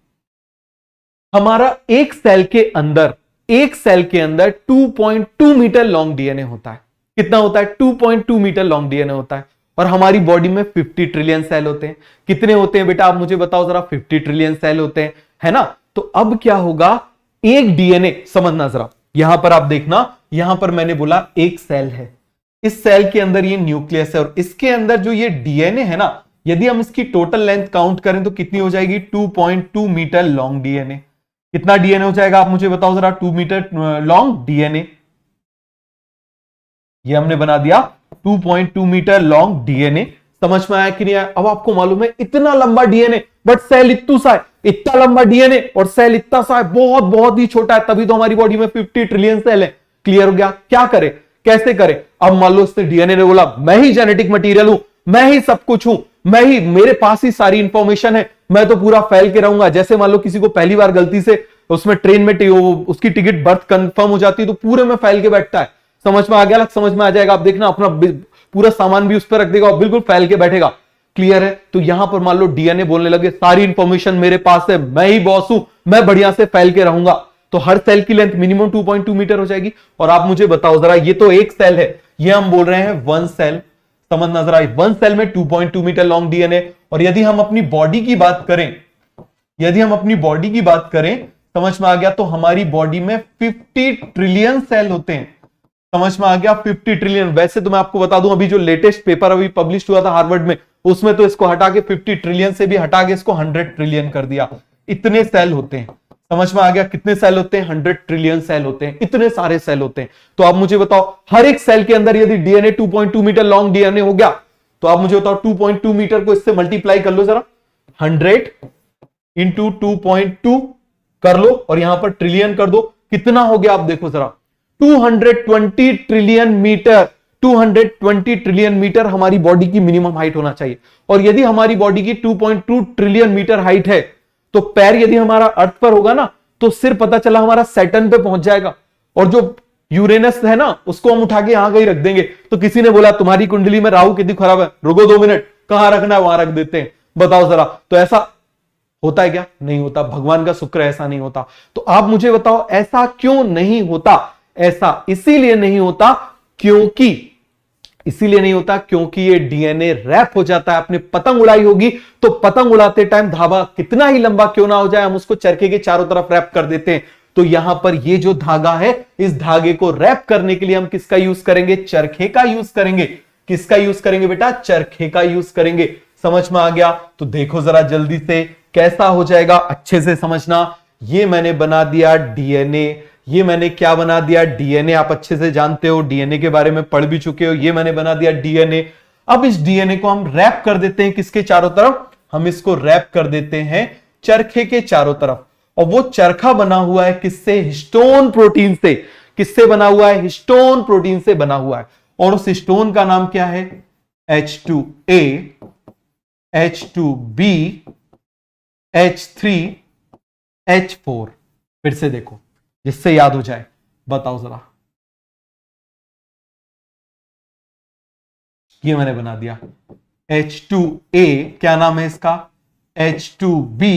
हमारा एक सेल के अंदर 2.2 मीटर लॉन्ग डीएनए होता है। कितना होता है? 2.2 मीटर लॉन्ग डीएनए होता है। और हमारी बॉडी में 50 ट्रिलियन सेल होते हैं। कितने होते हैं बेटा, आप मुझे बताओ जरा? 50 ट्रिलियन सेल होते हैं, है ना? तो अब क्या होगा, एक डीएनए, समझना जरा, यहां पर आप देखना, यहां पर मैंने बोला एक सेल है, इस सेल के अंदर ये न्यूक्लियस है, और इसके अंदर जो ये डीएनए है ना, यदि हम इसकी टोटल लेंथ काउंट करें तो कितनी हो जाएगी? 2.2 मीटर लॉन्ग डीएनए। कितना डीएनए हो जाएगा, आप मुझे बताओ जरा? 2 मीटर लॉन्ग डीएनए, ये हमने बना दिया 2.2 मीटर लॉन्ग डीएनए। समझ में आया कि नहीं आया? अब आपको मालूम है इतना लंबा डीएनए, बट सेल इतना सा है, इतना लंबा डीएनए और सेल इतना सा है, बहुत बहुत ही छोटा है, तभी तो हमारी बॉडी में 50 ट्रिलियन सेल है। क्लियर हो गया? क्या करें, कैसे करें? अब मान लो इसने डीएनए ने बोला मैं ही जेनेटिक मटेरियल हूं, मैं ही सब कुछ हूं, मैं ही, मेरे पास ही सारी इंफॉर्मेशन है, मैं तो पूरा फैल के रहूंगा। जैसे मान लो किसी को पहली बार गलती से उसमें ट्रेन में उसकी टिकट बर्थ कंफर्म हो जाती है तो पूरे में फैल के बैठता है। समझ में आ गया? समझ में आ जाएगा? आप देखना, अपना पूरा सामान भी उस पर रख देगा और बिल्कुल फैल के बैठेगा। क्लियर है? तो यहां पर मान लो डीएनए बोलने लगे सारी इंफॉर्मेशन मेरे पास है, मैं ही बॉस हूं, मैं बढ़िया से फैल के रहूंगा, तो हर सेल की लेंथ मिनिमम 2.2 मीटर हो जाएगी। और आप मुझे बताओ जरा, ये तो एक सेल है, ये हम बोल रहे हैं वन सेल। समझना जरा, वन सेल में 2.2 मीटर लॉन्ग डीएनए। और यदि हम अपनी बॉडी की बात करें, समझ में आ गया, तो हमारी बॉडी में 50 ट्रिलियन सेल होते हैं। समझ में आ गया? 50 ट्रिलियन। वैसे तो मैं आपको बता दूं, अभी जो लेटेस्ट पेपर अभी पब्लिश हुआ था हार्वर्ड में, उसमें तो इसको हटा के 50 ट्रिलियन से भी हटा के इसको 100 ट्रिलियन कर दिया। इतने सेल होते हैं। समझ में आ गया? कितने सेल होते हैं? 100 ट्रिलियन सेल होते हैं। इतने सारे सेल होते हैं। तो आप मुझे बताओ, हर एक सेल के अंदर यदि डीएनए 2.2 मीटर लॉन्ग डीएनए हो गया, तो आप मुझे बताओ 2.2 मीटर को इससे मल्टीप्लाई कर लो जरा, 100 इंटू 2.2 कर लो और यहां पर ट्रिलियन कर दो। कितना हो गया आप देखो जरा, 220 ट्रिलियन मीटर। 220 ट्रिलियन मीटर हमारी बॉडी की मिनिमम हाइट होना चाहिए। और यदि हमारी बॉडी की 2.2 ट्रिलियन मीटर हाइट है, तो पैर यदि हमारा अर्थ पर होगा ना, तो सिर पता चला हमारा सैटर्न पे पहुंच जाएगा, और जो यूरेनस है ना, उसको हम उठा के यहां कहीं रख देंगे। तो किसी ने बोला तुम्हारी कुंडली में राहु कितनी खराब है, रुको 2 मिनट, कहां रखना है वहां रख देते हैं। बताओ जरा, तो ऐसा होता है क्या? नहीं होता। भगवान का शुक्र, ऐसा नहीं होता। तो आप मुझे बताओ ऐसा क्यों नहीं होता? ऐसा इसीलिए नहीं होता क्योंकि ये डीएनए रैप हो जाता है। आपने पतंग उड़ाई होगी, तो पतंग उड़ाते टाइम धागा कितना ही लंबा क्यों ना हो जाए, हम उसको चरखे के चारों तरफ रैप कर देते हैं। तो यहां पर ये जो धागा है, इस धागे को रैप करने के लिए हम किसका यूज करेंगे? चरखे का यूज करेंगे। किसका यूज करेंगे बेटा? चरखे का यूज करेंगे। समझ में आ गया? तो देखो जरा जल्दी से कैसा हो जाएगा, अच्छे से समझना। ये मैंने बना दिया डीएनए, ये मैंने क्या बना दिया? डीएनए। आप अच्छे से जानते हो, डीएनए के बारे में पढ़ भी चुके हो। ये मैंने बना दिया डीएनए। अब इस डीएनए को हम रैप कर देते हैं किसके चारों तरफ? हम इसको रैप कर देते हैं चरखे के चारों तरफ। और वो चरखा बना हुआ है किससे? हिस्टोन प्रोटीन से। किससे बना हुआ है? हिस्टोन प्रोटीन से बना हुआ है। और उस हिस्टोन का नाम क्या है? H2A, H2B, H3, H4। फिर से देखो, जिससे याद हो जाए। बताओ जरा, ये मैंने बना दिया H2A, क्या नाम है इसका? H2B,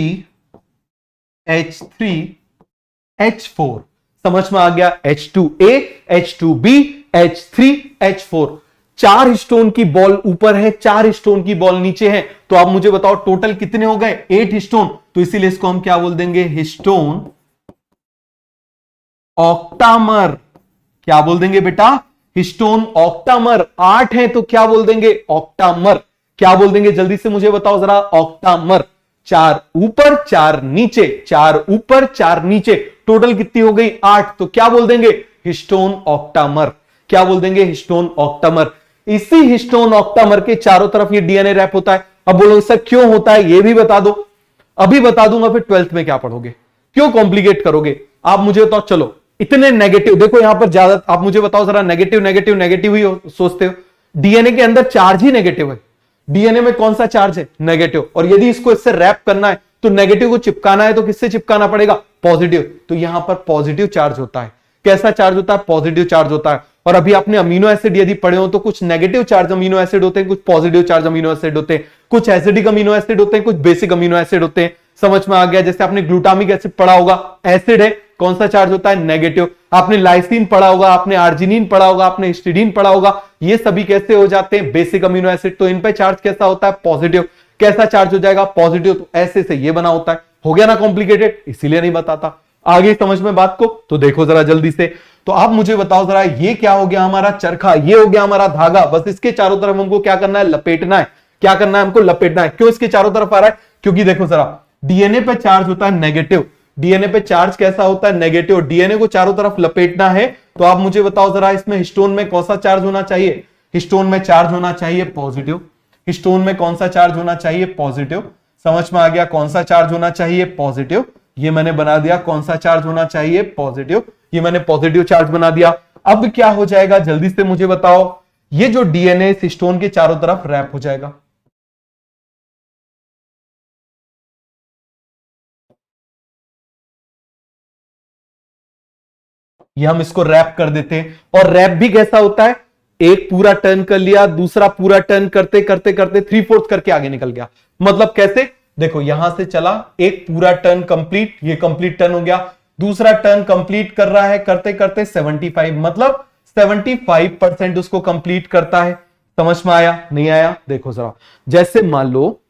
H3, H4। समझ में आ गया? H2A, H2B, H3, H4। 4 histone की बॉल ऊपर है, 4 हिस्टोन की बॉल नीचे है। तो आप मुझे बताओ टोटल कितने हो गए? 8 हिस्टोन। तो इसीलिए इसको हम क्या बोल देंगे? Histone octamer. क्या बोल देंगे बेटा? Histone octamer. 8 है तो क्या बोल देंगे? ऑक्टामर। क्या बोल देंगे? जल्दी से मुझे बताओ जरा। ऑक्टामर। 4 ऊपर 4 नीचे, 4 ऊपर 4 नीचे, टोटल कितनी हो गई? 8। तो क्या बोल देंगे? Histone octamer. क्या बोल देंगे? Histone octamer. इसी हिस्टोन ऑक्टामर के चारों तरफ ये डीएनए रैप होता है। अब बोलो सर क्यों होता है, ये भी बता दो। अभी बता दूंगा, फिर 12th में क्या पढ़ोगे? क्यों कॉम्प्लिकेट करोगे? आप मुझे बताओ। चलो, इतने नेगेटिव देखो यहां पर ज्यादा, आप मुझे बताओ जरा, नेगेटिव नेगेटिव नेगेटिव ही सोचते हो। डीएनए के अंदर चार्ज ही नेगेटिव है। डीएनए में कौन सा चार्ज है? नेगेटिव। और यदि इसको इससे रैप करना है तो नेगेटिव को चिपकाना है तो किससे चिपकाना पड़ेगा? पॉजिटिव। तो यहां पर पॉजिटिव चार्ज होता है। कैसा चार्ज होता है? पॉजिटिव चार्ज होता है। और अभी आपने अमीनो एसिड यदि पढ़े हो तो कुछ नेगेटिव चार्ज अमीनो एसिड होते हैं, कुछ पॉजिटिव चार्ज अमीनो एसिड होते हैं, कुछ एसिडिक अमीनो एसिड होते हैं, कुछ बेसिक अमीनो एसिड होते हैं। समझ में आ गया? जैसे आपने ग्लूटामिक एसिड पढ़ा होगा, एसिड है, कौन सा चार्ज होता है? नेगेटिव। आपने लाइसिन पढ़ा होगा, आपने आर्जिनिन पढ़ा होगा, आपने हिस्टिडीन पढ़ा होगा, ये सभी कैसे हो जाते हैं? Basic amino acid. तो इन पे चार्ज कैसा होता है? पॉजिटिव। कैसा चार्ज हो जाएगा? पॉजिटिव। तो ऐसे से ये बना होता है। हो गया ना कॉम्प्लिकेटेड, इसीलिए नहीं बताता। आगे समझ में बात को? तो देखो जरा जल्दी से। तो आप मुझे बताओ जरा, ये क्या हो गया हमारा चरखा, ये हो गया हमारा धागा। बस इसके चारों तरफ हमको क्या करना है? लपेटना है। क्या करना है हमको? लपेटना है। क्यों इसके चारों तरफ आ रहा है? क्योंकि देखो जरा, डीएनए पे चार्ज होता है नेगेटिव। डीएनए पे चार्ज कैसा होता है? नेगेटिव। डीएनए को चारों तरफ लपेटना है। तो आप मुझे बताओ जरा, इसमें हिस्टोन में कौन सा चार्ज होना चाहिए? हिस्टोन में चार्ज होना चाहिए पॉजिटिव। हिस्टोन में कौन सा चार्ज होना चाहिए? पॉजिटिव। समझ में आ गया? कौन सा चार्ज होना चाहिए? पॉजिटिव। ये मैंने बना दिया। कौन सा चार्ज होना चाहिए? पॉजिटिव। ये मैंने पॉजिटिव चार्ज बना दिया। अब क्या हो जाएगा? जल्दी से मुझे बताओ। ये जो डीएनए इस हिस्टोन के चारों तरफ रैप हो जाएगा। ये हम इसको रैप कर देते हैं। और रैप भी कैसा होता है? एक पूरा टर्न कर लिया, दूसरा पूरा टर्न करते करते करते 3/4 करके आगे निकल गया। मतलब कैसे? देखो, यहां से चला, एक पूरा टर्न कंप्लीट, ये कंप्लीट टर्न हो गया। दूसरा टर्न कंप्लीट कर रहा है, करते करते 75, मतलब 75% उसको कंप्लीट करता है। समझ में आया? नहीं आया? देखो जरा, जैसे मान लो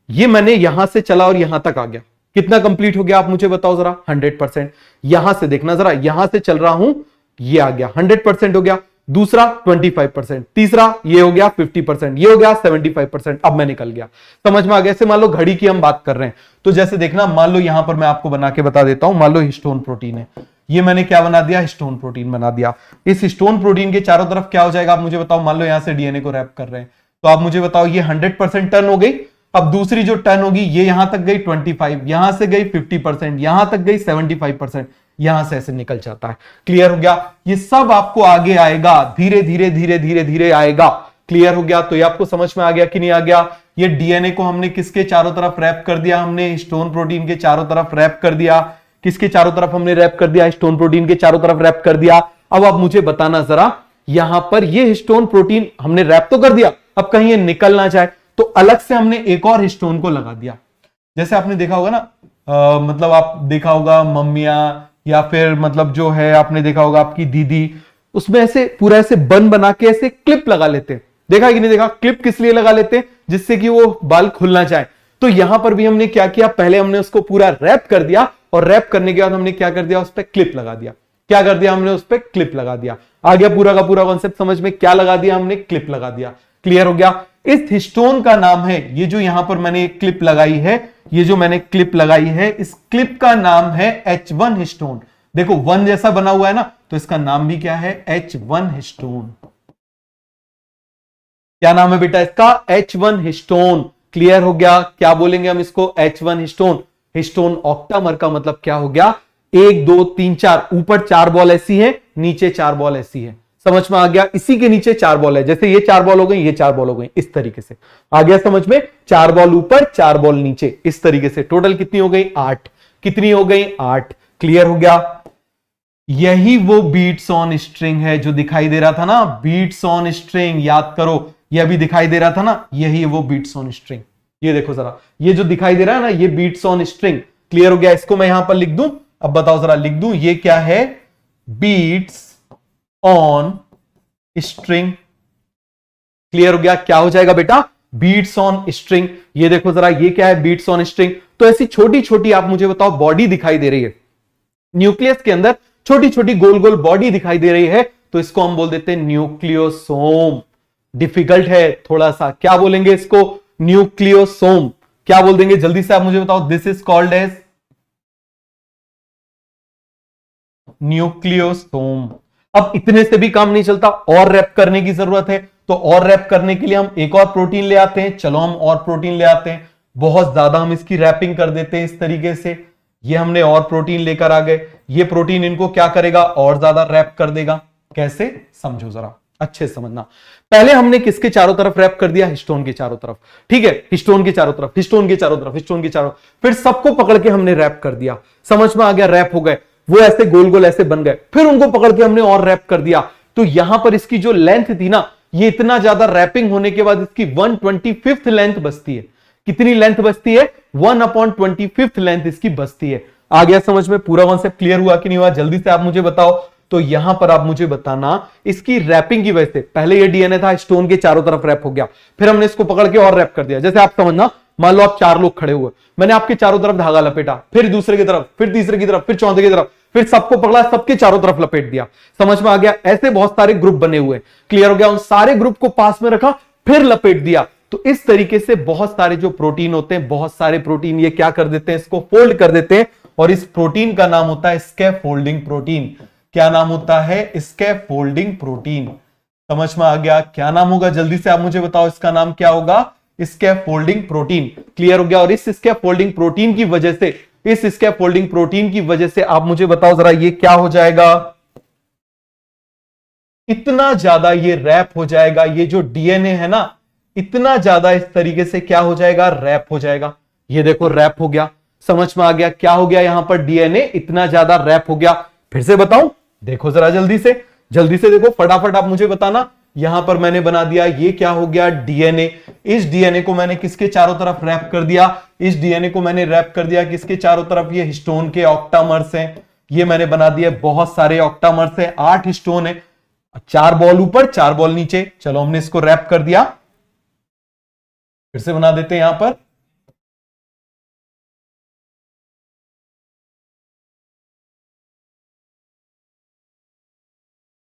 ये मैंने यहां से चला और यहां तक आ गया, कितना कंप्लीट हो गया आप मुझे बताओ जरा? 100%। यहां से देखना जरा, यहां से चल रहा हूं, ये आ गया 100% हो गया। दूसरा 25%, तीसरा ये हो गया 50%, ये हो गया 75%। अब मैं निकल गया। समझ में आ गया? जैसे मान लो घड़ी की हम बात कर रहे हैं, तो जैसे देखना, मान लो यहां पर मैं आपको बना के बता देता हूं। मान लो हिस्टोन प्रोटीन है, ये मैंने क्या बना दिया? हिस्टोन प्रोटीन बना दिया। इस हिस्टोन प्रोटीन के चारों तरफ क्या हो जाएगा आप मुझे बताओ? मान लो यहां से डीएनए को रैप कर रहे हैं, तो आप मुझे बताओ, ये 100% टर्न हो गई। अब दूसरी जो टर्न होगी, ये यहां तक गई 25, यहां से गई 50%, यहां तक गई 75%, यहां से ऐसे निकल जाता है। क्लियर हो गया? ये सब आपको आगे आएगा, धीरे धीरे धीरे धीरे धीरे आएगा। क्लियर हो गया? तो ये आपको समझ में आ गया कि नहीं आ गया? ये डीएनए को हमने किसके चारों तरफ रैप कर दिया? हमने हिस्टोन प्रोटीन के चारों तरफ रैप कर दिया। किसके चारों तरफ हमने रैप कर दिया? हिस्टोन प्रोटीन के चारों तरफ रैप कर दिया। अब आप मुझे बताना जरा, यहां पर ये हिस्टोन प्रोटीन हमने रैप तो कर दिया, अब कहीं ये निकल ना जाए, तो अलग से हमने एक और हिस्टोन को लगा दिया। जैसे आपने देखा होगा ना, मतलब आप देखा होगा मम्मियां, या फिर मतलब जो है आपने देखा होगा आपकी दीदी, उसमें ऐसे पूरा ऐसे बन बना के ऐसे क्लिप लगा लेते हैं। देखा कि नहीं देखा? क्लिप किस लिए लगा लेते हैं? जिससे कि वो बाल खुलना चाहे। तो यहां पर भी हमने क्या किया? पहले हमने उसको पूरा रैप कर दिया, और रैप करने के बाद हमने क्या कर दिया? उस पर क्लिप लगा दिया। क्या कर दिया हमने? उस पर क्लिप लगा दिया। आ गया पूरा का पूरा कॉन्सेप्ट समझ में? क्या लगा दिया हमने? क्लिप लगा दिया। क्लियर हो गया? इस हिस्टोन का नाम है, ये जो यहां पर मैंने एक क्लिप लगाई है, ये जो मैंने क्लिप लगाई है, इस क्लिप का नाम है H1 हिस्टोन। देखो 1 जैसा बना हुआ है ना, तो इसका नाम भी क्या है? H1 histone. क्या नाम है बेटा इसका? H1 histone. क्लियर हो गया? क्या बोलेंगे हम इसको? H1 histone. हिस्टोन ऑक्टामर का मतलब क्या हो गया? 1 2 3 4, ऊपर 4 बॉल ऐसी है, नीचे 4 बॉल ऐसी है। समझ में आ गया? इसी के नीचे 4 बॉल है, जैसे ये 4 बॉल हो गई, ये 4 बॉल हो गई, इस तरीके से। आ गया समझ में? 4 बॉल ऊपर, 4 बॉल नीचे, इस तरीके से। टोटल कितनी हो गई? 8। कितनी हो गई? 8। क्लियर हो गया? यही वो बीट्स ऑन स्ट्रिंग है जो दिखाई दे रहा था ना, बीट्स ऑन स्ट्रिंग। याद करो, ये अभी दिखाई दे रहा था ना, यही वो बीट्स ऑन स्ट्रिंग। ये देखो जरा, ये जो दिखाई दे रहा है ना, ये बीट्स ऑन स्ट्रिंग। क्लियर हो गया? इसको मैं यहां पर लिख दूं। अब बताओ जरा, लिख दूं, ये क्या है? Beads on string. क्लियर हो गया? क्या हो जाएगा बेटा? Beads on string. ये देखो जरा, ये क्या है? Beads on string. तो ऐसी छोटी छोटी आप मुझे बताओ बॉडी दिखाई दे रही है, न्यूक्लियस के अंदर छोटी छोटी गोल गोल बॉडी दिखाई दे रही है, तो इसको हम बोल देते हैं न्यूक्लियोसोम। डिफिकल्ट है थोड़ा सा, क्या बोलेंगे इसको? न्यूक्लियोसोम। क्या बोल देंगे जल्दी से आप मुझे बताओ? This is called as nucleosome. अब इतने से भी काम नहीं चलता, और रैप करने की जरूरत है। तो और रैप करने के लिए हम एक और प्रोटीन ले आते हैं। चलो हम और प्रोटीन ले आते हैं, बहुत ज्यादा हम इसकी रैपिंग कर देते हैं इस तरीके से। ये हमने और प्रोटीन लेकर आ गए, ये प्रोटीन इनको क्या करेगा? और ज्यादा रैप कर देगा। कैसे? समझो जरा, अच्छे से समझना। पहले हमने किसके चारों तरफ रैप कर दिया? हिस्टोन के चारों तरफ, ठीक है, हिस्टोन के चारों तरफ, हिस्टोन के चारों तरफ, हिस्टोन के चारों, फिर सबको पकड़ के हमने रैप कर दिया। समझ में आ गया? रैप हो गए, वो ऐसे गोल गोल ऐसे बन गए, फिर उनको पकड़ के हमने और रैप कर दिया। तो यहां पर इसकी जो लेंथ थी ना, ये इतना ज्यादा रैपिंग होने के बाद इसकी 1/25 लेंथ बचती है। कितनी लेंथ बचती है? 1/25 लेंथ इसकी बचती है। आ गया समझ में? पूरा कॉन्सेप्ट क्लियर हुआ कि नहीं हुआ? जल्दी से आप मुझे बताओ। तो यहां पर आप मुझे बताना, इसकी रैपिंग की वजह से, पहले ये डीएनए था स्टोन के चारों तरफ रैप हो गया, फिर हमने इसको पकड़ के और रैप कर दिया। जैसे आप समझना, मान लो आप 4 लोग खड़े हुए, मैंने आपके चारों तरफ धागा लपेटा, फिर दूसरे की तरफ, फिर तीसरे की तरफ, फिर चौथे की तरफ, फिर सबको पकड़ा, सबके चारों तरफ लपेट दिया। समझ में आ गया? ऐसे बहुत सारे ग्रुप बने हुए। क्लियर हो गया? उन सारे ग्रुप को पास में रखा, फिर लपेट दिया। तो इस तरीके से बहुत सारे जो प्रोटीन होते हैं, बहुत सारे प्रोटीन ये क्या कर देते हैं? इसको फोल्ड कर देते हैं, और इस प्रोटीन का नाम होता है स्कैफोल्डिंग प्रोटीन। क्या नाम होता है? Scaffolding protein. समझ में आ गया? क्या नाम होगा? जल्दी से आप मुझे बताओ, इसका नाम क्या होगा? Scaffolding protein. क्लियर हो गया? और इस स्कैफोल्डिंग प्रोटीन की वजह से, इस स्कैफोल्डिंग प्रोटीन की वजह से आप मुझे बताओ जरा, ये क्या हो जाएगा? इतना ज्यादा ये रैप हो जाएगा, ये जो डीएनए है ना, इतना ज्यादा इस तरीके से क्या हो जाएगा? रैप हो जाएगा। ये देखो रैप हो गया। समझ में आ गया? क्या हो गया यहां पर? डीएनए इतना ज्यादा रैप हो गया। फिर से बताऊं? देखो जरा जल्दी से देखो, फटाफट आप मुझे बताना। यहां पर मैंने बना दिया, ये क्या हो गया? डीएनए। इस डीएनए को मैंने किसके चारों तरफ रैप कर दिया? इस डीएनए को मैंने रैप कर दिया किसके चारों तरफ? ये हिस्टोन के ऑक्टामर्स हैं। ये मैंने बना दिया, बहुत सारे ऑक्टामर्स हैं, 8 हिस्टोन है, 4 बॉल ऊपर 4 बॉल नीचे। चलो हमने इसको रैप कर दिया, फिर से बना देते हैं यहां पर।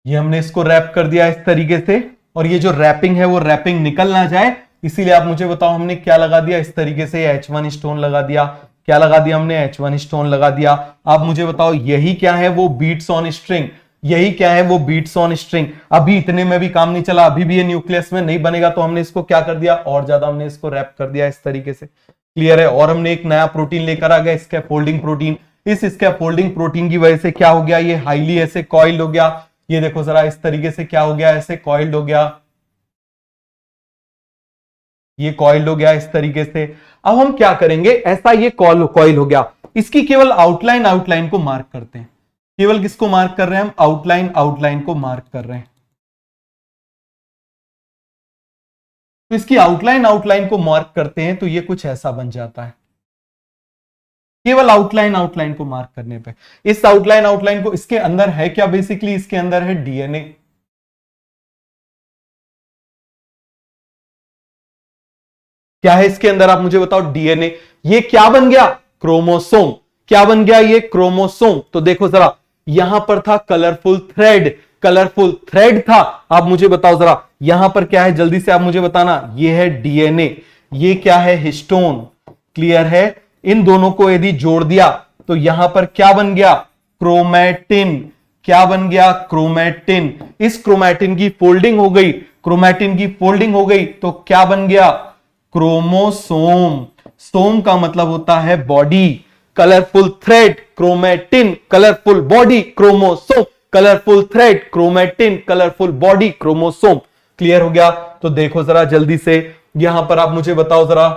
ये हमने इसको रैप कर दिया इस तरीके से, और ये जो रैपिंग है वो रैपिंग निकल ना जाए, इसीलिए आप मुझे बताओ हमने क्या लगा दिया? इस तरीके से H1 स्टोन लगा दिया। क्या लगा दिया हमने? H1 स्टोन लगा दिया। आप मुझे बताओ यही क्या है? वो बीट्स ऑन स्ट्रिंग। यही क्या है? वो बीट्स ऑन स्ट्रिंग। अभी इतने में भी काम नहीं चला, अभी भी ये न्यूक्लियस में नहीं बनेगा, तो हमने इसको क्या कर दिया? और ज्यादा हमने इसको रैप कर दिया इस तरीके से। क्लियर है? और हमने एक नया प्रोटीन लेकर आ गया, स्कैफोल्डिंग प्रोटीन। इस स्कैफोल्डिंग प्रोटीन की वजह से क्या हो गया? ये हाईली ऐसे कॉइल्ड हो गया। ये देखो जरा, इस तरीके से क्या हो गया? ऐसे कॉइल्ड हो गया। ये कॉइल हो गया इस तरीके से। अब हम क्या करेंगे? ऐसा ये कॉइल हो गया, इसकी केवल आउटलाइन को मार्क करते हैं। केवल किसको मार्क कर रहे हैं हम? आउटलाइन को मार्क कर रहे हैं। तो इसकी आउटलाइन को मार्क करते हैं, तो ये कुछ ऐसा बन जाता है। केवल आउटलाइन को मार्क करने पे। इस आउटलाइन को, इसके अंदर है क्या? बेसिकली इसके अंदर है डीएनए। क्या है इसके अंदर? आप मुझे बताओ। डीएनए। ये क्या बन गया? क्रोमोसोम। क्या बन गया? ये क्रोमोसोम। तो देखो जरा, यहां पर था कलरफुल थ्रेड था। आप मुझे बताओ जरा, यहां पर क्या है? जल्दी से आप मुझे बताना। ये है डीएनए, ये क्या है? हिस्टोन। क्लियर है? इन दोनों को यदि जोड़ दिया तो यहां पर क्या बन गया? क्रोमैटिन। क्या बन गया? क्रोमैटिन। इस क्रोमैटिन की फोल्डिंग हो गई, तो क्या बन गया? क्रोमोसोम। सोम का मतलब होता है body. Colourful thread chromatin, colourful body chromosome, colourful thread chromatin, colourful body chromosome. Clear हो गया? तो देखो जरा जल्दी से, यहां पर आप मुझे बताओ जरा,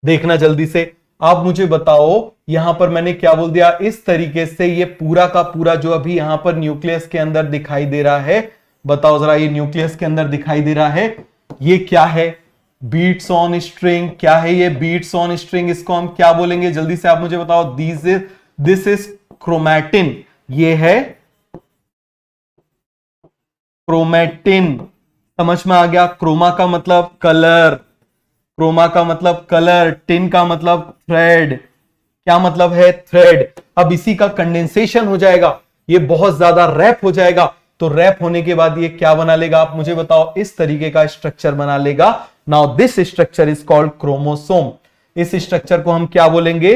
देखना जल्दी से, आप मुझे बताओ यहां पर मैंने क्या बोल दिया? इस तरीके से ये पूरा का पूरा जो अभी यहां पर न्यूक्लियस के अंदर दिखाई दे रहा है, बताओ जरा, ये न्यूक्लियस के अंदर दिखाई दे रहा है, ये क्या है? Beads on string. क्या है ये? Beads on string. इसको हम क्या बोलेंगे? जल्दी से आप मुझे बताओ। This is chromatin. ये है क्रोमैटिन। समझ में आ गया? क्रोमा का मतलब कलर, क्रोमा का मतलब कलर, टिन का मतलब थ्रेड। क्या मतलब है? थ्रेड। अब इसी का कंडेंसेशन हो जाएगा, ये बहुत ज्यादा रैप हो जाएगा, तो रैप होने के बाद ये क्या बना लेगा? आप मुझे बताओ। इस तरीके का स्ट्रक्चर बना लेगा। Now this structure is called chromosome. इस स्ट्रक्चर को हम क्या बोलेंगे?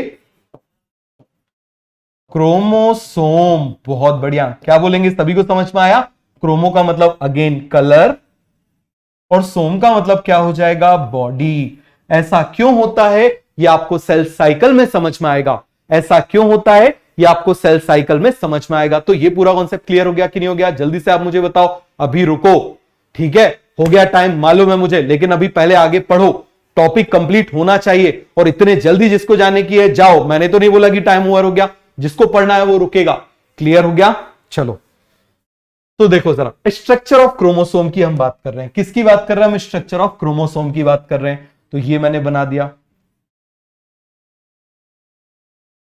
क्रोमोसोम। बहुत बढ़िया। क्या बोलेंगे? सभी को समझ में आया? क्रोमो का मतलब अगेन कलर, और सोम का मतलब क्या हो जाएगा? बॉडी। ऐसा क्यों होता है? ये आपको सेल साइकिल में समझ में आएगा। ऐसा क्यों होता है? ये आपको सेल साइकिल में समझ में आएगा। तो ये पूरा कॉन्सेप्ट क्लियर हो गया कि नहीं हो गया? जल्दी से आप मुझे बताओ, अभी रुको, ठीक है, हो गया टाइम मालूम है मुझे, लेकिन अभी पहले आगे पढ़ो, टॉपिक कंप्लीट होना चाहिए। और इतने जल्दी जिसको जाने की है जाओ, मैंने तो नहीं बोला कि टाइम ओवर हो गया, जिसको पढ़ना है वो रुकेगा। क्लियर हो गया? चलो तो देखो जरा, स्ट्रक्चर ऑफ क्रोमोसोम की हम बात कर रहे हैं। किसकी बात कर रहे हैं हम? स्ट्रक्चर ऑफ क्रोमोसोम की बात कर रहे हैं। तो ये मैंने बना दिया।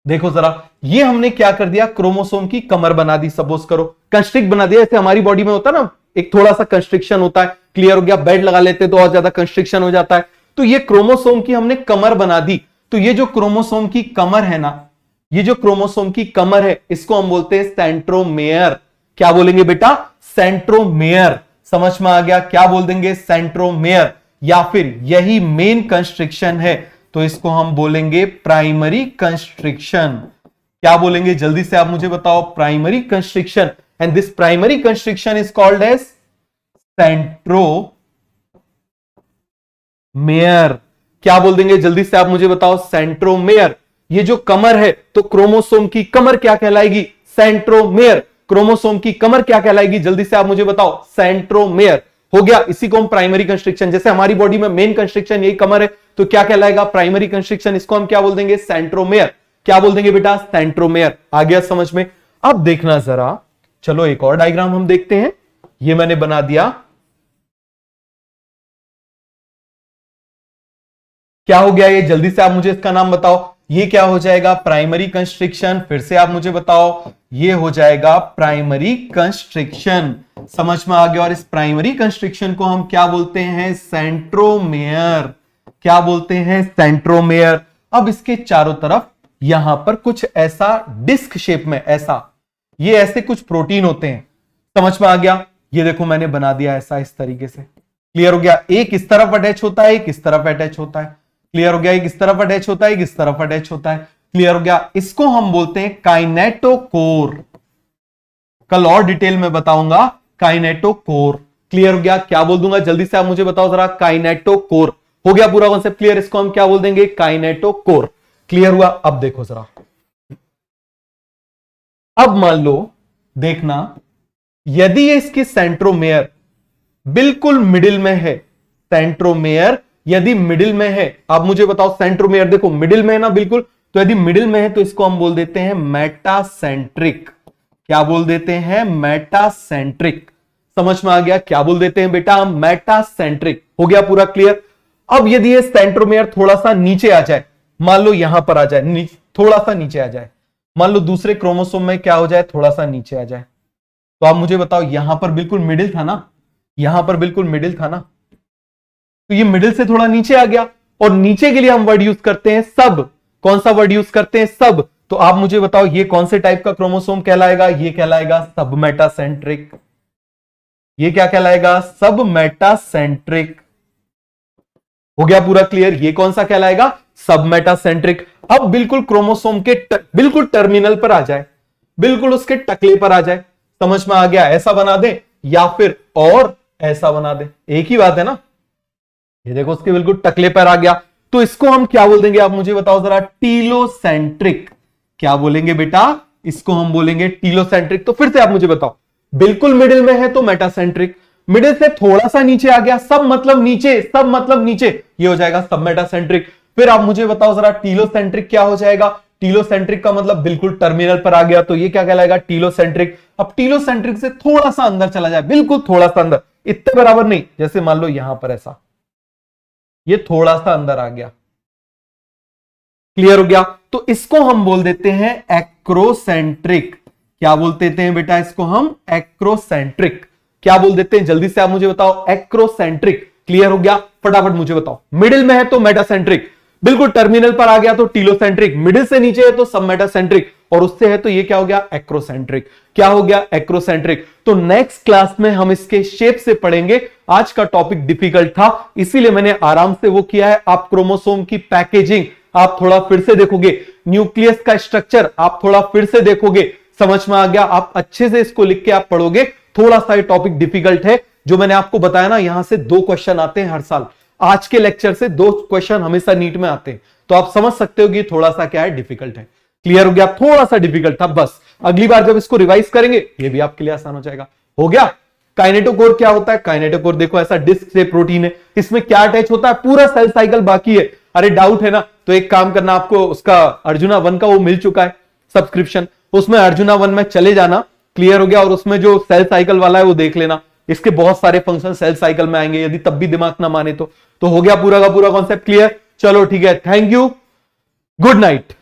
देखो जरा, ये हमने क्या कर दिया, क्रोमोसोम की कमर बना दी, सपोज करो कंस्ट्रिक्ट बना दिया। जैसे हमारी बॉडी में होता है ना, एक थोड़ा सा कंस्ट्रिक्शन होता है। क्लियर हो गया? बेड लगा लेते तो और ज्यादा कंस्ट्रिक्शन हो जाता है। तो ये क्रोमोसोम की हमने कमर बना दी। तो ये जो क्रोमोसोम की कमर है ना, ये जो क्रोमोसोम की कमर है, इसको हम बोलते हैं सेंट्रोमेयर। क्या बोलेंगे बेटा? सेंट्रोमेयर। समझ में आ गया? क्या बोल देंगे? सेंट्रोमेयर। या फिर यही मेन कंस्ट्रिक्शन है, तो इसको हम बोलेंगे प्राइमरी कंस्ट्रिक्शन। क्या बोलेंगे? जल्दी से आप मुझे बताओ, primary constriction. And this primary constriction is called as centromere. क्या बोल देंगे? जल्दी से आप मुझे बताओ, सेंट्रोमेयर। ये जो कमर है, तो क्रोमोसोम की कमर क्या कहलाएगी? सेंट्रोमेयर। क्रोमोसोम की कमर क्या कहलाएगी? जल्दी से आप मुझे बताओ, सेंट्रोमेयर। हो गया, इसी को हम प्राइमरी कंस्ट्रिक्शन, जैसे हमारी बॉडी में मेन कंस्ट्रिक्शन यही कमर है, तो क्या कहलाएगा? Primary constriction. इसको हम क्या बोल देंगे? सेंट्रोमेयर। क्या बोल देंगे बेटा? सेंट्रोमेयर। आ गया समझ में? अब देखना जरा, चलो एक और डायग्राम हम देखते हैं। ये मैंने बना दिया। क्या हो गया ये? जल्दी से आप मुझे इसका नाम बताओ। ये क्या हो जाएगा? Primary constriction. फिर से आप मुझे बताओ, ये हो जाएगा प्राइमरी कंस्ट्रिक्शन। समझ में आ गया? और इस प्राइमरी कंस्ट्रिक्शन को हम क्या बोलते हैं? सेंट्रोमेयर। क्या बोलते हैं? सेंट्रोमेयर। अब इसके चारों तरफ यहां पर कुछ ऐसा डिस्क शेप में, ऐसा ये ऐसे कुछ प्रोटीन होते हैं। समझ में आ गया? ये देखो मैंने बना दिया ऐसा, इस तरीके से। क्लियर हो गया? एक इस तरफ अटैच होता है, एक इस तरफ अटैच होता है। क्लियर हो गया? एक इस तरफ अटैच होता है, एक इस तरफ अटैच होता है। क्लियर हो गया? इसको हम बोलते हैं काइनेटोकोर। कल और डिटेल में बताऊंगा काइनेटोकोर। क्लियर हो गया? क्या बोल दूंगा? जल्दी से आप मुझे बताओ जरा, काइनेटोकोर। हो गया पूरा कॉन्सेप्ट क्लियर? इसको हम क्या बोल देंगे? काइनेटोकोर। क्लियर हुआ? अब देखो जरा, अब मान लो, देखना, यदि ये इसकी सेंट्रोमेयर बिल्कुल मिडिल में है, सेंट्रोमेयर यदि मिडिल में है, आप मुझे बताओ, सेंट्रोमेयर देखो मिडिल में है ना बिल्कुल, तो यदि मिडिल में है तो इसको हम बोल देते हैं मेटासेंट्रिक। क्या बोल देते हैं? मेटासेंट्रिक। समझ में आ गया? क्या बोल देते हैं बेटा? हम मेटासेंट्रिक। हो गया पूरा क्लियर? अब यदि ये सेंट्रोमेयर थोड़ा सा नीचे आ जाए, मान लो यहां पर आ जाए, थोड़ा सा नीचे आ जाए, मान लो दूसरे क्रोमोसोम में क्या हो जाए, थोड़ा सा नीचे आ जाए, तो आप मुझे बताओ, यहां पर बिल्कुल मिडिल था ना, यहां पर बिल्कुल मिडिल था ना, तो ये मिडिल से थोड़ा नीचे आ गया, और नीचे के लिए हम वर्ड यूज करते हैं सब। कौन सा वर्ड यूज करते हैं? सब। तो आप मुझे बताओ, ये कौन से टाइप का क्रोमोसोम कहलाएगा? ये कहलाएगा सब मेटासेंट्रिक। ये क्या कहलाएगा? सब मेटासेंट्रिक। हो गया पूरा क्लियर? ये कौन सा कहलाएगा? सब मेटासेंट्रिक। अब बिल्कुल क्रोमोसोम के बिल्कुल टर्मिनल पर आ जाए, बिल्कुल उसके टकले पर आ जाए। समझ में आ गया? ऐसा बना दे या फिर और ऐसा बना दे, एक ही बात है ना। ये देखो उसके बिल्कुल टकले पर आ गया, तो इसको हम क्या बोल देंगे? आप मुझे बताओ जरा, टीलोसेंट्रिक। क्या बोलेंगे बेटा? इसको हम बोलेंगे टीलोसेंट्रिक। तो फिर से आप मुझे बताओ, बिल्कुल मिडिल में है तो मेटासेंट्रिक, मिडिल से थोड़ा सा नीचे आ गया, सब मतलब नीचे, सब मतलब नीचे, ये हो जाएगा सब मेटासेंट्रिक। फिर आप मुझे बताओ जरा, टीलोसेंट्रिक क्या हो जाएगा? टीलोसेंट्रिक का मतलब बिल्कुल टर्मिनल पर आ गया, तो ये क्या कहलाएगा? टीलोसेंट्रिक। अब टीलोसेंट्रिक से थोड़ा सा अंदर चला जाए, बिल्कुल थोड़ा सा अंदर, इतने बराबर नहीं, जैसे मान लो यहां पर ऐसा, ये थोड़ा सा अंदर आ गया। क्लियर हो गया? तो इसको हम बोल देते हैं एक्रोसेंट्रिक। क्या बोल देते हैं बेटा? इसको हम एक्रोसेंट्रिक। क्या बोल देते हैं? जल्दी से आप मुझे बताओ, एक्रोसेंट्रिक। क्लियर हो गया? फटाफट मुझे बताओ, मिडिल में है तो मेटासेंट्रिक, बिल्कुल टर्मिनल पर आ गया तो टीलोसेंट्रिक, मिडिल से नीचे है तो सब मेटासेंट्रिक, और उससे है तो ये क्या हो गया? एक्रोसेंट्रिक। क्या हो गया? एक्रोसेंट्रिक। तो नेक्स्ट क्लास में हम इसके शेप से पढ़ेंगे। आज का टॉपिक डिफिकल्ट था, इसीलिए मैंने आराम से वो किया है। आप क्रोमोसोम की पैकेजिंग आप थोड़ा फिर से देखोगे, न्यूक्लियस का स्ट्रक्चर आप थोड़ा फिर से देखोगे, समझ में आ गया? आप अच्छे से इसको लिख के आप पढ़ोगे। थोड़ा सा ये टॉपिक डिफिकल्ट है, जो मैंने आपको बताया ना, यहां से 2 क्वेश्चन आते हैं हर साल। आज के लेक्चर से 2 क्वेश्चन हमेशा नीट में आते हैं, तो आप समझ सकते हो कि थोड़ा सा क्या है, डिफिकल्ट है। क्लियर हो गया? थोड़ा सा डिफिकल्ट था बस, अगली बार जब इसको रिवाइज करेंगे ये भी आपके लिए आसान हो जाएगा। हो गया? काइनेटोकोर क्या होता है? काइनेटोकोर देखो ऐसा डिस्क से प्रोटीन है, इसमें क्या अटैच होता है? पूरा सेल साइकिल बाकी है। अरे डाउट है ना, तो एक काम करना, आपको उसका अर्जुना 1 का वो मिल चुका है सब्सक्रिप्शन, उसमें अर्जुना 1 में चले जाना। क्लियर हो गया? और उसमें जो सेल साइकिल वाला है वो देख लेना, इसके बहुत सारे फंक्शन सेल साइकिल में आएंगे, यदि तब भी दिमाग ना माने तो हो गया पूरा का पूरा कॉन्सेप्ट क्लियर? चलो ठीक है, थैंक यू, गुड नाइट।